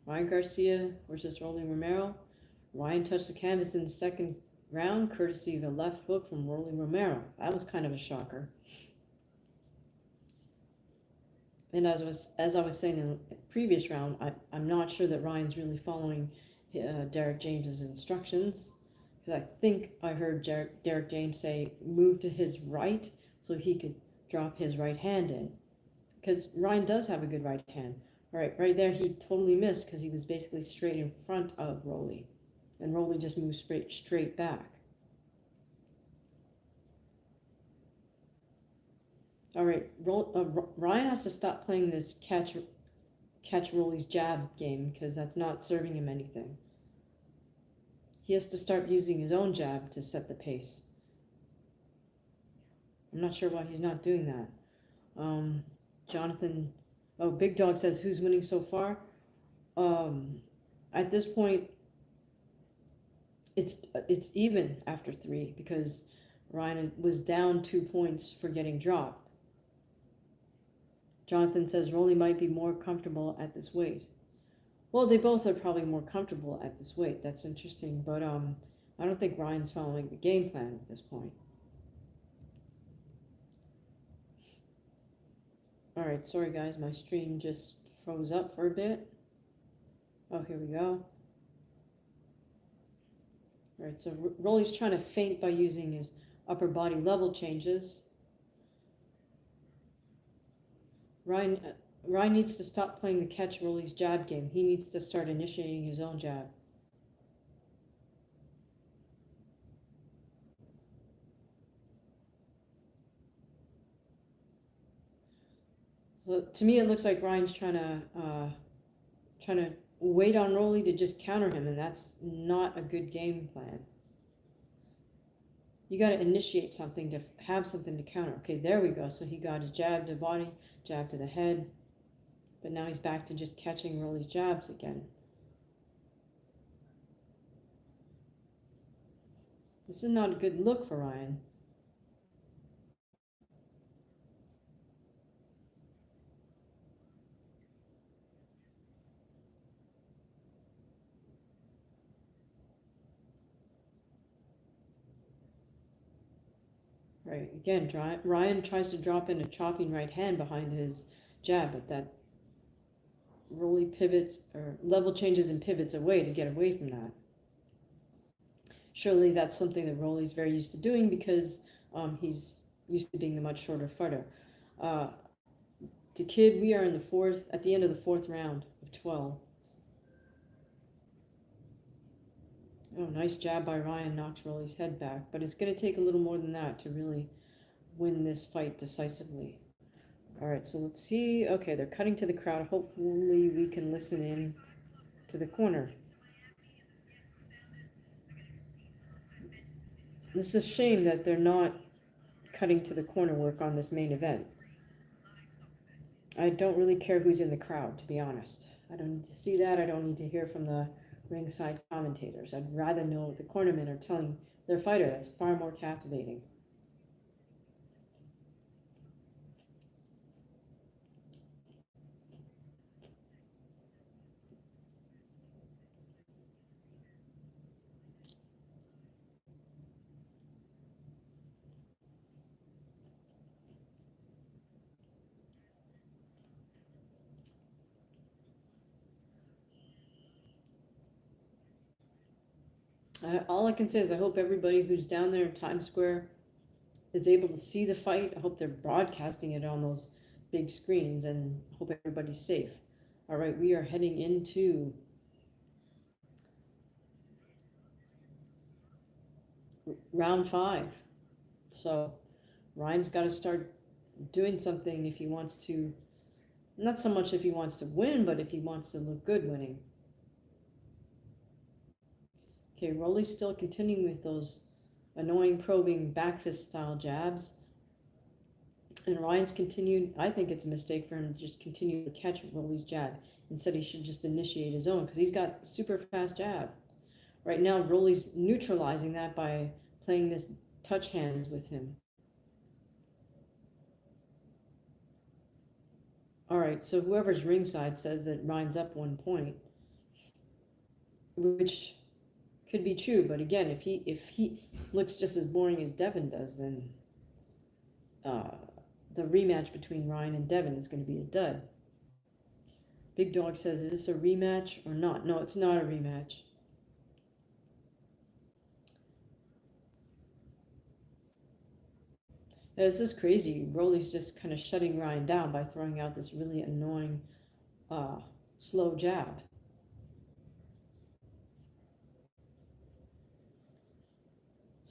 Ryan Garcia versus Rolly Romero. Ryan touched the canvas in the second round, courtesy of a left hook from Rolly Romero. That was kind of a shocker. And as I was saying in the previous round, I'm not sure that Ryan's really following Derek James's instructions, because I think I heard Derek James say move to his right so he could drop his right hand in, because Ryan does have a good right hand. All right, right there he totally missed because he was basically straight in front of Rolly, and Rolly just moved straight back. All right, Ryan has to stop playing this catch Rolly's jab game because that's not serving him anything. He has to start using his own jab to set the pace. I'm not sure why he's not doing that. Jonathan, Big Dog says, who's winning so far? At this point, it's even after 3 because Ryan was down 2 points for getting dropped. Jonathan says Rolly might be more comfortable at this weight. Well, they both are probably more comfortable at this weight. That's interesting, but I don't think Ryan's following the game plan at this point. All right, sorry guys, my stream just froze up for a bit. Oh, here we go. All right, so Rolly's trying to feint by using his upper body level changes. Ryan needs to stop playing the catch Rolly's jab game. He needs to start initiating his own jab. So to me, it looks like Ryan's trying to wait on Rolly to just counter him, and that's not a good game plan. You got to initiate something to have something to counter. Okay, there we go. So he got his jab to the body, jab to the head, but now he's back to just catching Rolly's jabs again. This is not a good look for Ryan. Right, again, Ryan tries to drop in a chopping right hand behind his jab, but that Rolly pivots or level changes and pivots away to get away from that. Surely that's something that Rolly's very used to doing because he's used to being a much shorter fighter. Uh, to Kid, we are in the fourth, at the end of the fourth round of 12. Oh, nice jab by Ryan, knocks Rolly's head back, but it's going to take a little more than that to really win this fight decisively. All right, so let's see. Okay, they're cutting to the crowd. Hopefully we can listen in to the corner. This is a shame that they're not cutting to the corner work on this main event. I don't really care who's in the crowd, to be honest. I don't need to see that. I don't need to hear from the ringside commentators. I'd rather know what the cornermen are telling their fighter. That's far more captivating. All I can say is I hope everybody who's down there in Times Square is able to see the fight. I hope they're broadcasting it on those big screens and hope everybody's safe. All right, we are heading into round 5. So Ryan's got to start doing something if he wants to, not so much if he wants to win, but if he wants to look good winning. Okay, Rolly's still continuing with those annoying probing back fist style jabs. And Ryan's continued, I think it's a mistake for him to just continue to catch Rolly's jab. Instead, he should just initiate his own because he's got super fast jab. Right now, Rolly's neutralizing that by playing this touch hands with him. All right, so whoever's ringside says that Ryan's up 1 point, which could be true. But again, if he looks just as boring as Devin does, then uh, the rematch between Ryan and Devin is going to be a dud. Big Dog says, is this a rematch or not? No, it's not a rematch. This is crazy. Rolly's just kind of shutting Ryan down by throwing out this really annoying uh, slow jab.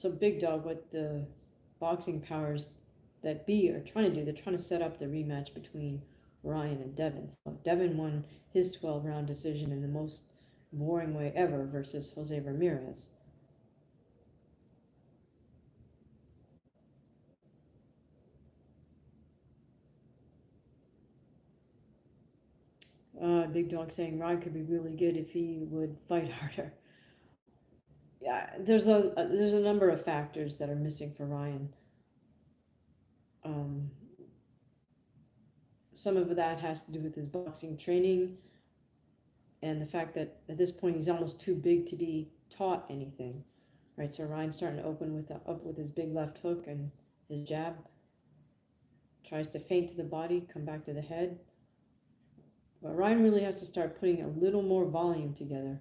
So Big Dog, what the boxing powers that be are trying to do, they're trying to set up the rematch between Ryan and Devin. So Devin won his 12-round decision in the most boring way ever versus Jose Ramirez. Big Dog saying Ryan could be really good if he would fight harder. Yeah, there's a number of factors that are missing for Ryan. Um, some of that has to do with his boxing training and the fact that at this point he's almost too big to be taught anything. Right, so Ryan's starting to open up with his big left hook and his jab. Tries to feint to the body, come back to the head. But Ryan really has to start putting a little more volume together.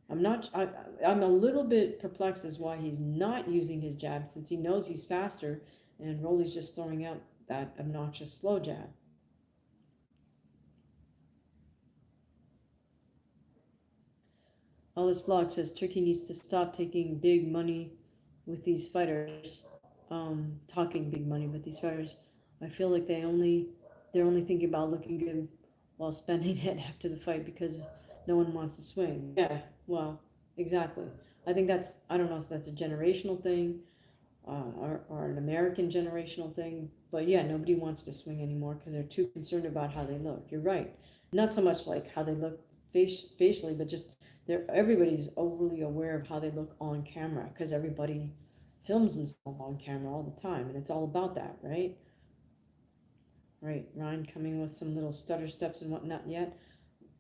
I'm a little bit perplexed as why he's not using his jab since he knows he's faster and Rolly's just throwing out that obnoxious slow jab. Alice Block says Turkey needs to stop taking big money with these fighters, talking big money with these fighters. I feel like they're only thinking about looking good while spending it after the fight because no one wants to swing. Yeah, well, exactly. I don't know if that's a generational thing or an American generational thing, but yeah, nobody wants to swing anymore because they're too concerned about how they look. You're right. Not so much like how they look facially, but just everybody's overly aware of how they look on camera because everybody films themselves on camera all the time, and it's all about that, right? Right, Ryan coming with some little stutter steps and whatnot yet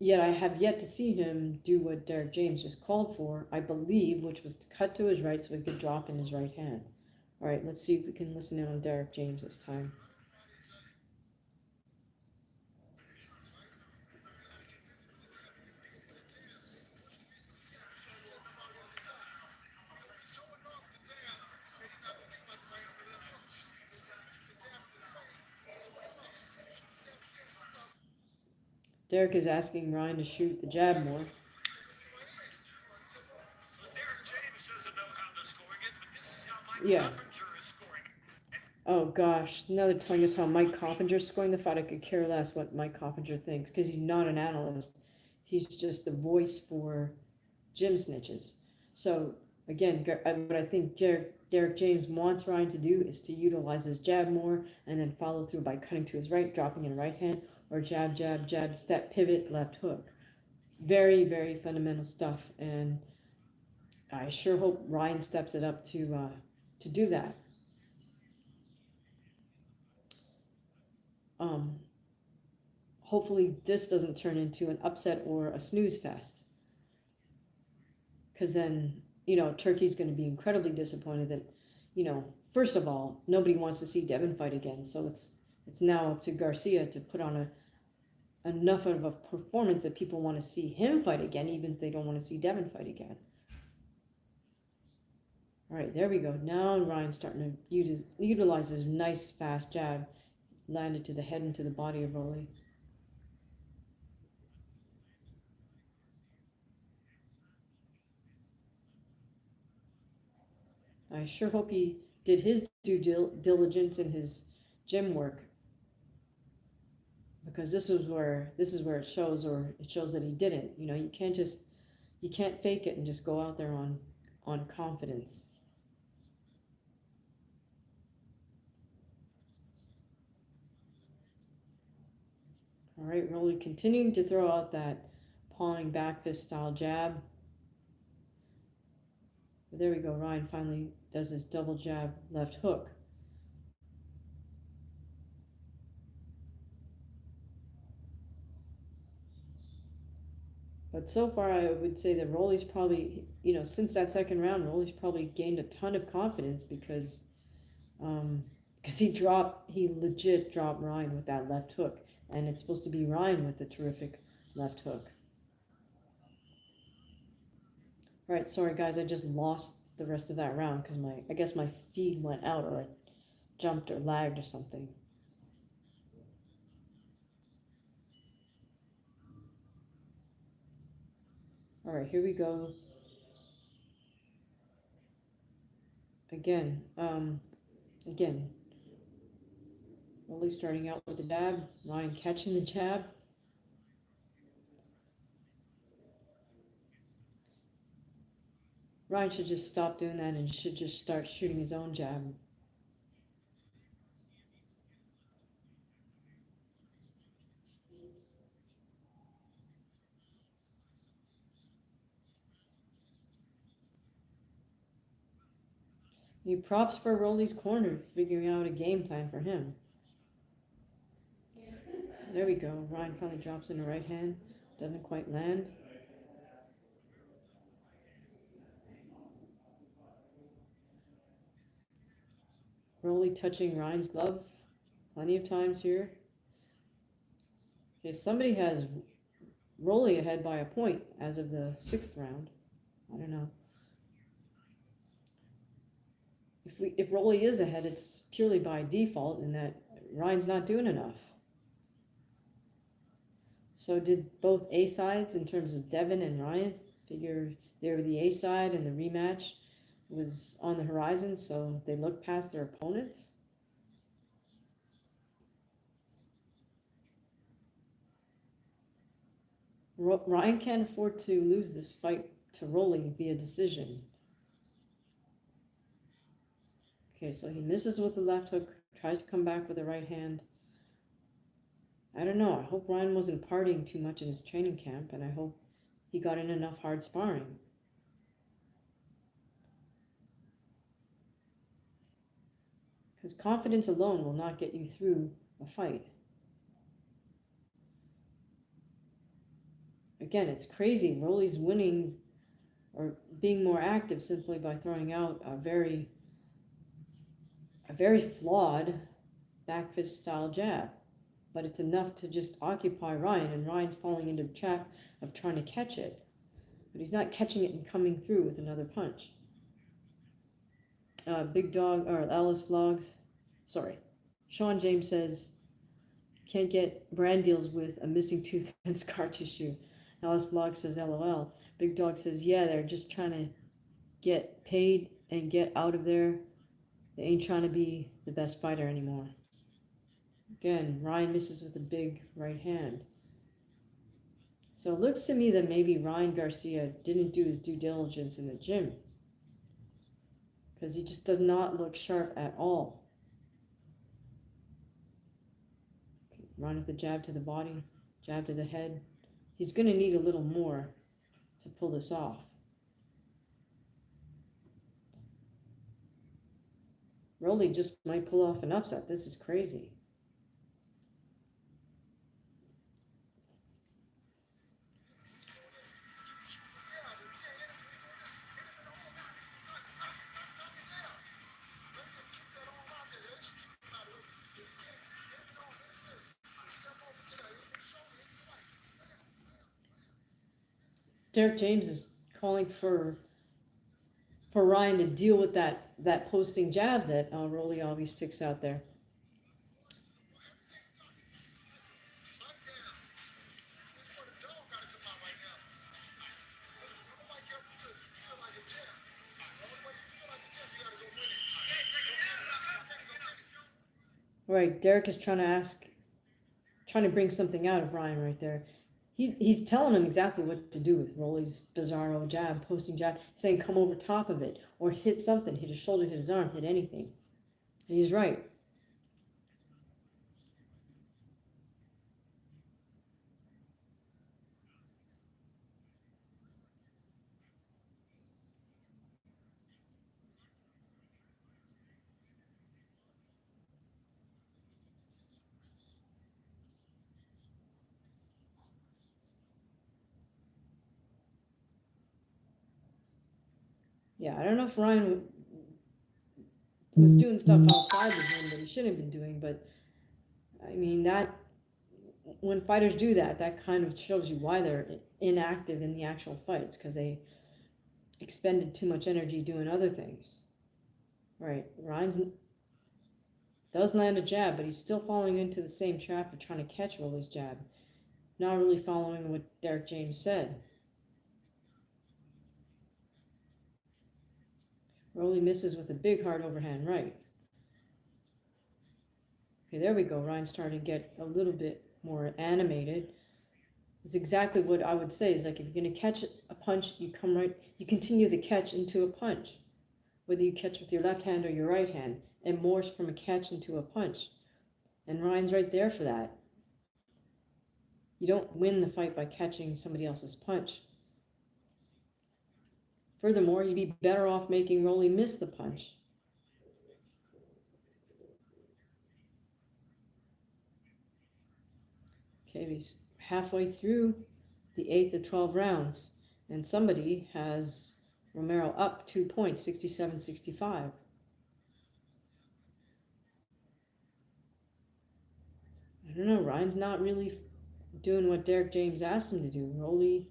I have yet to see him do what Derek James just called for, I believe, which was to cut to his right so he could drop in his right hand. All right, let's see if we can listen in on Derek James this time. Derek is asking Ryan to shoot the jab more. Yeah. Oh gosh, now they're telling us how Mike Coppinger's scoring the fight. I could care less what Mike Coppinger thinks because he's not an analyst. He's just the voice for gym snitches. So again, what I think Derek James wants Ryan to do is to utilize his jab more and then follow through by cutting to his right, dropping in right hand, or jab, jab, jab, step, pivot, left hook. Very, very fundamental stuff, and I sure hope Ryan steps it up to do that. Um, Hopefully this doesn't turn into an upset or a snooze fest, because then Turkey's going to be incredibly disappointed that first of all nobody wants to see Devin fight again, so it's now up to Garcia to put on enough of a performance that people want to see him fight again, even if they don't want to see Devin fight again. All right, there we go. Now Ryan's starting to utilize his nice fast jab, landed to the head and to the body of Rolly. I sure hope he did his due diligence in his gym work, because this is where it shows, or it shows that he didn't. You can't fake it and just go out there on confidence. All right, Rolly continuing to throw out that pawing back fist style jab. But there we go. Ryan finally does his double jab left hook. But so far, I would say that Rolly's probably, since that second round, Rolly's probably gained a ton of confidence um, he legit dropped Ryan with that left hook, and it's supposed to be Ryan with the terrific left hook. All right, sorry guys, I just lost the rest of that round because I guess my feed went out, or I jumped or lagged or something. All right, here we go. Again, Rolly starting out with the jab, Ryan catching the jab. Ryan should just stop doing that and should just start shooting his own jab. He props for Rolly's corner, figuring out a game plan for him. There we go. Ryan finally drops in the right hand. Doesn't quite land. Rolly touching Ryan's glove plenty of times here. Okay, somebody has Rolly ahead by a point as of the 6th round. I don't know. If Rolly is ahead, it's purely by default in that Ryan's not doing enough. So did both A sides, in terms of Devin and Ryan, figure they were the A side and the rematch was on the horizon, so they looked past their opponents? Ryan can't afford to lose this fight to Rolly via decision. Okay, so he misses with the left hook, tries to come back with the right hand. I don't know. I hope Ryan wasn't partying too much in his training camp, and I hope he got in enough hard sparring. Because confidence alone will not get you through a fight. Again, it's crazy. Rolly's winning or being more active simply by throwing out a very flawed back fist style jab. But it's enough to just occupy Ryan, and Ryan's falling into the trap of trying to catch it. But he's not catching it and coming through with another punch. Big Dog, or Alice Vlogs, sorry. Sean James says, Can't get brand deals with a missing tooth and scar tissue. Alice Blog says, LOL. Big Dog says, yeah, they're just trying to get paid and get out of there. They ain't trying to be the best fighter anymore. Again, Ryan misses with a big right hand. So it looks to me that maybe Ryan Garcia didn't do his due diligence in the gym, because he just does not look sharp at all. Ryan with the jab to the body, jab to the head. He's going to need a little more to pull this off. Rolly just might pull off an upset. This is crazy. Derek James is calling for Ryan to deal with that posting jab that Rolly always sticks out there. Right, Derek is trying to bring something out of Ryan right there. He's telling him exactly what to do with Rolly's bizarro jab, posting jab, saying come over top of it or hit something, hit his shoulder, hit his arm, hit anything. And he's right. Yeah, I don't know if Ryan was doing stuff outside the gym that he shouldn't have been doing, but I mean that when fighters do that, that kind of shows you why they're inactive in the actual fights, because they expended too much energy doing other things. Right, Ryan does land a jab, but he's still falling into the same trap of trying to catch Rolly's jab. Not really following what Derek James said. Rolly misses with a big hard overhand right. Okay, there we go. Ryan's starting to get a little bit more animated. It's exactly what I would say. Is like if you're going to catch a punch, you continue the catch into a punch. Whether you catch with your left hand or your right hand, and morphs from a catch into a punch. And Ryan's right there for that. You don't win the fight by catching somebody else's punch. Furthermore, you'd be better off making Rolly miss the punch. Okay, he's halfway through the 8th of 12 rounds, and somebody has Romero up 2 points, 67-65. I don't know, Ryan's not really doing what Derek James asked him to do. Rolly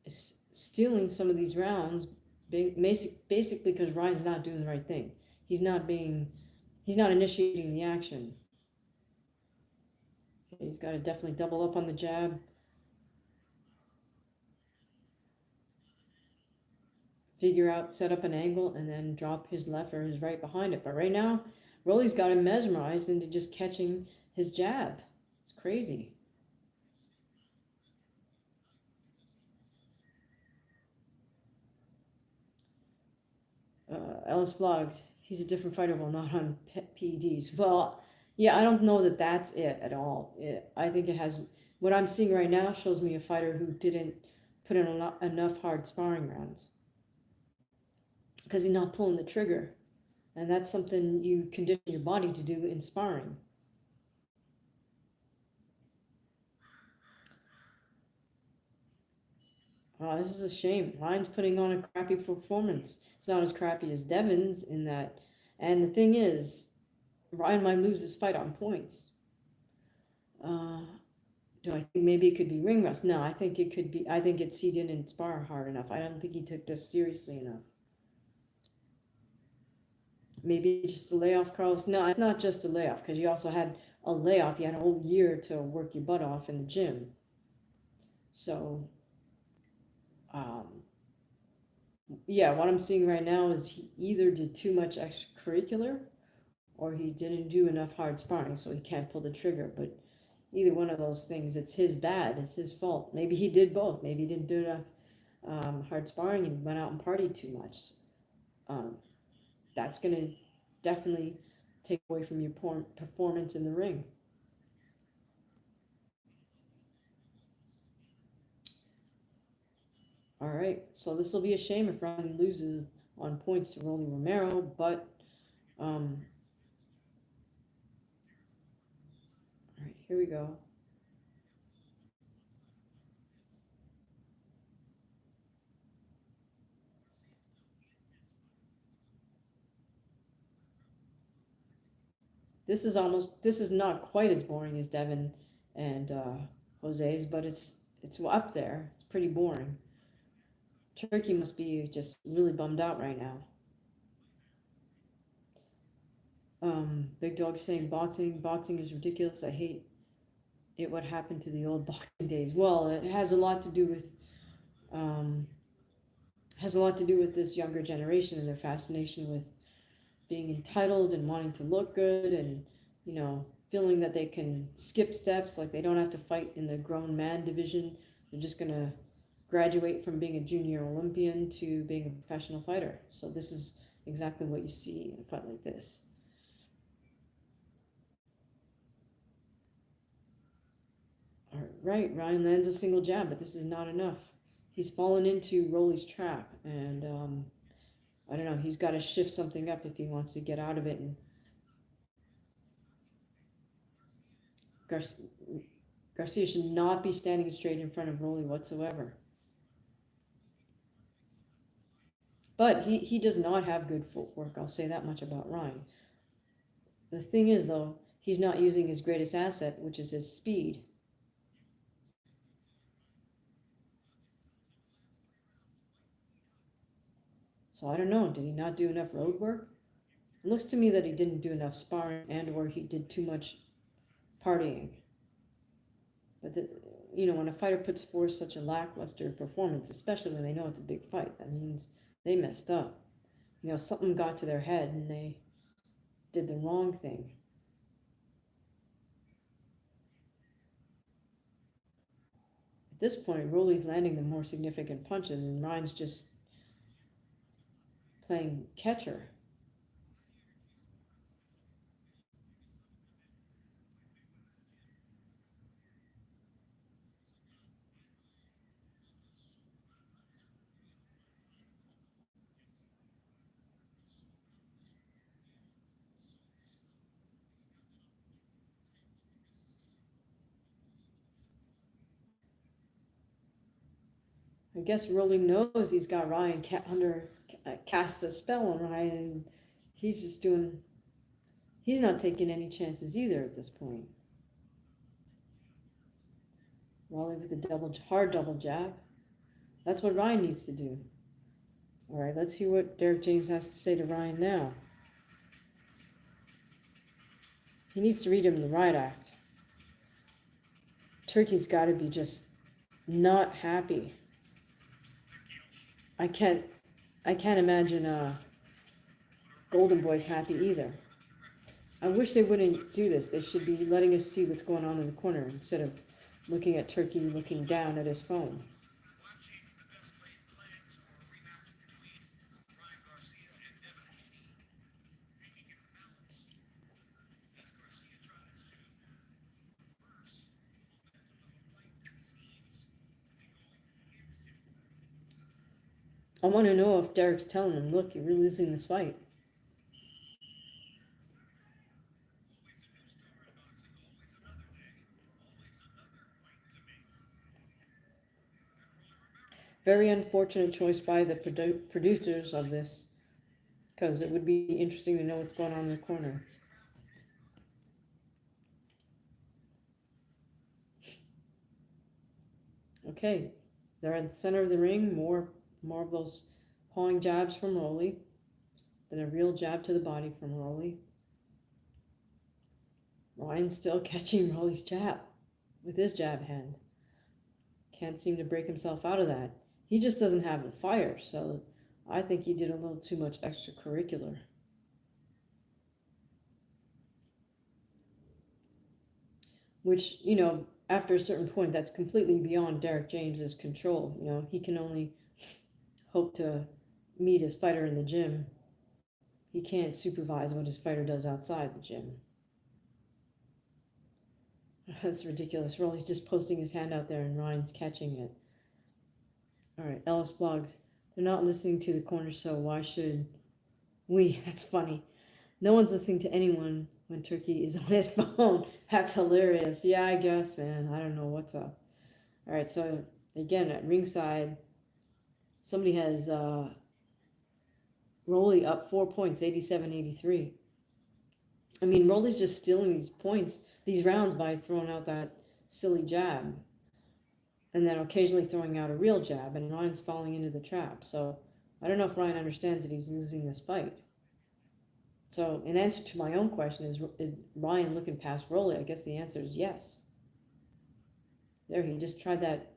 is stealing some of these rounds, basically because Ryan's not doing the right thing. He's not initiating the action. Okay, he's got to definitely double up on the jab. Figure out, set up an angle, and then drop his left or his right behind it. But right now, Rolly's got him mesmerized into just catching his jab. It's crazy. Ellis vlogged. He's a different fighter, well, not on PEDs. Well, yeah, I don't know that that's it at all. I think it has, what I'm seeing right now shows me a fighter who didn't put in enough hard sparring rounds, because he's not pulling the trigger. And that's something you condition your body to do in sparring. Oh, this is a shame. Ryan's putting on a crappy performance. It's not as crappy as Devin's in that. And the thing is, Ryan might lose this fight on points. Do I think maybe it could be ring rust? No, I think it could be. I think it's he didn't spar hard enough. I don't think he took this seriously enough. maybe just a layoff, Carlos. No, it's not just a layoff because you also had a layoff. You had a whole year to work your butt off in the gym. So, um, yeah, what I'm seeing right now is he either did too much extracurricular or he didn't do enough hard sparring, so he can't pull the trigger. But either one of those things, it's his bad. It's his fault. Maybe he did both. Maybe he didn't do enough hard sparring and went out and partied too much. Um, that's going to definitely take away from your performance in the ring. All right, so this will be a shame if Ryan loses on points to Rolly Romero, but um, all right, here we go. This is not quite as boring as Devin and Jose's, but it's up there. It's pretty boring. Turkey must be just really bummed out right now. Big Dog saying boxing is ridiculous. I hate it. What happened to the old boxing days? Well, it has a lot to do with um, this younger generation and their fascination with being entitled and wanting to look good and feeling that they can skip steps, like they don't have to fight in the grown man division. They're just going to graduate from being a junior Olympian to being a professional fighter. So this is exactly what you see in a fight like this. All right, Ryan lands a single jab, but this is not enough. He's fallen into Rolly's trap, and I don't know. He's got to shift something up if he wants to get out of it. And Gar- Garcia should not be standing straight in front of Rolly whatsoever. But he does not have good footwork. I'll say that much about Ryan. The thing is, though, he's not using his greatest asset, which is his speed. So I don't know. Did he not do enough road work? It looks to me that he didn't do enough sparring and/or he did too much partying. But when a fighter puts forth such a lackluster performance, especially when they know it's a big fight, that means they messed up. Something got to their head and they did the wrong thing. At this point, Rolly's landing the more significant punches, and Ryan's just playing catcher. I guess Rolly knows he's got Ryan under cast a spell on Ryan, and he's just doing. He's not taking any chances either at this point. Rolly with a hard double jab. That's what Ryan needs to do. All right, let's hear what Derek James has to say to Ryan now. He needs to read him the right act. Turkey's got to be just not happy. I can't imagine Golden Boy's happy either. I wish they wouldn't do this. They should be letting us see what's going on in the corner instead of looking at Turkey looking down at his phone. I want to know if Derek's telling him, look, you're losing this fight. Very unfortunate choice by the producers of this, because it would be interesting to know what's going on in the corner. Okay, they're at the center of the ring. More of those pawing jabs from Rolly. Then a real jab to the body from Rolly. Ryan still catching Rolly's jab with his jab hand. Can't seem to break himself out of that. He just doesn't have the fire, so I think he did a little too much extracurricular. Which, after a certain point, that's completely beyond Derek James's control. He can only hope to meet his fighter in the gym. He can't supervise what his fighter does outside the gym. That's ridiculous. Rolly's just posting his hand out there and Ryan's catching it. All right, Ellis blogs. They're not listening to the corner, so why should we? That's funny. No one's listening to anyone when Turkey is on his phone. That's hilarious. Yeah, I guess, man. I don't know what's up. All right, so again, at ringside, somebody has Rolly up 4 points, 87-83. I mean, Rolly's just stealing these points, these rounds by throwing out that silly jab. And then occasionally throwing out a real jab, and Ryan's falling into the trap. So I don't know if Ryan understands that he's losing this fight. So in answer to my own question, is Ryan looking past Rolly? I guess the answer is yes. There, he just tried that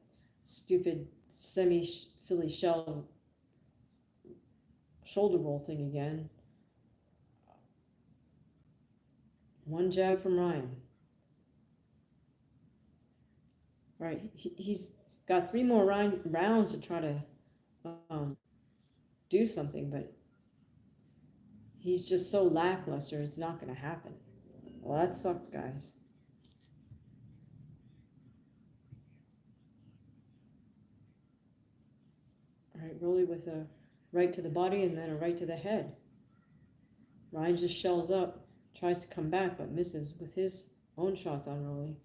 stupid semi-Philly shell shoulder roll thing again. One jab from Ryan. Right, he's got 3 more rounds to try to do something, but he's just so lackluster, it's not going to happen. Well, that sucks, guys. All right, Rolly with a right to the body and then a right to the head. Ryan just shells up, tries to come back, but misses with his own shots on Rolly.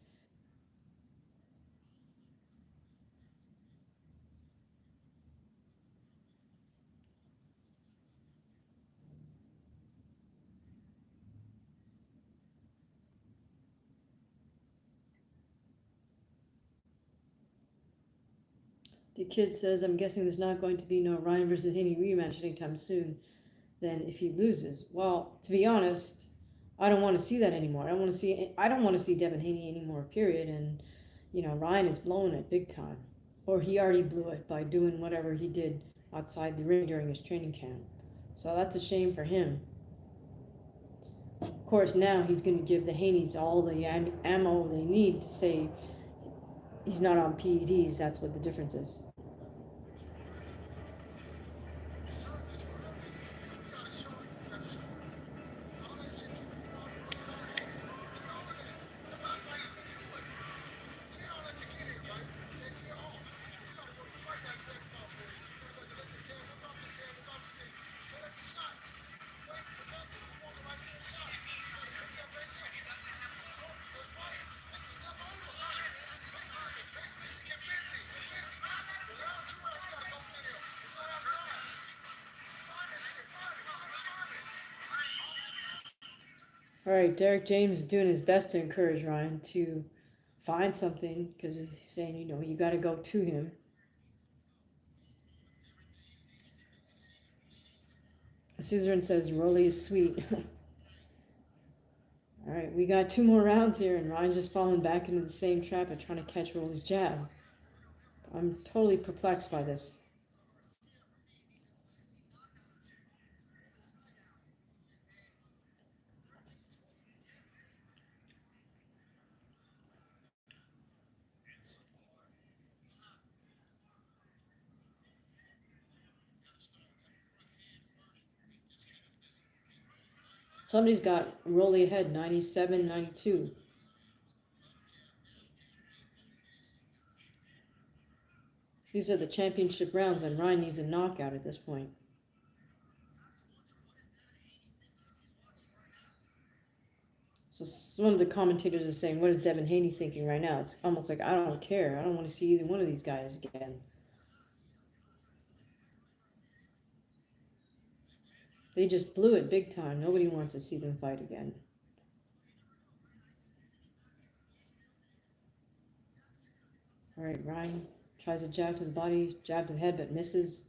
The kid says, I'm guessing there's not going to be no Ryan versus Haney rematch anytime soon. Then if he loses, well, to be honest, I don't want to see that anymore. I don't want to see Devin Haney anymore, period. And Ryan is blowing it big time, or he already blew it by doing whatever he did outside the ring during his training camp. So that's a shame for him. Of course, now he's going to give the Haneys all the ammo they need to say he's not on PEDs. That's what the difference is. All right, Derek James is doing his best to encourage Ryan to find something because he's saying, you got to go to him. Suzerain says Rolly is sweet. All right, we got 2 more rounds here, and Ryan's just falling back into the same trap of trying to catch Rolly's jab. I'm totally perplexed by this. Somebody's got Rolly ahead, 97-92. These are the championship rounds, and Ryan needs a knockout at this point. So one of the commentators is saying, what is Devin Haney thinking right now? It's almost like, I don't care. I don't want to see either one of these guys again. They just blew it big time. Nobody wants to see them fight again. All right, Ryan tries a jab to the body, jab to the head, but misses.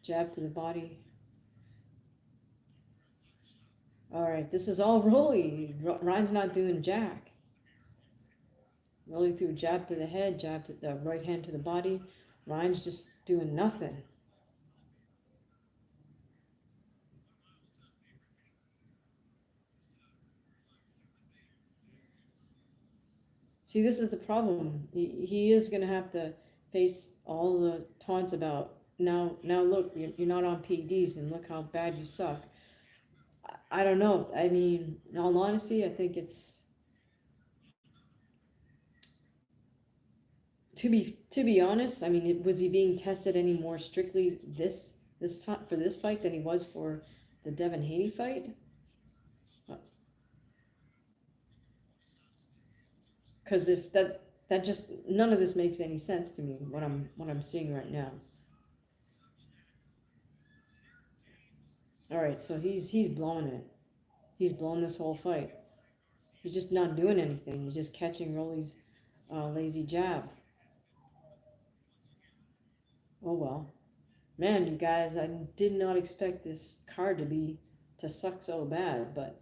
Jab to the body. All right, this is all Rolly. Ryan's not doing jack. Rolly threw jab to the head, jab to the right hand to the body. Ryan's just doing nothing. See, this is the problem. He is going to have to face all the taunts about, now look, you're not on PEDs and look how bad you suck. I don't know. I mean, in all honesty, I think it's, to be honest, I mean, was he being tested any more strictly this time for this fight than he was for the Devin Haney fight? Because if that just, none of this makes any sense to me, what I'm seeing right now. All right, so he's blowing it. He's blown this whole fight. He's just not doing anything. He's just catching Rolly's lazy jab. Oh well. Man, you guys, I did not expect this card to suck so bad, but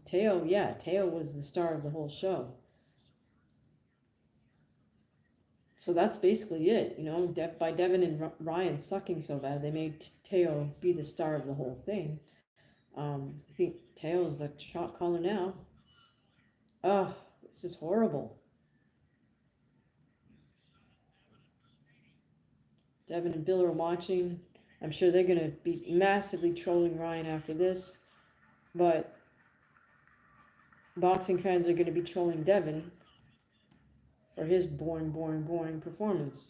Teo was the star of the whole show. So that's basically it, by Devin and Ryan sucking so bad, they made Teo be the star of the whole thing. I think Teo's the shot caller now. Oh, this is horrible. Devin and Bill are watching. I'm sure they're going to be massively trolling Ryan after this. But boxing fans are going to be trolling Devin for his boring performance.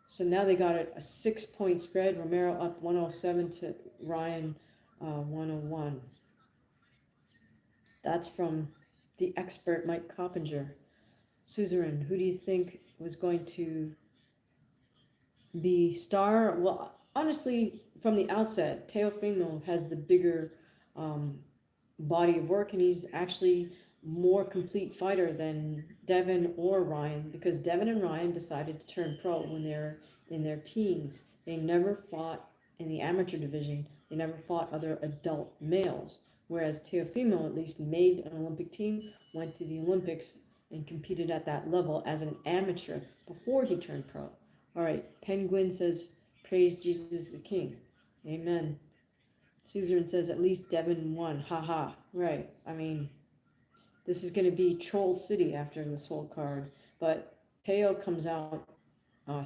So now they got a 6-point spread. Romero up 107 to Ryan 101. That's from the expert Mike Coppinger. Suzerain, who do you think was going to be star? Well, honestly, from the outset, Teofimo has the bigger body of work, and he's actually more complete fighter than Devin or Ryan, because Devin and Ryan decided to turn pro when they're in their teens. They never fought in the amateur division. They never fought other adult males, whereas Teofimo at least made an Olympic team, went to the Olympics, and competed at that level as an amateur before he turned pro. All right, Penguin says, praise Jesus the King. Amen. Suzerain says, at least Devin won. Haha. Right. I mean, this is going to be Troll City after this whole card. But Teo comes out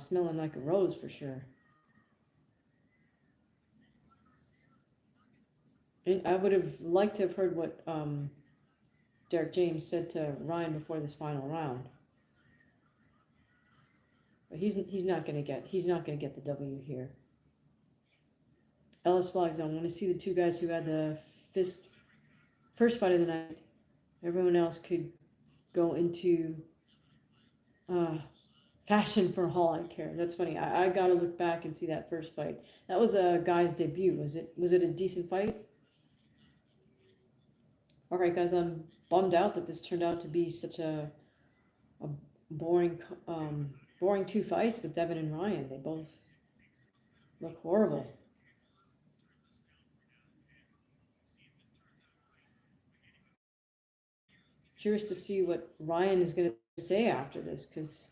smelling like a rose for sure. And I would have liked to have heard what Derek James said to Ryan before this final round. But he's not going to get the W here. Ellis Vlogs, I want to see the two guys who had the first fight of the night. Everyone else could go into fashion for all I care. That's funny. I got to look back and see that first fight. That was a guy's debut. Was it a decent fight? All right, guys. I'm bummed out that this turned out to be such a boring two fights with Devin and Ryan. They both look horrible. Curious to see what Ryan is going to say after this, because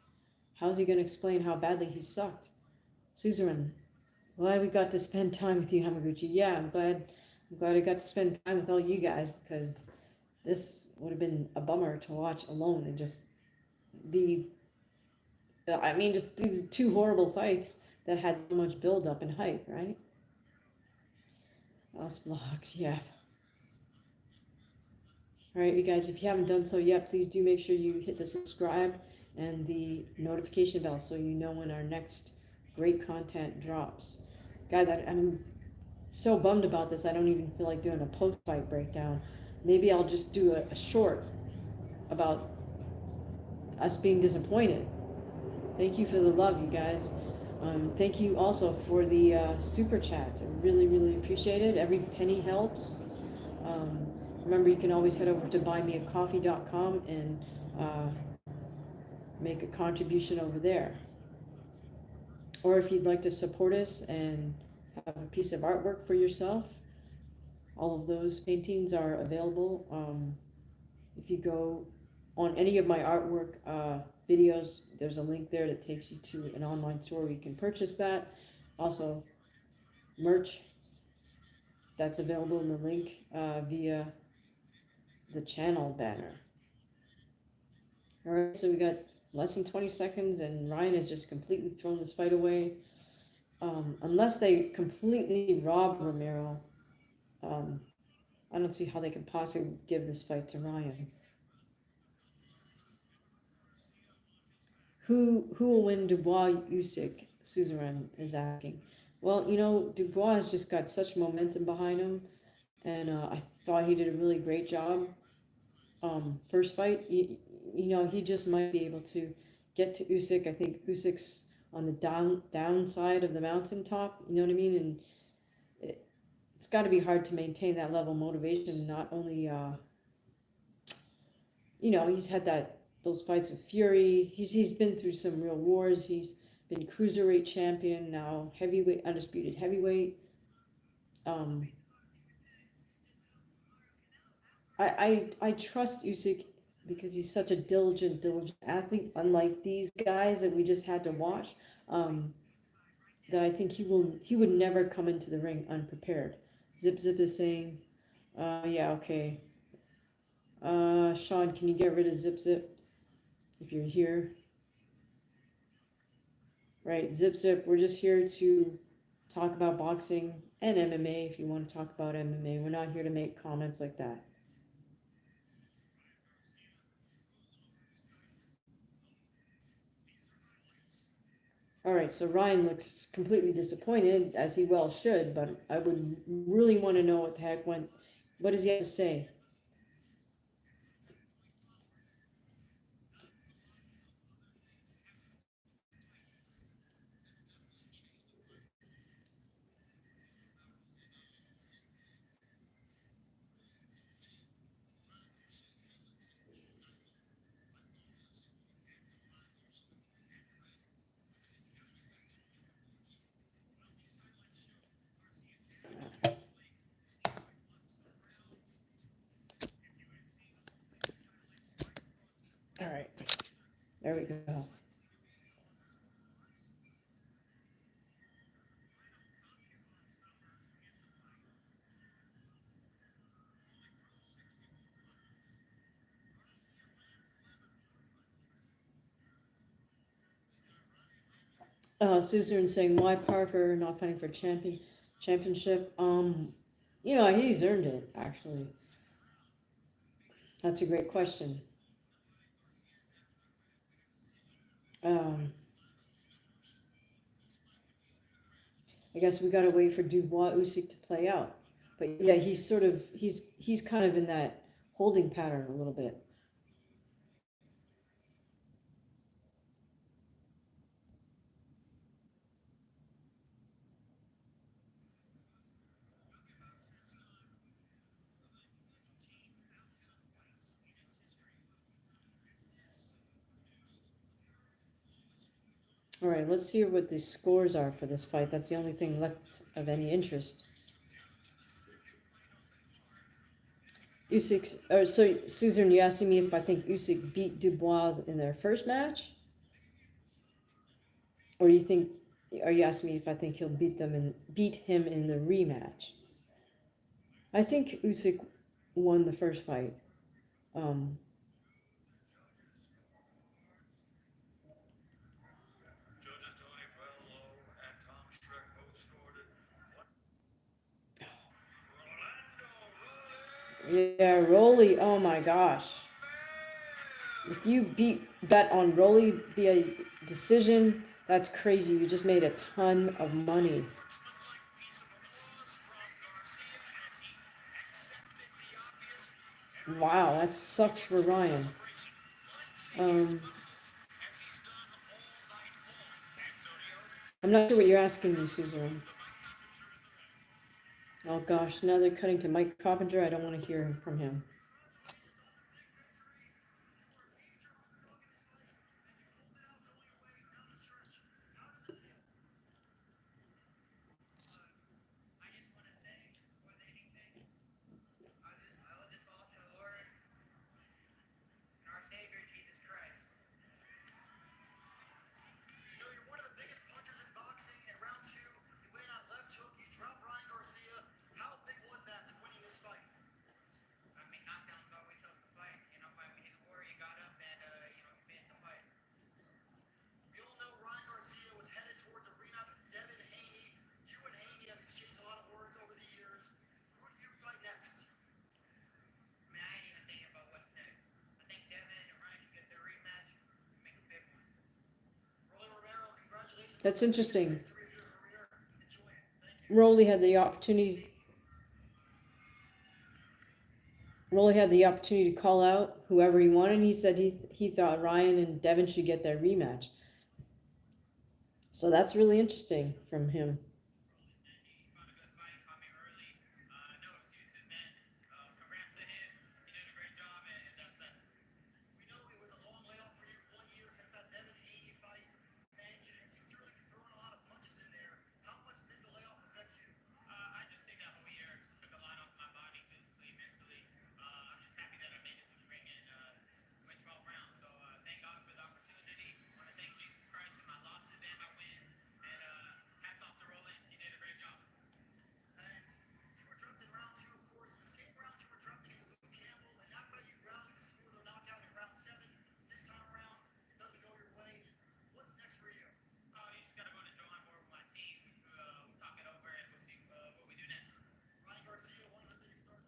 how's he going to explain how badly he sucked? Suzerain, glad we got to spend time with you, Hamaguchi. Yeah, I'm glad I got to spend time with all you guys, because this would have been a bummer to watch alone and just just these two horrible fights that had so much build up and hype, right? Us vlogs, yeah. All right, you guys, if you haven't done so yet, please do make sure you hit the subscribe and the notification bell so you know when our next great content drops. Guys, I'm so bummed about this. I don't even feel like doing a post-fight breakdown. Maybe I'll just do a short about us being disappointed. Thank you for the love, you guys. Thank you also for the super chats. I really appreciate it. Every penny helps. Remember, you can always head over to buymeacoffee.com and make a contribution over there. Or if you'd like to support us and have a piece of artwork for yourself. All of those paintings are available. If you go on any of my artwork videos, there's a link there that takes you to an online store where you can purchase that. Also, merch that's available in the link via the channel banner. All right, so we got less than 20 seconds, and Ryan has just completely thrown this fight away. Unless they completely rob Romero, um, I don't see how they could possibly give this fight to Ryan. Who will win, Dubois, Usyk? Suzerain is asking. Well, Dubois has just got such momentum behind him, and I thought he did a really great job. First fight, he just might be able to get to Usyk. I think Usyk's on the downside of the mountaintop. You know what I mean? And it's got to be hard to maintain that level of motivation. Not only, he's had those fights with Fury. He's been through some real wars. He's been cruiserweight champion, now heavyweight, undisputed heavyweight. Um, I trust Usyk because he's such a diligent athlete, unlike these guys that we just had to watch. Um, that I think he would never come into the ring unprepared. Zip Zip is saying, yeah, okay. Sean, can you get rid of Zip Zip if you're here? Right, Zip Zip, we're just here to talk about boxing and MMA if you want to talk about MMA. We're not here to make comments like that. All right, so Ryan looks completely disappointed, as he well should, but I would really want to know what the heck went. What does he have to say? All right, there we go. Suzerain saying, why Parker not fighting for championship? He's earned it, actually. That's a great question. Um, I guess we got to wait for Dubois Usyk to play out. But yeah, he's kind of in that holding pattern a little bit. All right, let's hear what the scores are for this fight. That's the only thing left of any interest. Usyk, or so Susan, you asking me if I think Usyk beat Dubois in their first match, or are you asking me if I think he'll beat him in the rematch? I think Usyk won the first fight. Um, yeah, Rolly. Oh my gosh. If you bet on Rolly via decision, that's crazy. You just made a ton of money. Wow, that sucks for Ryan. Um, I'm not sure what you're asking me, Susan. Oh gosh, now they're cutting to Mike Coppinger. I don't want to hear from him. That's interesting. Rolly had the opportunity. Rolly had the opportunity to call out whoever he wanted. He said he thought Ryan and Devin should get their rematch. So that's really interesting from him.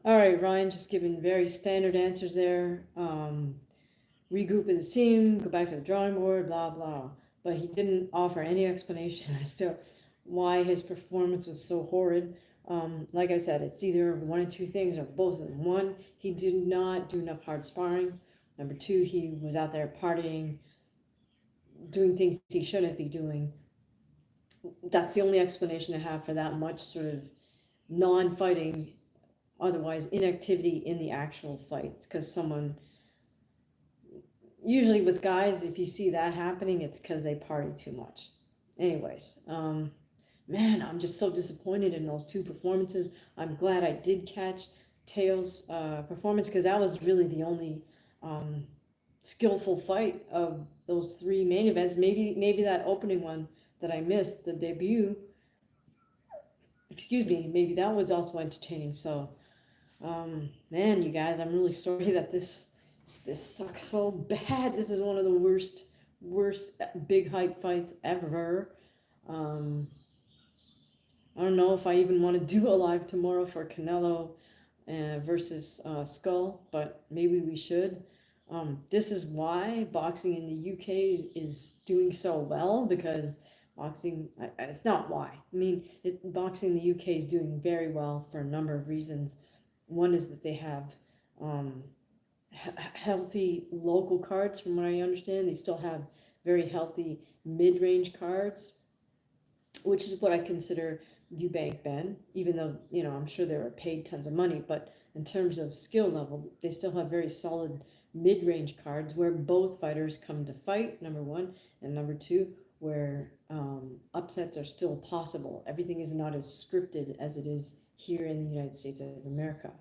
All right, Ryan, just giving very standard answers there. Regroup with the team, go back to the drawing board, blah blah. But he didn't offer any explanation as to why his performance was so horrid. Like I said, it's either one of two things or both of them. One, he did not do enough hard sparring. Number two, he was out there partying, doing things he shouldn't be doing. That's the only explanation I have for that much sort of non-fighting, otherwise inactivity in the actual fights. Because someone, usually with guys, if you see that happening, it's because they party too much. Anyways, man, I'm just so disappointed in those two performances. I'm glad I did catch Teo's performance because that was really the only um, skillful fight of those three main events. Maybe that opening one that I missed, the debut. Excuse me. Maybe that was also entertaining. So, man, you guys, I'm really sorry that this sucks so bad. This is one of the worst big hype fights ever. Um, I don't know if I even want to do a live tomorrow for Canelo versus Skull, but maybe we should. This is why boxing in the UK is doing so well because boxing, it's not why. I mean, boxing in the UK is doing very well for a number of reasons. One is that they have um, healthy local cards, from what I understand. They still have very healthy mid range cards, which is what I consider Eubank Ben, even though, I'm sure they were paid tons of money, but in terms of skill level, they still have very solid mid range cards where both fighters come to fight, number one, and number two, where upsets are still possible. Everything is not as scripted as it is here in the United States of America.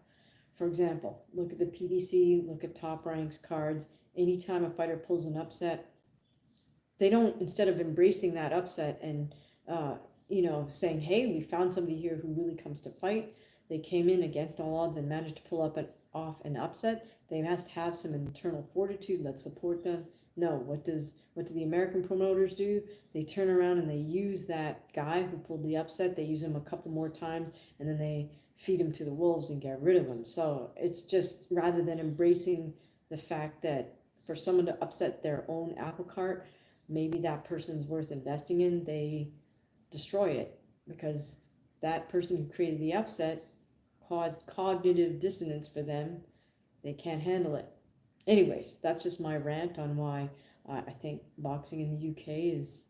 For example, look at the PDC, look at Top Ranks cards. Anytime a fighter pulls an upset, they don't, instead of embracing that upset and uh, saying, hey, we found somebody here who really comes to fight, they came in against all odds and managed to pull off an upset. They must have some internal fortitude. Let's support them. No, what do the American promoters do? They turn around and they use that guy who pulled the upset. They use him a couple more times, and then they feed him to the wolves and get rid of him. So it's just, rather than embracing the fact that for someone to upset their own apple cart, maybe that person's worth investing in, they destroy it because that person who created the upset caused cognitive dissonance for them. They can't handle it. Anyways, that's just my rant on why I think boxing in the UK is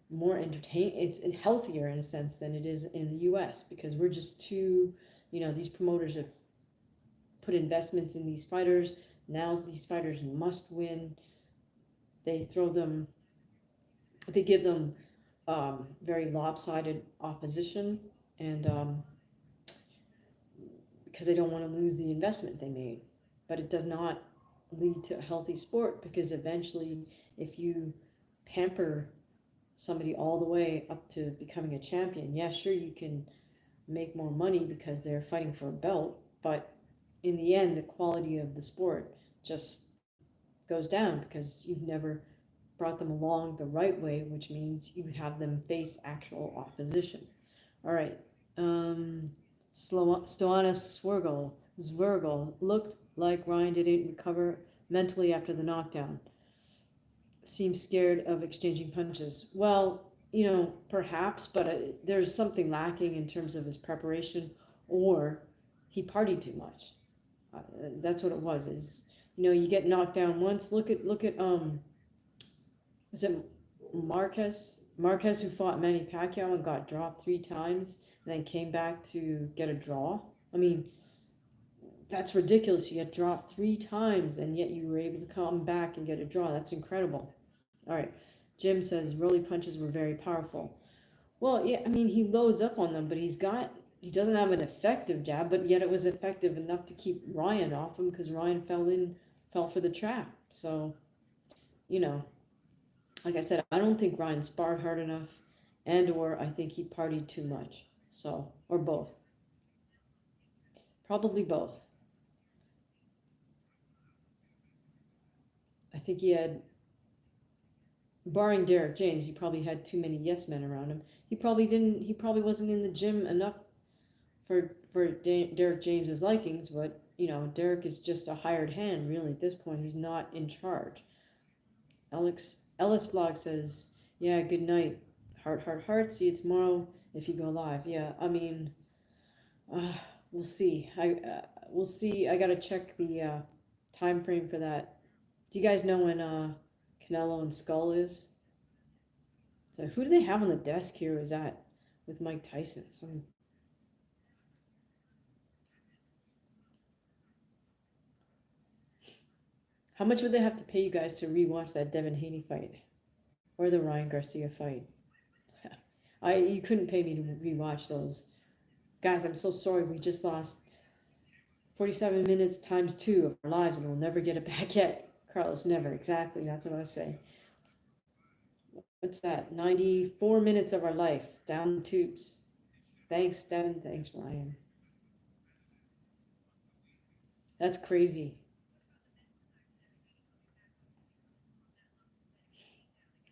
more entertaining. It's healthier in a sense than it is in the US because we're just too, these promoters have put investments in these fighters. Now these fighters must win. They throw them, they give them very lopsided opposition, and because they don't want to lose the investment they made. But it does not lead to a healthy sport because eventually, if you pamper somebody all the way up to becoming a champion, yeah, sure, you can make more money because they're fighting for a belt, but in the end, the quality of the sport just goes down because you've never brought them along the right way, which means you have them face actual opposition. All right. Um, Stoanis Zwergel looked like Ryan didn't recover mentally after the knockdown. seems scared of exchanging punches. Well, perhaps, but there's something lacking in terms of his preparation, or he partied too much. That's what it was. You get knocked down once. Look at was it Marquez? Marquez, who fought Manny Pacquiao and got dropped 3 times, and then came back to get a draw. I mean, that's ridiculous. You get dropped 3 times, and yet you were able to come back and get a draw. That's incredible. All right. Jim says rolling punches were very powerful. Well, yeah, I mean, he loads up on them, but he doesn't have an effective jab, but yet it was effective enough to keep Ryan off him because Ryan fell for the trap. So, you know, like I said, I don't think Ryan sparred hard enough, and or I think he partied too much. So, or both. Probably both. I think he had, barring Derek James, he probably had too many yes men around him. He probably wasn't in the gym enough for Derek James's likings, but Derek is just a hired hand really at this point. He's not in charge. Ellis Vlog says, "Yeah, good night. Heart, heart, heart. See you tomorrow if you go live." Yeah, I mean, uh, we'll see. We'll see. I gotta check the time frame for that. Do you guys know when Canelo and Skull is? So who do they have on the desk here? Is that with Mike Tyson? How much would they have to pay you guys to rewatch that Devin Haney fight or the Ryan Garcia fight? You couldn't pay me to rewatch those. Guys, I'm so sorry. We just lost 47 minutes times 2 of our lives, and we'll never get it back yet. Carlos, never. Exactly. That's what I was saying. What's that? 94 minutes of our life down the tubes. Thanks, Devin. Thanks, Ryan. That's crazy.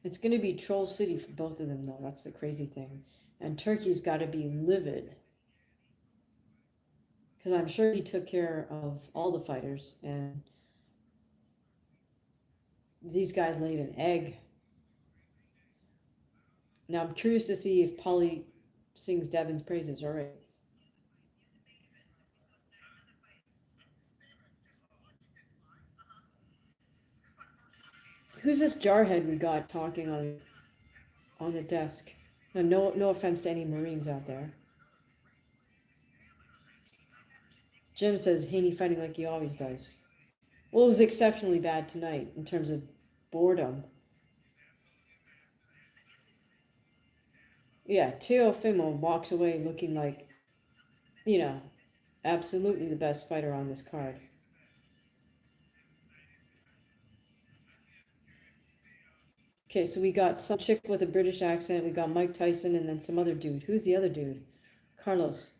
It's going to be Troll City for both of them, though. That's the crazy thing. And Turkey's got to be livid. Because I'm sure he took care of all the fighters. And these guys laid an egg. Now, I'm curious to see if Polly sings Devin's praises. All right. Who's this jarhead we got talking on the desk? No offense to any Marines out there. Jim says Haney fighting like he always does. Well, it was exceptionally bad tonight in terms of boredom. Yeah, Teofimo walks away looking like, you know, absolutely the best fighter on this card. Okay, so we got some chick with a British accent. We got Mike Tyson and then some other dude. Who's the other dude? Carlos.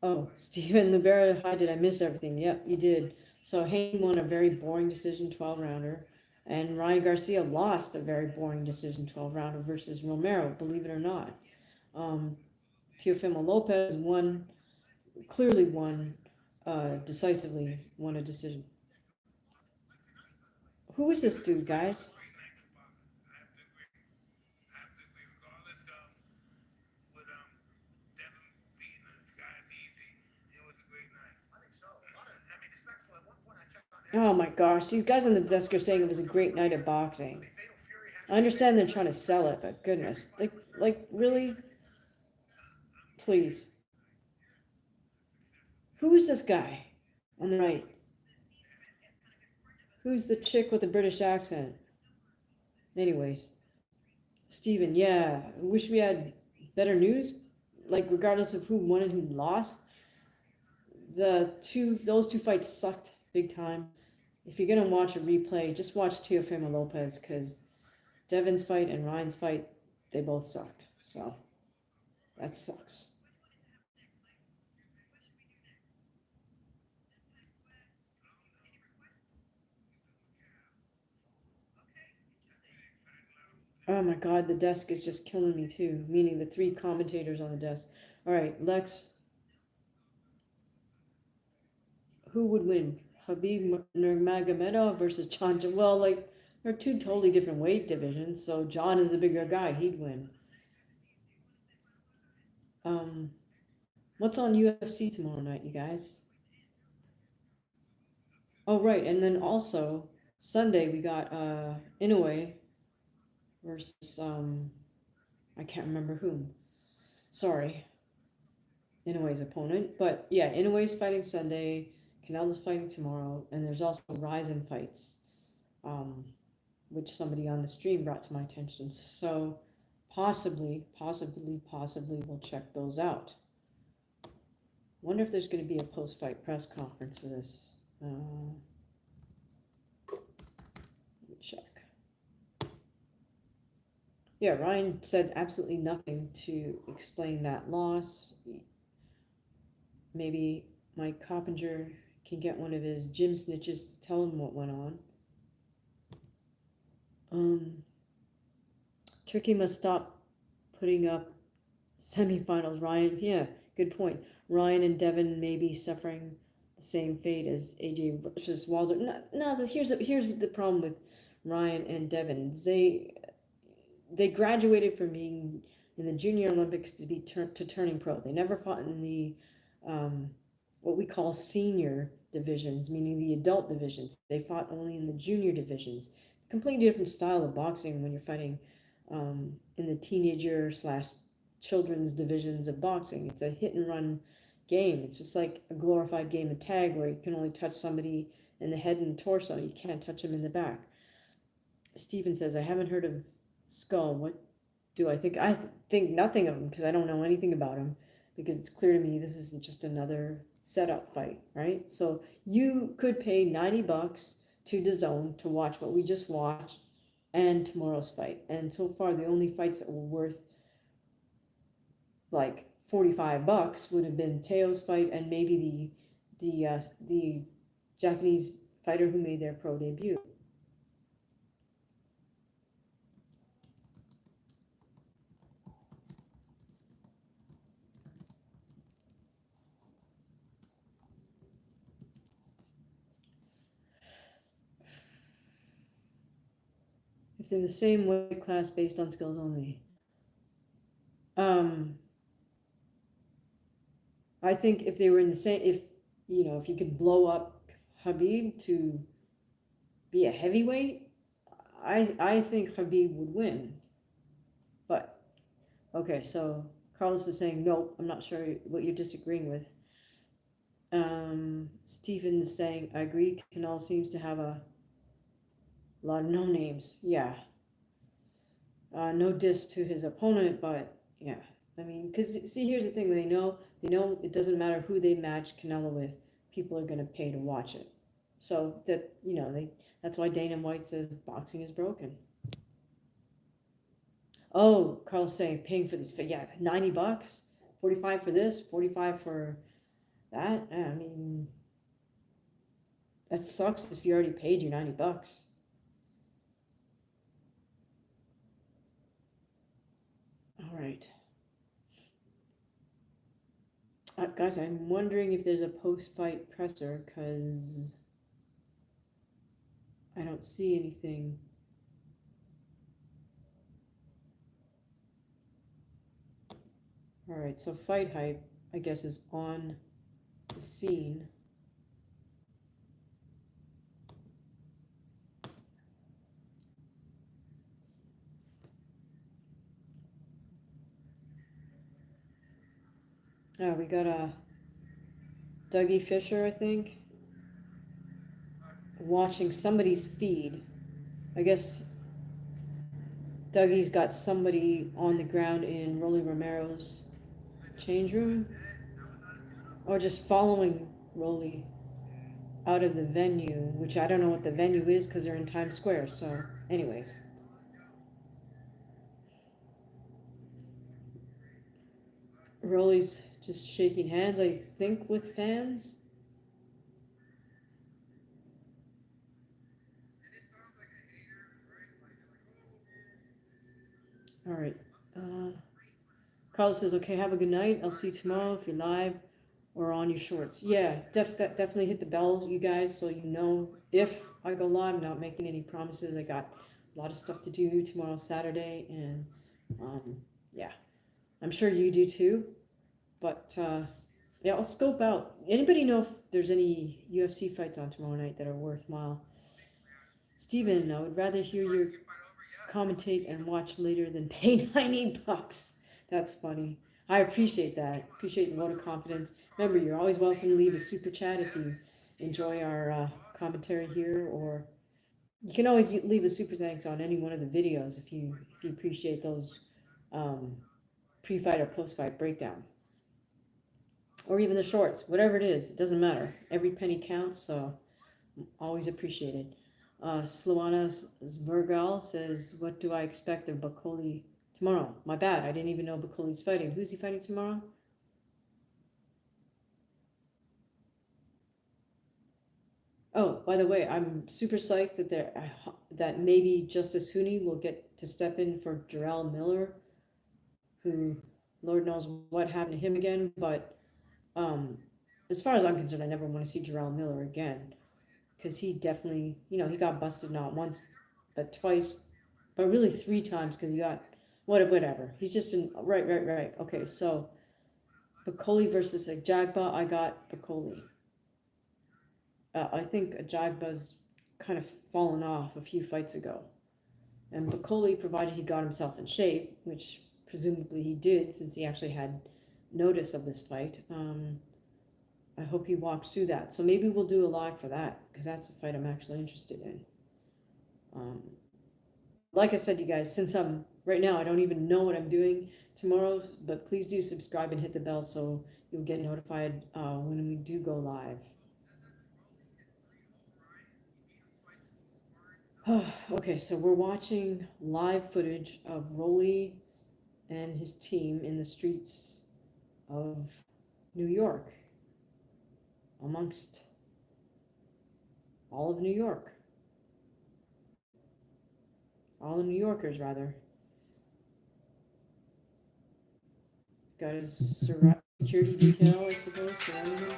Oh, Steven Libera. Hi, did I miss everything? Yep, you did. So Haney won a very boring decision 12 rounder. And Ryan Garcia lost a very boring decision 12 rounder versus Romero, believe it or not. Teofimo Lopez clearly won, decisively won a decision. Who is this dude, guys? Oh my gosh, these guys on the desk are saying it was a great night of boxing. I understand they're trying to sell it, but goodness, like really? Please. Who is this guy on the right? Who's the chick with the British accent? Anyways, Steven, yeah, I wish we had better news. Like, regardless of who won and who lost, those two fights sucked big time. If you're gonna watch a replay, just watch Teofimo Lopez because Devin's fight and Ryan's fight, they both sucked. So that sucks. Oh my God, the desk is just killing me too. Meaning the 3 commentators on the desk. All right, Lex. Who would win? Habib Nurmagomedov versus Chanja? Well, like, They're two totally different weight divisions, so John is the bigger guy, he'd win. Um, what's on UFC tomorrow night, you guys? Oh, right, and then also Sunday we got Inoue versus I can't remember whom. Sorry, Inoue's opponent. But yeah, Inoue's fighting Sunday, Canelo's fighting tomorrow, and there's also Ryzen fights, um, which somebody on the stream brought to my attention. So possibly we'll check those out. Wonder if there's going to be a post-fight press conference for this. Let me check. Yeah, Ryan said absolutely nothing to explain that loss. Maybe Mike Coppinger can get one of his gym snitches to tell him what went on. Turkey must stop putting up semifinals. Ryan, yeah, good point. Ryan and Devin may be suffering the same fate as AJ versus Wilder. No, here's the problem with Ryan and Devin. They graduated from being in the Junior Olympics to be turning pro. They never fought in the what we call senior divisions, meaning the adult divisions. They fought only in the junior divisions. Completely different style of boxing when you're fighting in the teenager slash children's divisions of boxing. It's a hit and run game. It's just like a glorified game of tag where you can only touch somebody in the head and torso. You can't touch them in the back. Steven says, I haven't heard of Skull. What do I think? I think nothing of him because I don't know anything about him, because it's clear to me this isn't just another setup fight, right? So you could pay $90 to DAZN to watch what we just watched and tomorrow's fight. And so far, the only fights that were worth like $45 would have been Teo's fight and maybe the Japanese fighter who made their pro debut. If they're the same weight class based on skills only. I think if they were in the same, if if you could blow up Habib to be a heavyweight, I think Habib would win. But okay, so Carlos is saying nope. I'm not sure what you're disagreeing with. Stephen's saying I agree. Canal seems to have a lot of no names. Yeah. No diss to his opponent, but yeah. I mean, because see, here's the thing: they know it doesn't matter who they match Canelo with, people are going to pay to watch it. So that that's why Dana White says boxing is broken. Oh, Carl's saying paying for this, yeah, $90, 45 for this, 45 for that. I mean, that sucks if you already paid you $90. All right. Guys, I'm wondering if there's a post-fight presser, because I don't see anything. All right, so Fight Hype, I guess, is on the scene. We got a Dougie Fisher, I think, watching somebody's feed. I guess Dougie's got somebody on the ground in Rolly Romero's change room, or just following Rolly out of the venue, which I don't know what the venue is because they're in Times Square. So, anyways. Rolly's just shaking hands, I think, with fans. All right. Carlos says, okay, have a good night. I'll see you tomorrow if you're live or on your shorts. Yeah, definitely hit the bell, you guys, so you know if I go live, not making any promises. I got a lot of stuff to do tomorrow, Saturday, and yeah, I'm sure you do too. But yeah, I'll scope out. Anybody know if there's any UFC fights on tomorrow night that are worthwhile? Steven, I would rather hear your commentate and watch later than pay $90. That's funny. I appreciate that. Appreciate the vote of confidence. Remember, you're always welcome to leave a super chat if you enjoy our commentary here, or you can always leave a super thanks on any one of the videos if you appreciate those um, pre-fight or post-fight breakdowns, or even the shorts, whatever it is. It doesn't matter. Every penny counts, so always appreciated. Sloana Zvergal says, "What do I expect of Bakoli tomorrow?" My bad, I didn't even know Bakoli's fighting. Who's he fighting tomorrow? Oh, by the way, I'm super psyched that that maybe Justice Hooney will get to step in for Jarrell Miller, who Lord knows what happened to him again. But um, as far as I'm concerned, I never want to see Jarrell Miller again because he definitely, he got busted not once but twice, but really three times because he got whatever. He's just been right. Okay, so Bakoli versus Ajagba, I got Bakoli. I think Ajagba's kind of fallen off a few fights ago. And Bakoli, provided he got himself in shape, which presumably he did since he actually had notice of this fight, I hope he walks through that. So maybe we'll do a live for that because that's a fight I'm actually interested in. Um, like I said, you guys, since I'm right now, I don't even know what I'm doing tomorrow, but please do subscribe and hit the bell so you'll get notified when we do go live. Okay, so we're watching live footage of Rolly and his team in the streets of New York, amongst all of New York, all the New Yorkers, rather. Got his security detail, I suppose, surrounding him.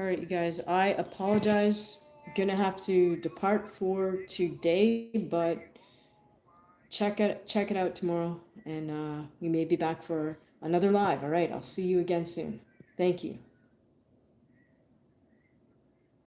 All right, you guys, I apologize. Gonna have to depart for today, but check it out tomorrow, and we may be back for another live. All right, I'll see you again soon. Thank you.